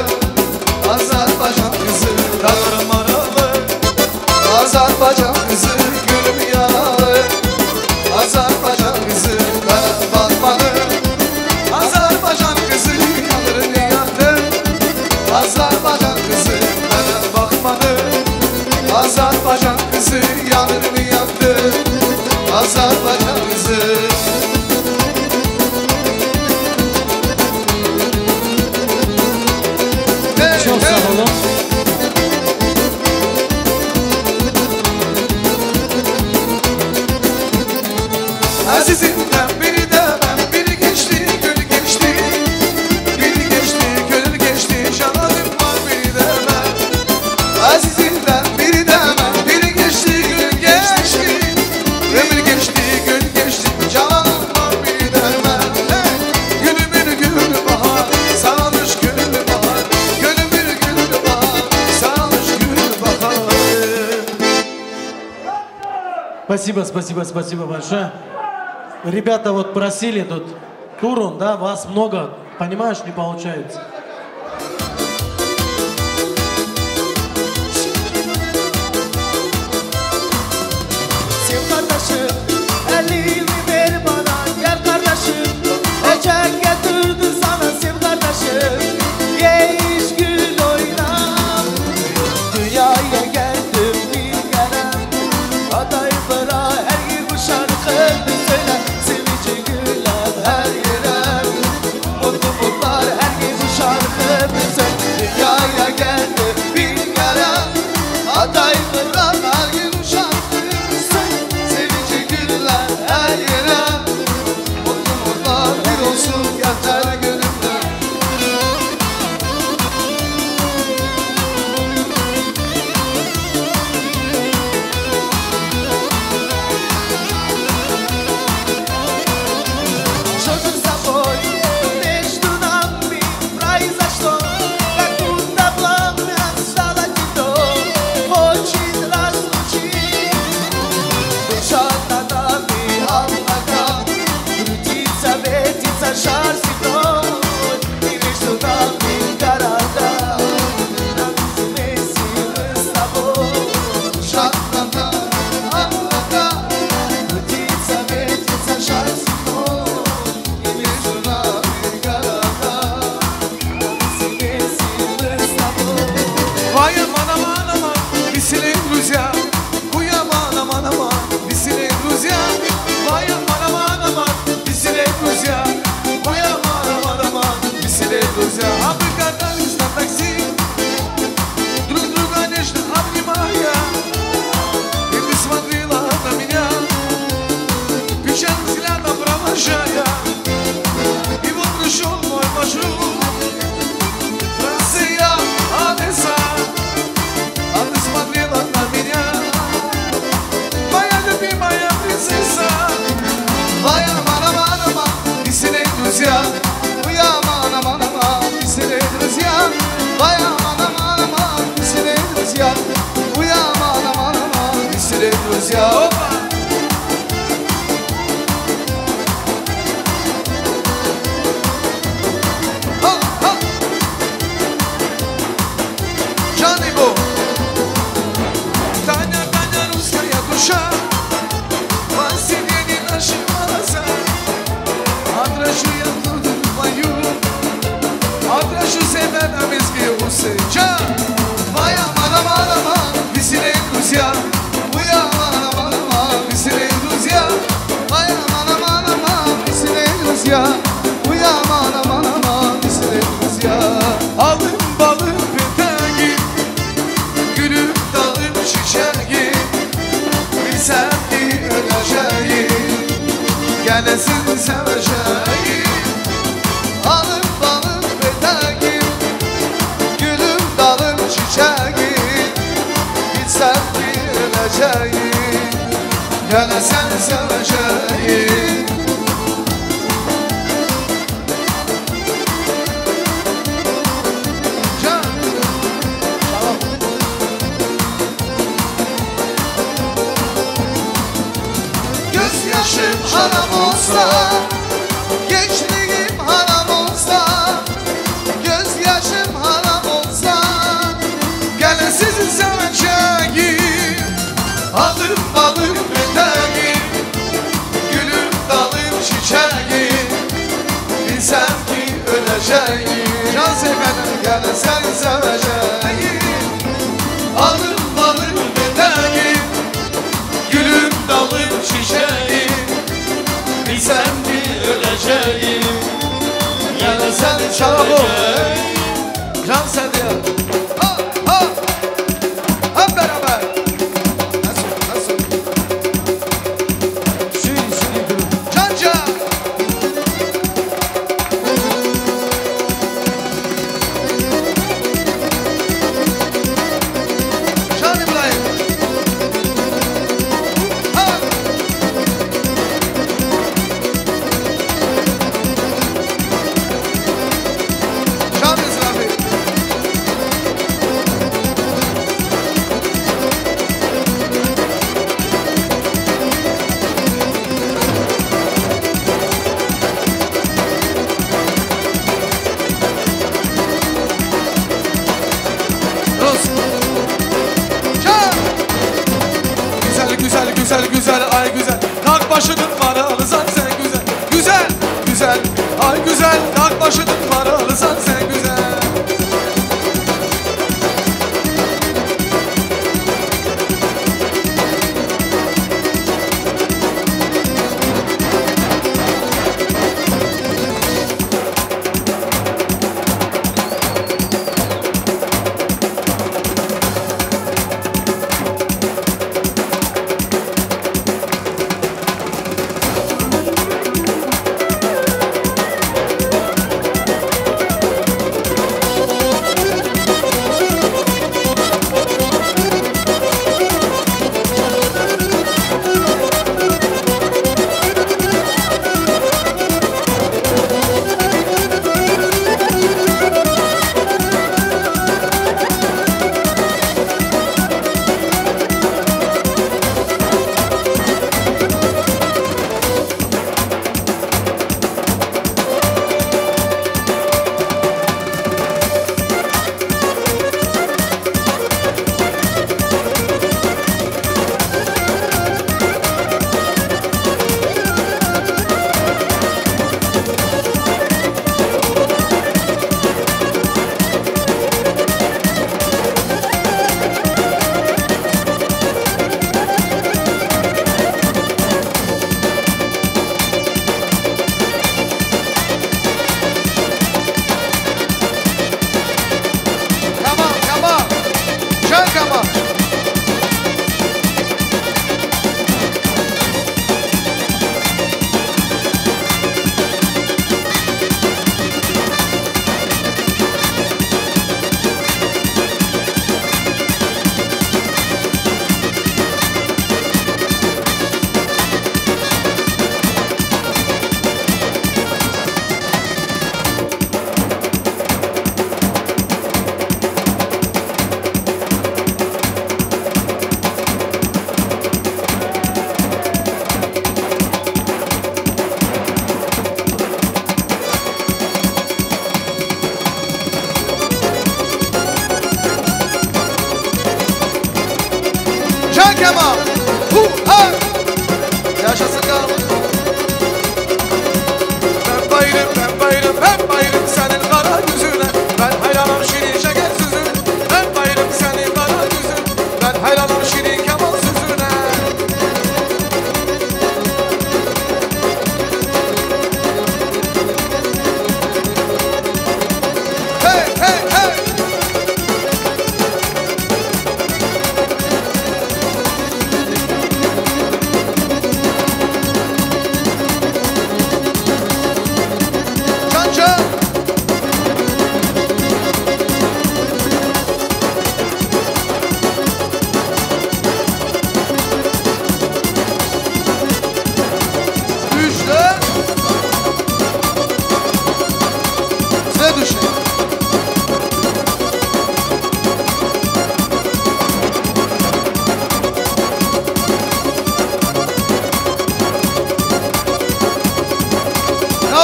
Azərbaycan qızı dağırım aralı Azərbaycan qızı gülüm yaralı Azərbaycan qızı mənə baxmadı Azərbaycan qızı yanır niyyatı Azərbaycan qızı mənə baxmadı Azərbaycan qızı yanır niyyatı Azərbaycan qızı Çok sağ olun. Azizimden biri de ben Biri geçti, gül geçti Biri geçti, gönül geçti Cananım var biri de ben Azizimden biri de ben Biri geçti, gül geçti Ömür geçti, gül geçti Cananım var biri de ben Gülümün gülü bahar Sarılmış gülü bahar Gülümün gülü bahar Sarılmış gülü bahar Спасибо, спасибо, спасибо большое. Ребята вот просили тут турун, да, вас много, понимаешь, не получается. Sev kardeşim, elini ver bana Gel kardeşim, ecel getirdi sana Sev kardeşim, geç gül oyna Dünyaya geldim bir kerem Adaylara her yer bu şarkını söyle Sevinci güller her yere Mutluluklar her yer bu şarkını söyle Dünyaya geldim bir kerem Adaylara her yer bu şarkını söyle Sevinci güller her yere Nasıl can? Vay aman aman aman Bisire kuzya Vay aman aman aman Bisire kuzya Vay aman aman aman Bisire kuzya Vay aman aman aman Bisire kuzya Alım balım peteği Gülüm dalım çiçeği Bilsem ki öleceğim Gelesin seveceğim Alım balım peteği Gülüm dalım çiçeği Bilsem ki öleceğim Gelesen seveceğim Gözyaşım haram olsa Gençliğim haram olsa Gözyaşım haram olsa Gene sizi seveceğim Alım balım peteğim Gülüm dalım çiçeğim Bilsem ki öleceğim Can sevmedim gene seni seveceğim Alım balım peteğim Gülüm dalım çiçeğim Bilsem ki öleceğim Gene seni seveceğim Can seviyor Ha ha Hep beraber Nasıl Can can Can İbrahim Can İsrafi Rus Can Güzel güzel güzel güzel ay güzel Tak başının paralısan sen güzel Güzel güzel ay güzel Tak başının paralısan sen güzel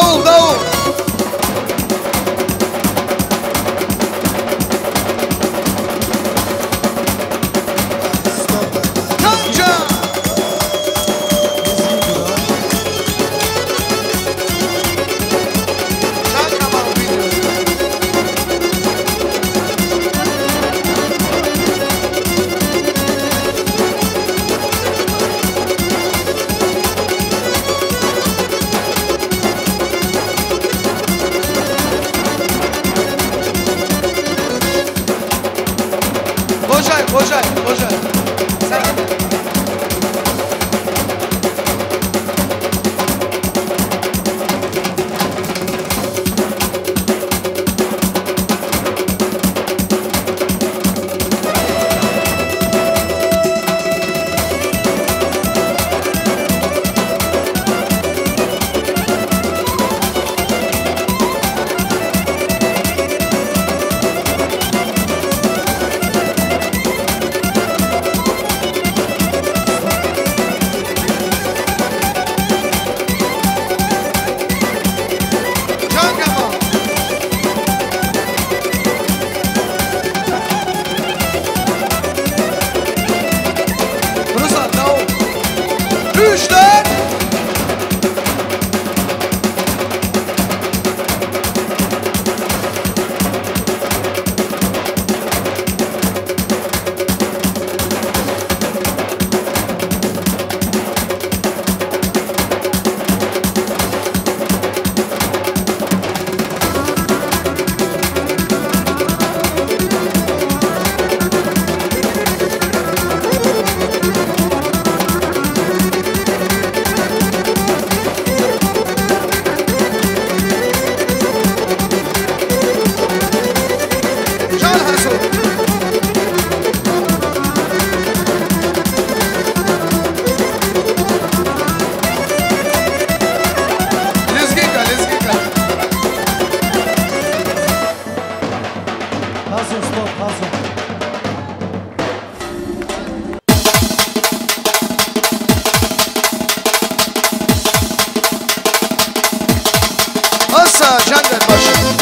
Davul davul. Kanca. Hocay. Sen. Asa cennet başı.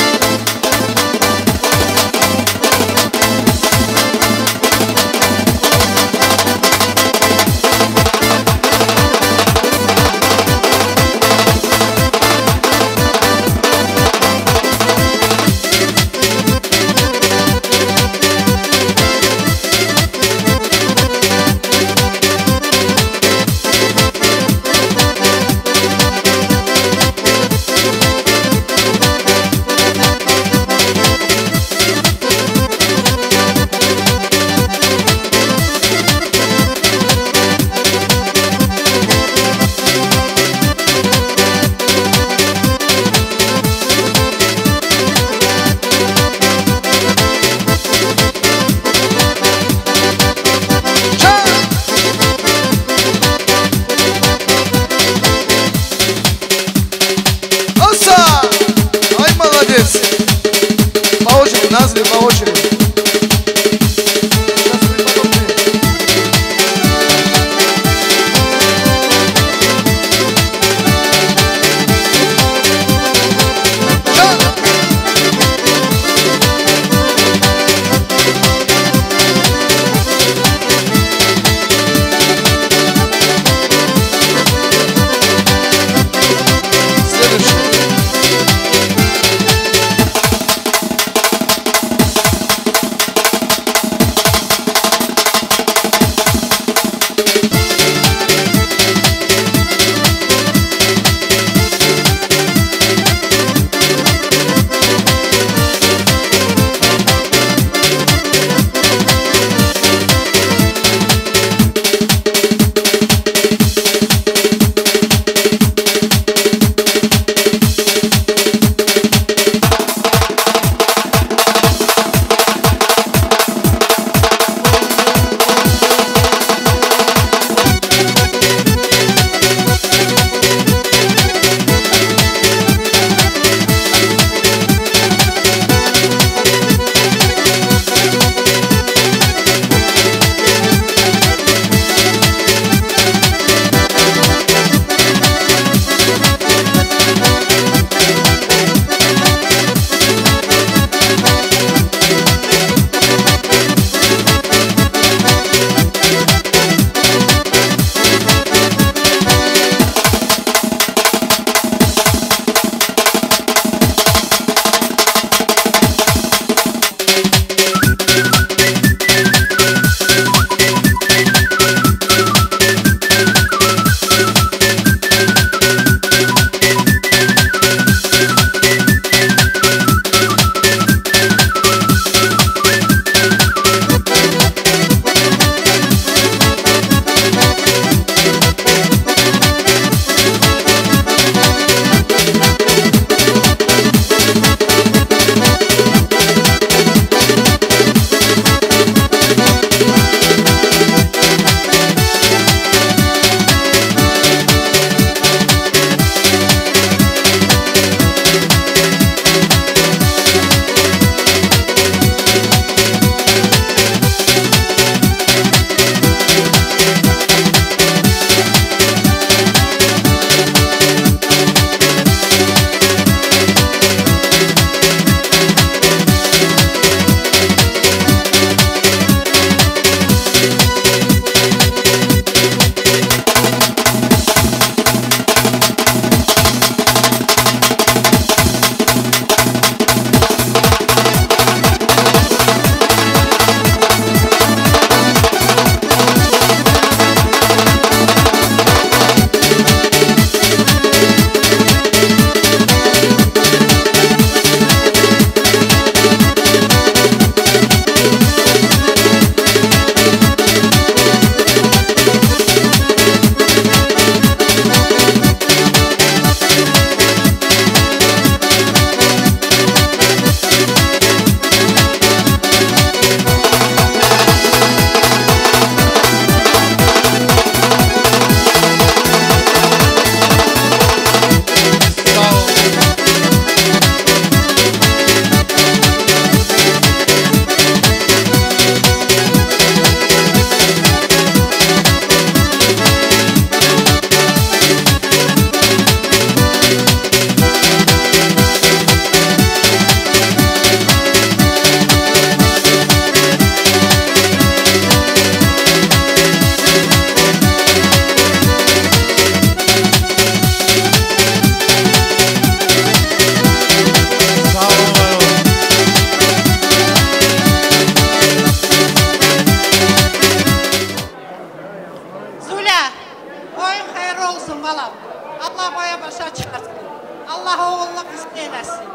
Allah oğulluq qızı eləsin.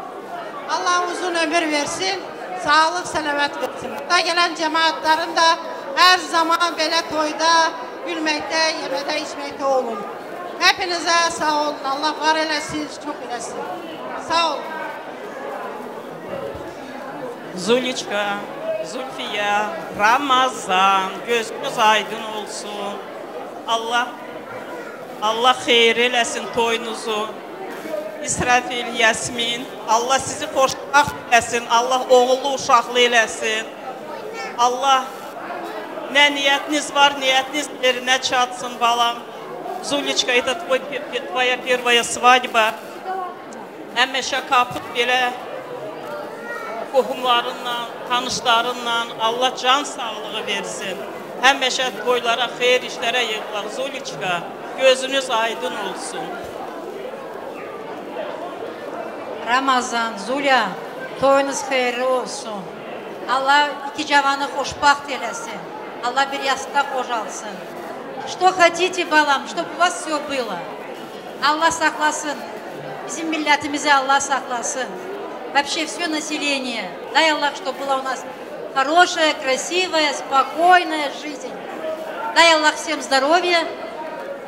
Allah uzun ömür versin, sağlıq, sələmət versin. Burada gələn cəmaatların da hər zaman belə toyda, gülməkdə, yemədə, içməkdə olun. Hepinizə sağ olun, Allah var eləsin, çox eləsin. Sağ olun. Zuliçka, Zulfiye, Ramazan, gözünüz aydın olsun. Allah xeyir eləsin toyunuzu. İsrafil, Yasmin, Allah sizi xoşbaxt eləsin, Allah oğullu, uşaqlı eləsin. Allah nə niyetiniz var, niyetiniz yerinə çatsın balam. Zuliçka, это твоя первая свадьба. Həmişə kapıt belə qohumlarınla, tanışlarınla Allah can sağlığı versin. Həmişə toylara, xeyir işlərə yığılaq. Zuliçka, gözünüz aydın olsun. Ramazan, Zulya, toyunuz xeyirli olsun. Allah iki cavanı xoşbaxt eləsin. Allah bir yastıqda qocalsın. Что хотите, балам, чтобы у вас все было. Allah saklasın. Bizim milletimizi Allah saklasın. Вообще все население. Дай Аллах, чтобы была у нас хорошая, красивая, спокойная жизнь. Дай Аллах всем здоровья,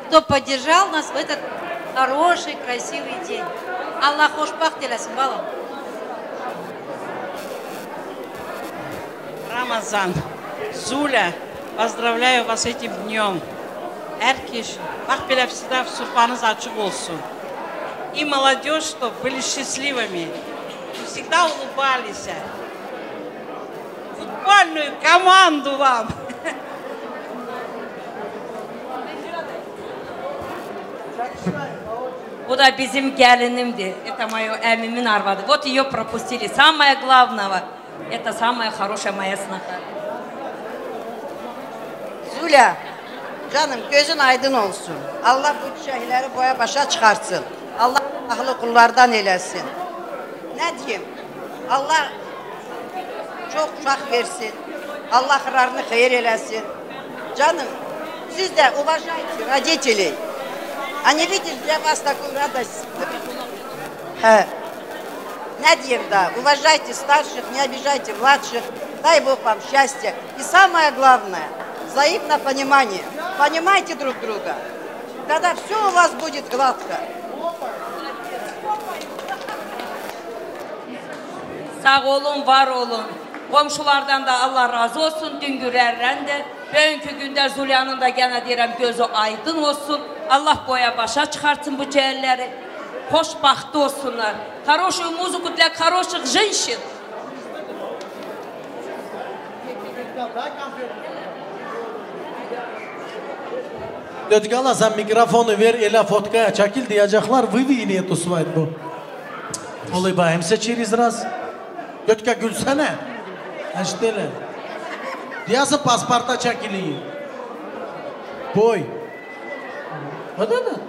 кто поддержал нас в этот хороший, красивый день. Аллах xoşbaxt eləsin, балам. Рамазан, Зуля, поздравляю вас этим днем. Эркиш, bax belə всегда surfanız açıq olsun. И молодежь, чтобы были счастливыми. Всегда улыбались. Футбольную команду вам. Bu da bizim gəlinimdir. Это мое əmimin arvadı. Вот ее пропустили. Самое главное, это самая хорошая моя сноха. Zuля, canım gözün aydın olsun. Allah bu çiçəkləri boya başa çıxartsın. Allah ahlı kullardan eləsin. Ne diyeyim? Allah çok uşaq versin. Allah xırarını xeyir eləsin. Canım, siz de уважайте родителей. Они видят для вас такую радость. Не дiem, да, уважайте старших, не обижайте младших. Дай Бог вам счастья. И самое главное, взаимное понимание. Понимайте друг друга. Тогда все у вас будет гладко. Sağ olun, var olun. Komşulardan da Allah razı olsun, düngürlərdən də. Bugünkü gündə Zulya'nın da gene deyirəm gözü aydın olsun. Allah boya başa çıxartsın bu cəhəlləri. Xoşbaxtlı olsunlar. Хорошую музыку для хороших женщин. Dötkala sen mikrofonu ver, elə fotkaya çekil diyecekler. Вы не эту свадьбу. Улыбаемся через раз. Dötka gülsene. İşte öyle. Diyasın pasporta çekiliyor. Boy. Hadi hadi.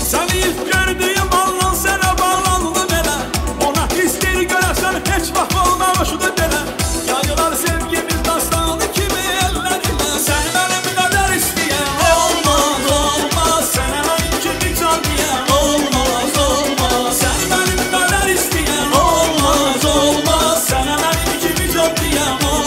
Zayıf gördüğüm Allah sana bağlandı belə. Ona hisleri görəsən heç vaxt olmamışdı belə. Yayılar sevgimiz dastanı kimi ellərimə. Sən mənim qədər istəyən olmaz, olmaz. Sənə mən kimi can deyən olmaz, olmaz. Sən mənim qədər istəyən olmaz, olmaz. Sənə mən kimi can deyən olmaz.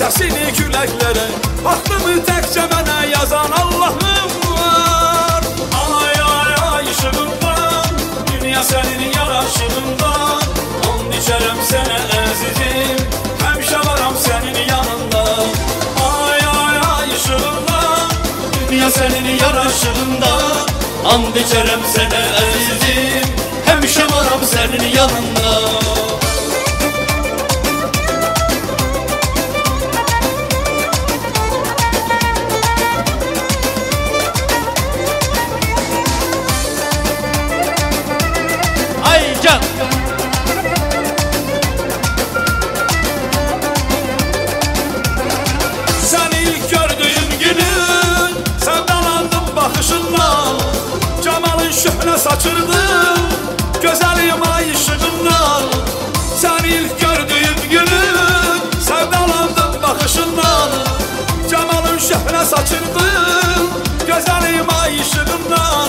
səsini küləklərə Vaxtımı təkcə mənə yazan Allahım var Ay ay ay işığımdan Dünya sənin yaraşığından And içərəm sənə əzizim Həmişə varam sənin yanında Ay ay ay işığımdan Dünya sənin yaraşığından And içərəm sənə əzizim Həmişə varam sənin yanında Səni ilk gördüyüm günün Sevdalandım baxışından Camalın şöhrə saçırdım Gözəlim ay işığından Səni ilk gördüyüm günün Sevdalandım baxışından Camalın şöhrə saçırdım Gözəlim ay işığından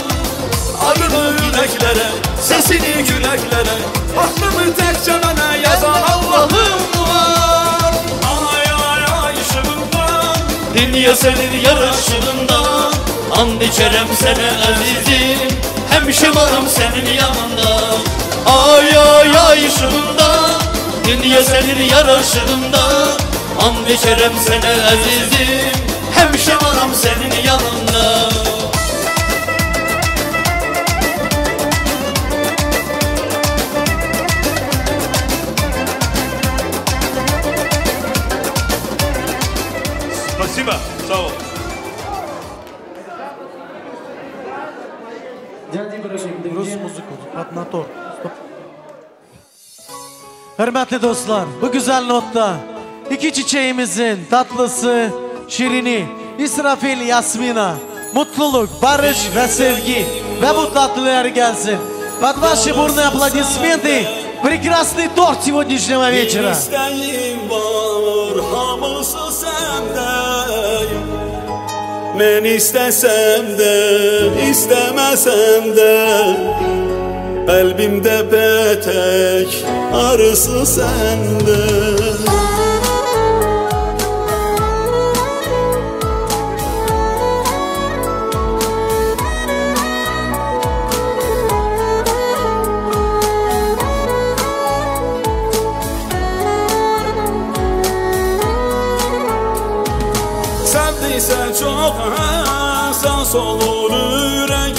Adını ürəklərə, səsini küləklərə Vaxtımı təkcə mənə yazan Allahım var Ay ay ay işığımdan Dünya sənin yaraşığından And içərəm sənə əzizim Həmişə varam sənin yanında Ay ay ay işığımdan Dünya sənin yaraşığından And içərəm sənə əzizim Həmişə varam sənin yanında Спасибо, sağ ol. Rus muziku, Patnator. Hürmetli dostlar, bu güzel notta iki çiçeğimizin tatlısı, şirini, İsrafil, Yasmina, mutluluk, barış ve sevgi ve bu tatlılar gelsin. Под ваши бурные аплодисменты прекрасный торт сегодняшнего вечера. Mən istəsəm də, istəməsəm də Qəlbimdə bətək arısı səndə Sevdiysə çox həssas olur ürək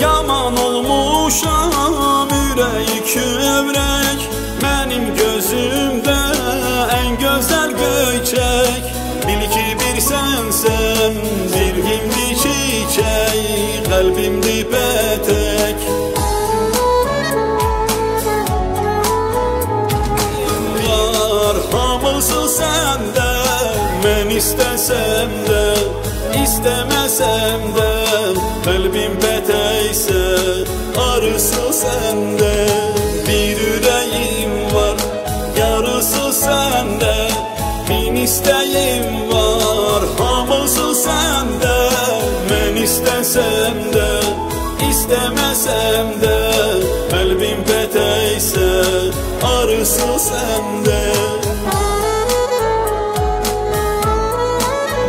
Yaman olmuşam ürəyi kövrək Mənim gözümdə ən gözəl göyçək Bil ki bir sənsən, bir himli çiçək Qəlbimdi bətək Var hamısı səndə Mən istəsəm də, istəməsəm də Qəlbim bətəksə, arısı səndə Bir ürəyim var, yarısı səndə Min istəyim var, hamısı səndə Mən istəsəm də, istəməsəm də Qəlbim bətəksə, arısı səndə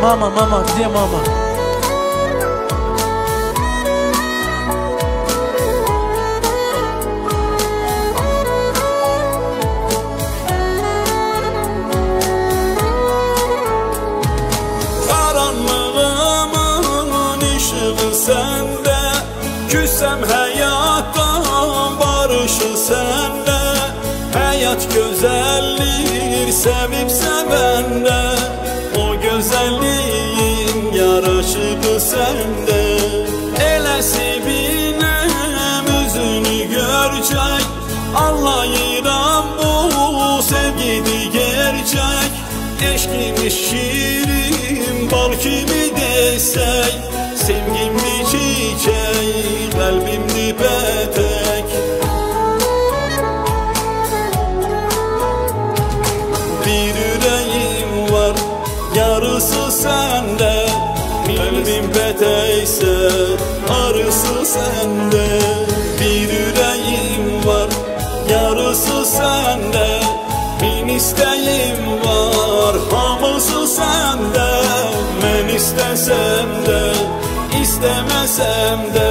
Мама, мама, где мама? Qaranlığımın işığı səndə Küssəm həyatdan barışı səndə Həyat gözəllik sevib sevəndə Gözəlliyin yaraşığı səndə Elə sevinəm üzünü görcək Anlayıram bu sevgidi gerçək Eşkimiz şirin bal kimi desək Sevgimli çiçək qəlbimdi bətək Bir ürəyim var yarısı səndə Qəlbim bətəksə, arısı səndə Bir ürəyim var, yarısı səndə Min istəyim var, hamısı istesem de, istemesem de,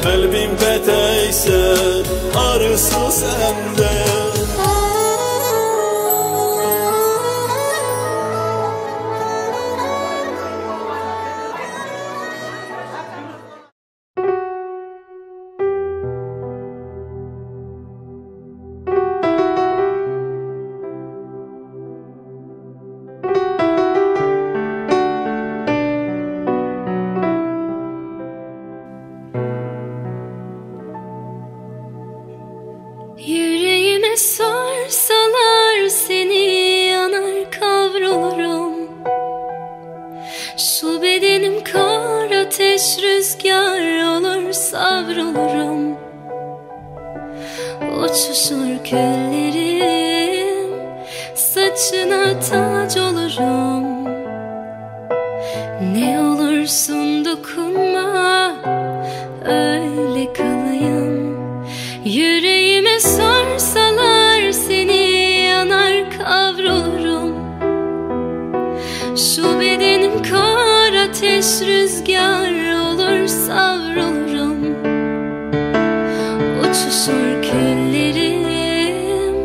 kalbim peteyse arısı sende. Yüreğime sarsalar seni yanar kavrulurum. Şu bedenim kar ateş rüzgar olur savrulurum. Uçuşur küllerim, saçına tac olurum. Ne olursun dokunma, öyle kalayım. Yüreğime sarsalar seni yanar kavrulurum. Şu bedenim kar ateş rüzgar olur savrulurum. Uçuşur küllerim,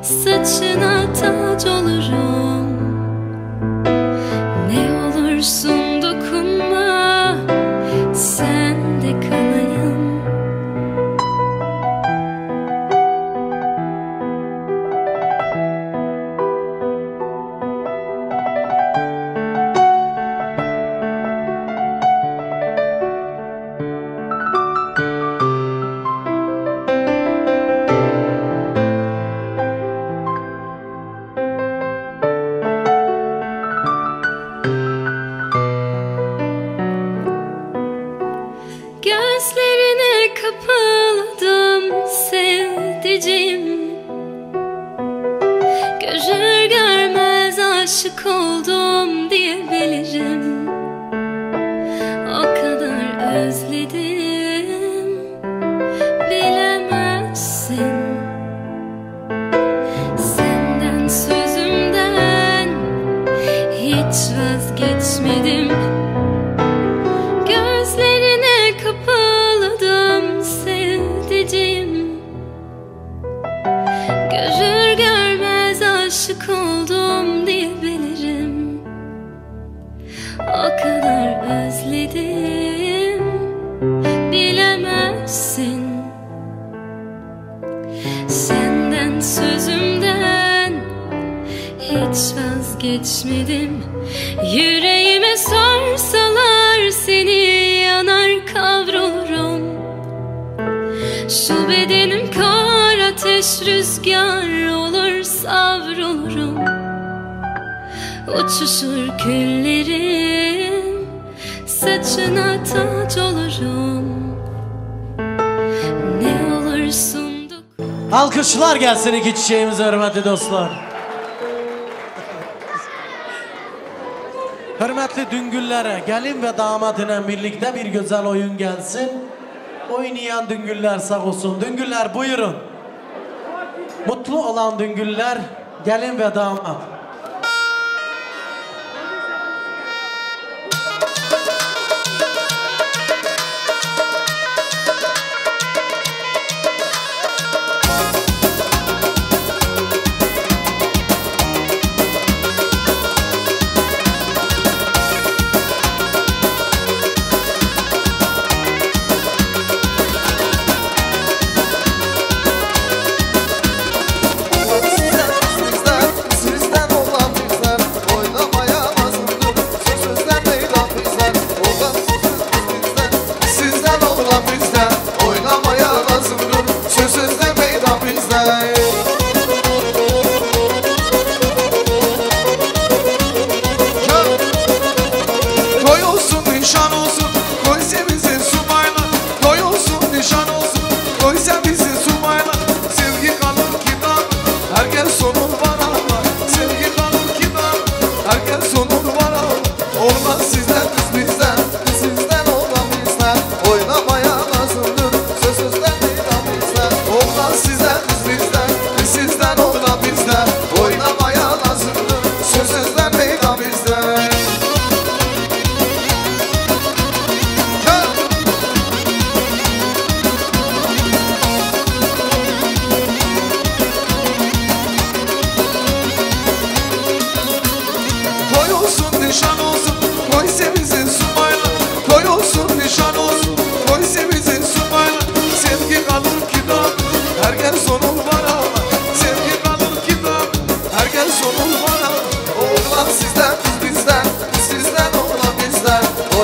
saçına tac olurum. Ne olursun dokunma, sen de kalayım. Gözlerine kapıldım sevdiceğim. Görür görmez aşık oldum diyebilirim. O kadar özledim, bilemezsin. Senden sözümden hiç vazgeçmedim. Gözlerine kapıldım sevdiceğim. Görür görmez aşık oldum diyebilirim. O kadar özledim, bilemezsin. Senden sözümden hiç vazgeçmedim. Yüreğime sarsalar seni yanar kavrulurum. Şu bedenim kar ateş rüzgar olur savrulurum. Uçuşur küllerim, saçına tac olurum. Ne olursun Alkışlar gelsin iki çiçeğimize hürmetli dostlar. Hürmetli düngüllere, gelin ve damat ile birlikte bir güzel oyun gelsin. Oynayan düngüller sağ olsun. Düngüller buyurun. Mutlu olan düngüller, gelin ve damat. Sizden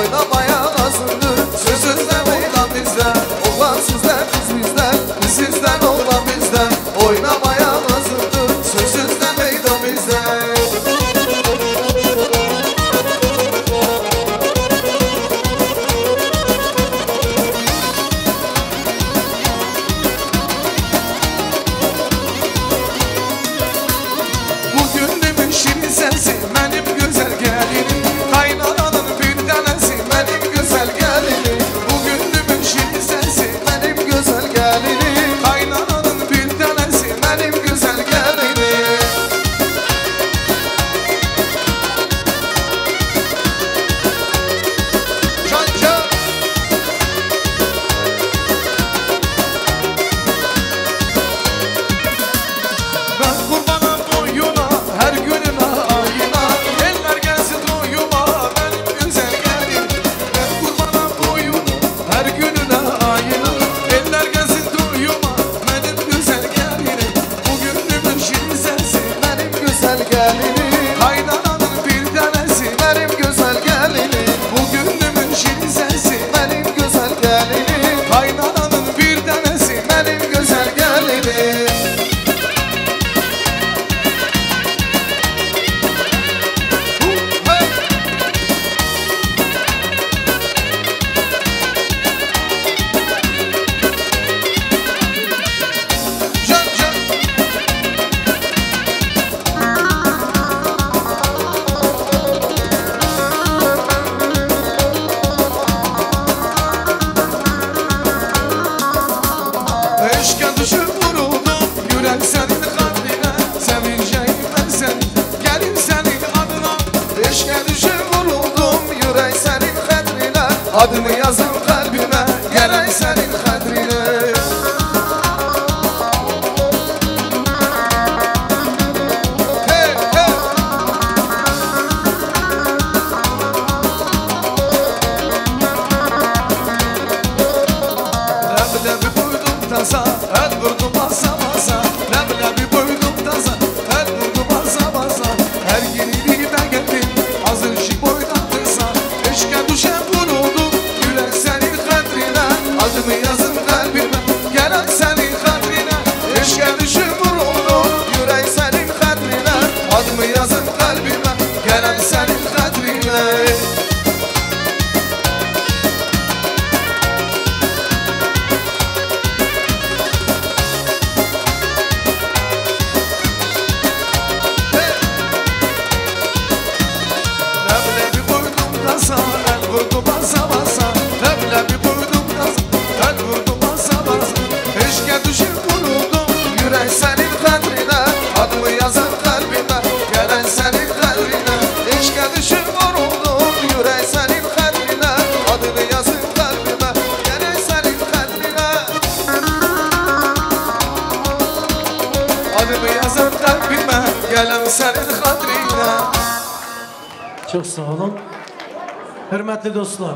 oynamaya lazımdır. Sözsüzden meydan bizde, oğlan sizden kız bizden, kız sizden oğlan bizden. Oynamaya lazımdır. Sözsüzden meydan bizde. Bugün demin şirin sensin benim güzel gelinim. Kaynananın bir tanesi benim güzel gelinim. Bugün demin şirin sensin benim güzel gelinim. Kaynananın bir tanesi benim güzel gelinim. Can can. Ben kurbanım boyuna, her gününe ayına. Eller gelsin doyuma, benim güzel gelin. Ben kurbanım boyuna, her gününe ayına. Eller gelsin doyuma, benim güzel gelinim. Bugünümün şirin sensin, benim güzel gelinim. Kaynananın bir tanesi, benim güzel gelinim. Bugünümün şirin sensin, benim güzel gelinim. Kaynananın bir tanesi, benim güzel gelinim. Eşke düşüp vuruldum yürek senin kadrine. Sevineceğim ben senin gelin senin adına. Eşke düşüp vuruldum yürek senin kadrine. Adımı yazın kalbime gerek senin kadrine. Hey hey. Leblebi koydum tasa, el vurdum basa basa. Leblebi koydum tasa, el vurdum basa basa. Her yeni ben geldim, hazır şi boydan kısa. Eşke düşen vuruldum, yürek senin kadrine. Adımı yazın kalbime, gerek senin kadrine. Eşke düşen vuruldum, yürek senin kadrine. Adımı yazın kalbime, gerek senin kadrine. Leblebi koydum tasa, el vurdu basa basa. Leblebi koydum tasa, el vurdu basa basa. Eşke düşüp vuruldum, yürek senin kadrine. Adımı yazan kalbime, gelen senin kadrine. Eşke düşüp vuruldum, yürek senin kadrine. Adını yazın kalbime, gelen senin kadrine. Adımı yazan kalbime, gelen senin kadrine. Çok sağ olun. Hürmetli dostlar,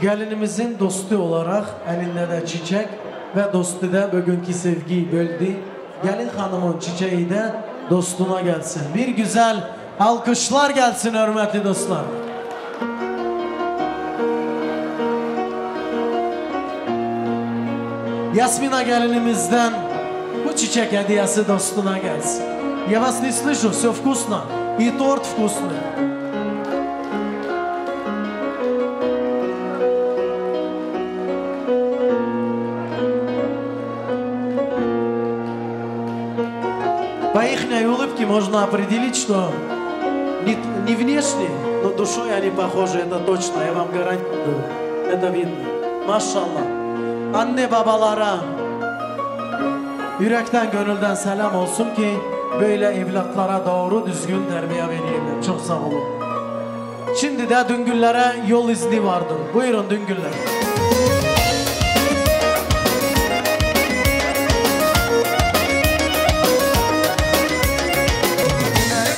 gelinimizin dostu olarak elinde de çiçek ve dostu da bugünkü sevgiyi böldü. Gelin hanımın çiçeği de dostuna gelsin. Bir güzel alkışlar gelsin hürmetli dostlar. Yasmina gelinimizden bu çiçek hediyesi dostuna gelsin. Я вас не слышу, все вкусно. И торт вкусный. По ихней улыбке можно определить, что не внешне, но душой они похожи, это точно, я вам гарантирую. Это видно. Maşallah. Anne babalara yürekten gönülden selam olsun ki böyle evlatlara doğru düzgün terbiye verirler. Çok sağ olun. Şimdi de Düngüllere yol izni vardır. Buyurun Düngüller.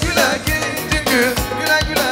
Güle güle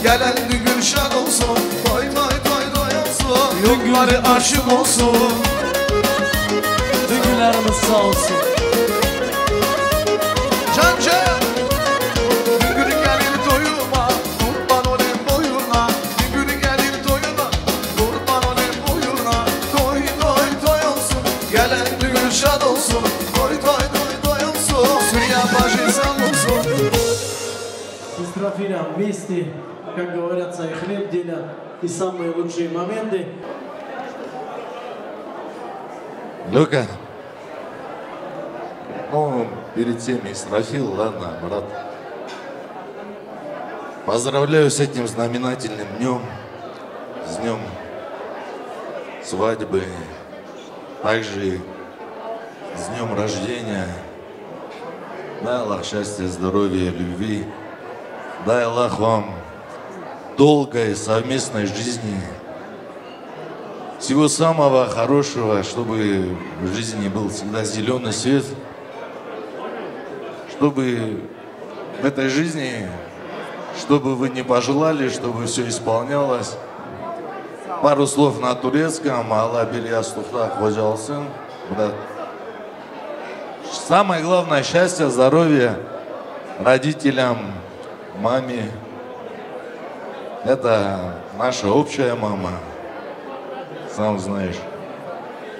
Gelen düğün şad olsun, toy toy toy toy olsun. Yolları aşık olsun. Düğünlerimiz sağ olsun. Cancı Düğün gelir toyuma, kurban olayım boyuna. Düğün gelir toyuna, kurban olayım boyuna. Toy toy toy olsun, gelen düğün şad olsun. Toy toy toy toy olsun, Suriye başı sağ olsun. Поздравляем вместе, как говорятся, и хлеб делят, и самые лучшие моменты. Лёка, ну, перед тем Исрафил, ладно, брат. Поздравляю с этим знаменательным днем, с днем свадьбы, также с днем рождения. Дай Аллах счастья, здоровья, любви. Дай Аллах вам долгой совместной жизни. Всего самого хорошего, чтобы в жизни был всегда зеленый свет. Чтобы в этой жизни, чтобы вы не пожелали, чтобы все исполнялось. Пару слов на турецком. Аллах бериястухта хожалсын. Самое главное — счастье, здоровье родителям, маме. Это наша общая мама. Сам знаешь.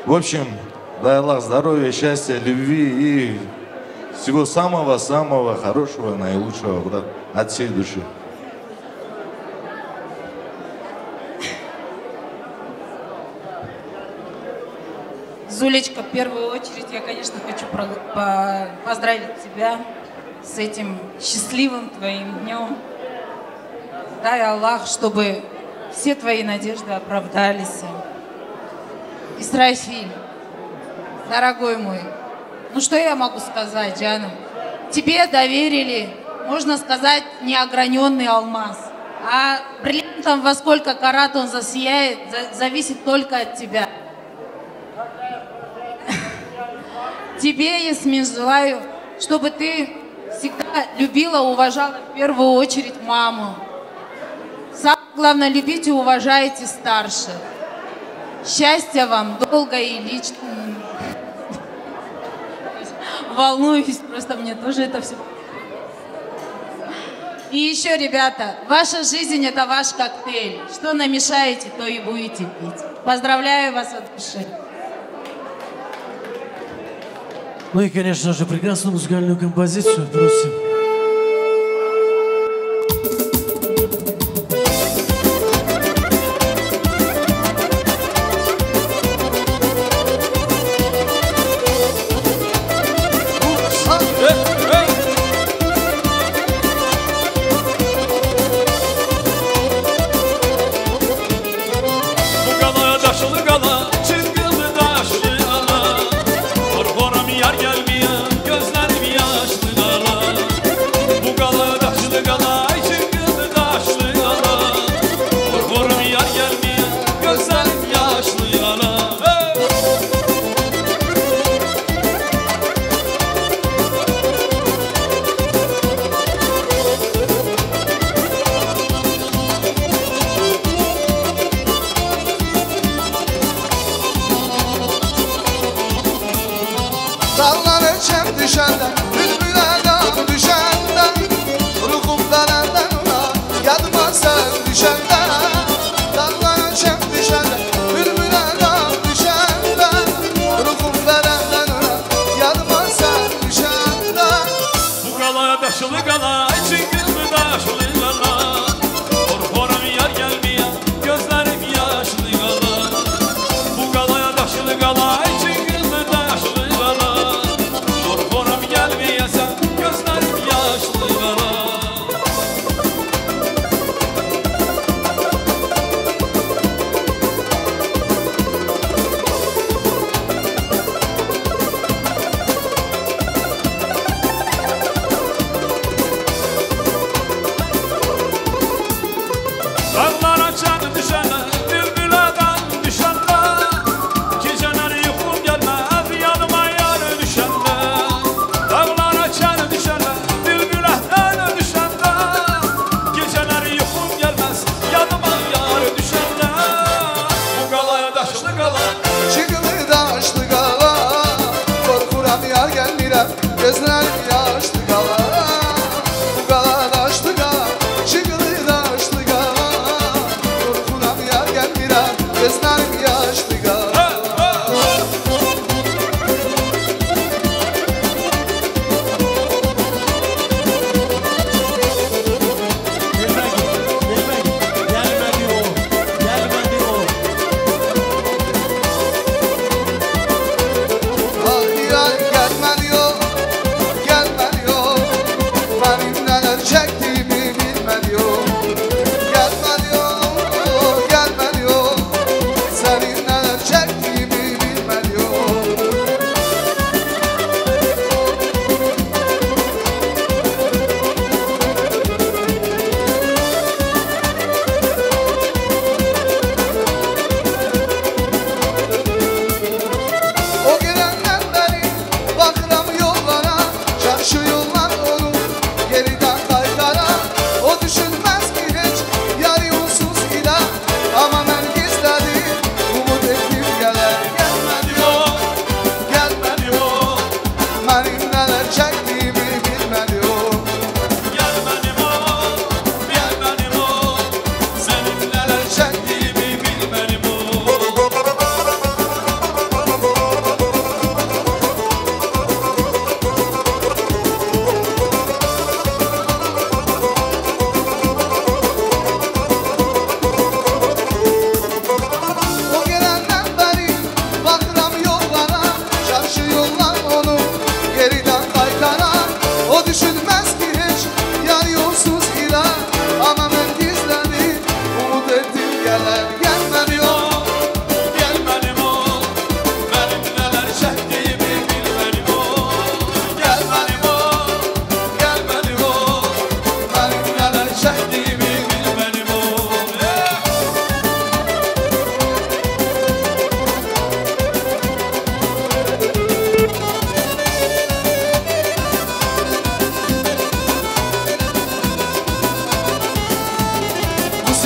В общем, дай Аллах здоровья, счастья, любви и всего самого-самого хорошего, наилучшего, брат, от всей души. Зулечка, в первую очередь я, конечно, хочу поздравить тебя с этим счастливым твоим днем. Дай Аллах, чтобы все твои надежды оправдались. Исрафиль, дорогой мой, ну что я могу сказать, Джаном? Тебе доверили, можно сказать, неограненный алмаз. А бриллиантом во сколько карат он засияет, зависит только от тебя. Тебе, Ясмин, желаю, чтобы ты всегда любила, уважала в первую очередь маму. Самое главное, любите и уважайте старших. Счастья вам, долго и лично. Волнуюсь, просто мне тоже это все. И еще, ребята, ваша жизнь — это ваш коктейль. Что намешаете, то и будете пить. Поздравляю вас от души. Ну и, конечно же, прекрасную музыкальную композицию просим.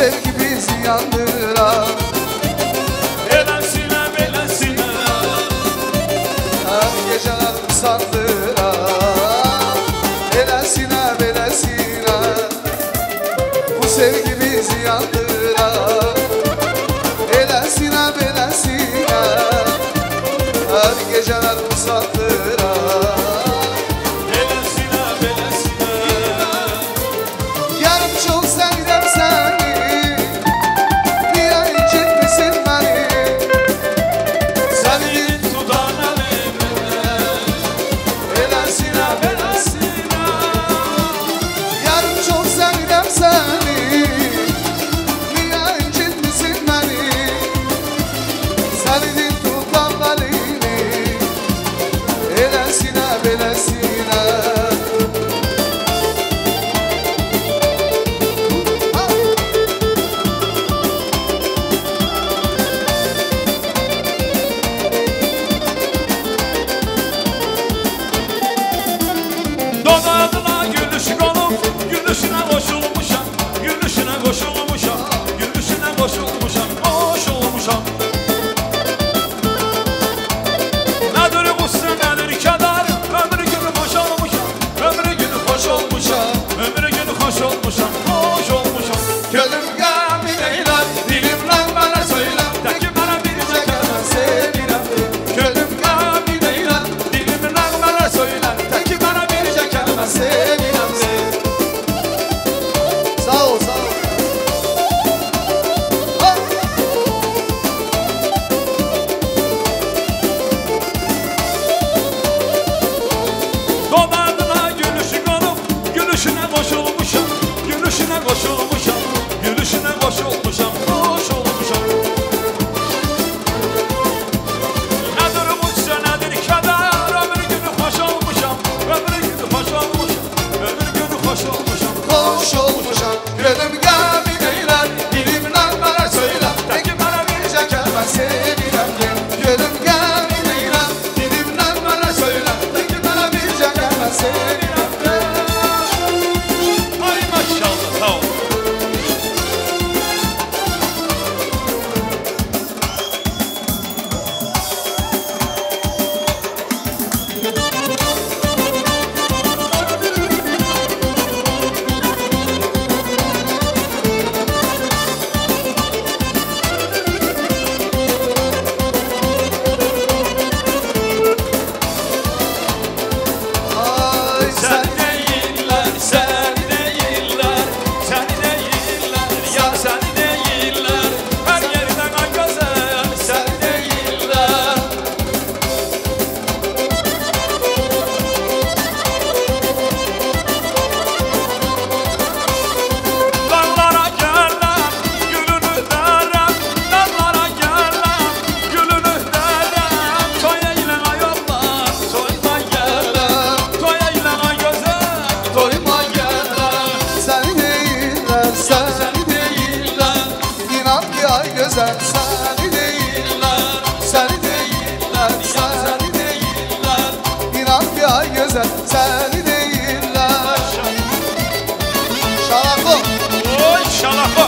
sevgi bizi yandırar. Eləsinə, beləsinə Her geceler sandırar. Eləsinə, beləsinə bu sevgi bizi yandırar. Eləsinə, beləsinə her geceler sandırar. Eləsinə, beləsinə Yarım çok sevdim seni, niye incitmişsin beni? Səni tutan əlimdən Eləsinə, beləsinə yarım çok sevdim seni, niye incitmişsin beni? Seni tutan elini, eləsinə, beləsinə Dodağına gülüş qolub, gülüşünə qoşulmuşam, gülüşünə qoşulmuşam, gülüşünə qoşulmuşam, qoşulmuşam. Nədir qüssə, nədir kədər, ömrü günü xoş olmuşam, ömrü günü xoş olmuşam, ömrü günü xoş olmuşam, xoş olmuşam. Gönlüm qəmin eylər, dilimdən mənə söylə, Təki mənə bircə kəlmə sevirəm. Gönlüm qəmin eylər, dilimdən mənə söylə, təki mənə bircə kəlmə sevirəm seni. Sağ ol, sağ ol. Dodağına gülüşü qolub, gülüşünə qoşulmuşam, gülüşünə qoşulmuşam, gülüşünə qoşulmuşam, xoş olmuşam. Nədir qüssə, nədir kədər, ömrü günü xoş olmuşam, ömrü günü xoş olmuşam, ömrü günü xoş olmuşam, Xoş olmuşam, gönlüm qəmin eylər, dilimdən mənə söylə, təki mənə bircə kəlmə sevirəm deyim. Gönlüm qəmin eylər, dilimdən mənə söylə, təki mənə bircə kəlmə sevirəm deyim. Ay maşallah, sağ ol. Ay Sen değiller, sen değiller, sen değiller, ya sen değiller. Her yerden ay güzel, sen değiller. Dallara gelem, gülünü derem, dallara gelem, gülünü derem. Toy eyle ayollar, toyma gelem, toy eyle ay güzel, Toyma gələr, səni deyirlər, səni deyirlər. İnan ki ay gözəl, səni deyirlər, səni deyirlər, səni deyirlər. İnan ki ay gözəl, səni deyirlər. Şalaqo. oy şalafo.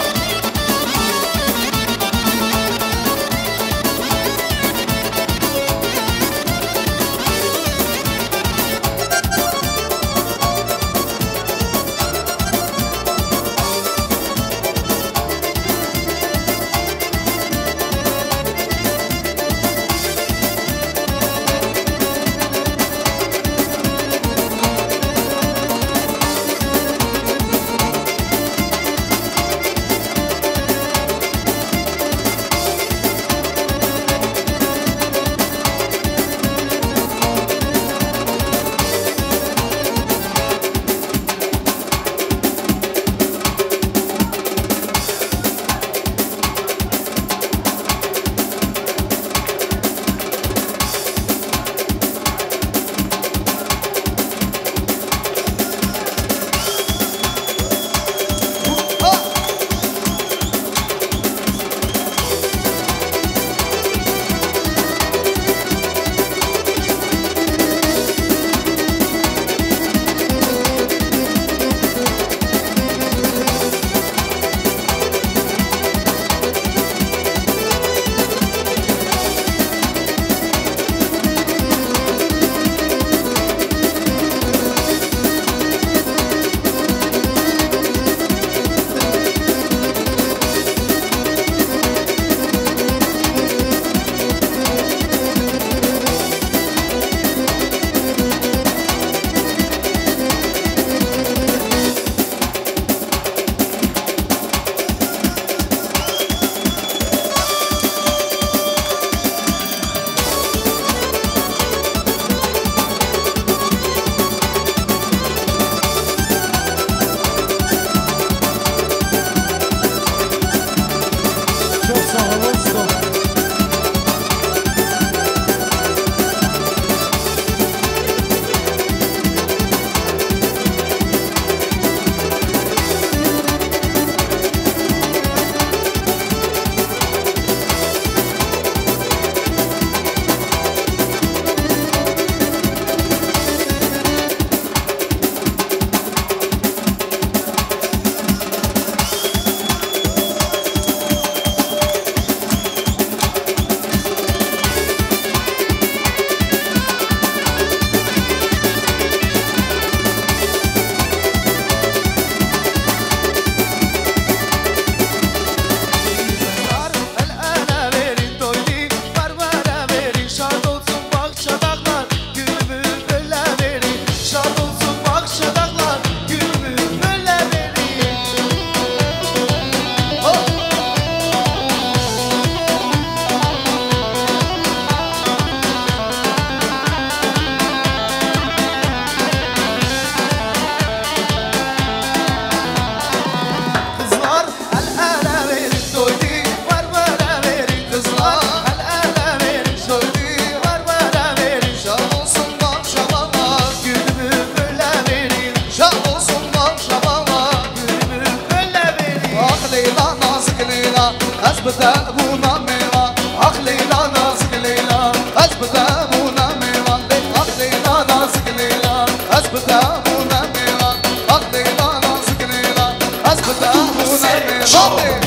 أثبت أبونا ميلا أخ ليلى نازك ليلى أثبت أبونا ميلا أخ ليلى نازك ليلى أثبت أبونا ميلا أخ ليلى نازك ليلى أثبت أبونا ميلا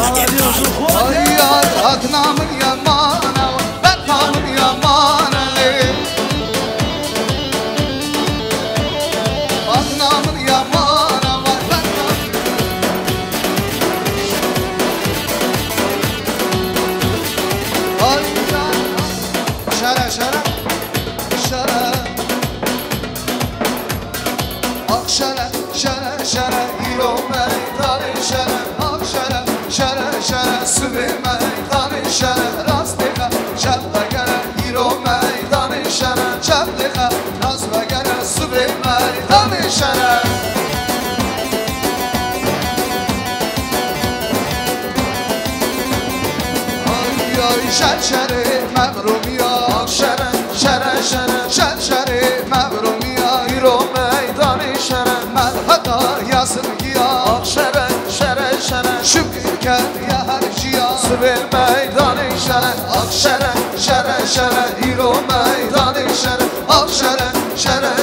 Ay yar adnamın yamana ben namın yamana adnamın yamana var ben ay yar şara şara şara ak şara şara şara ilo meydan şara ak şara şara şara sübe meydan şara rastika şarta gele ilo meydan şara şartika nazva gele sübe meydan şara ay ay şerşeri mevrum ya şere şere şere şerşeri mevrum ya ilo meydan şara melhata yazın ya şere şere şere şükür gel ya her ciya sübe meydan şara ak şere şere şere ilo meydan şara ak şere şere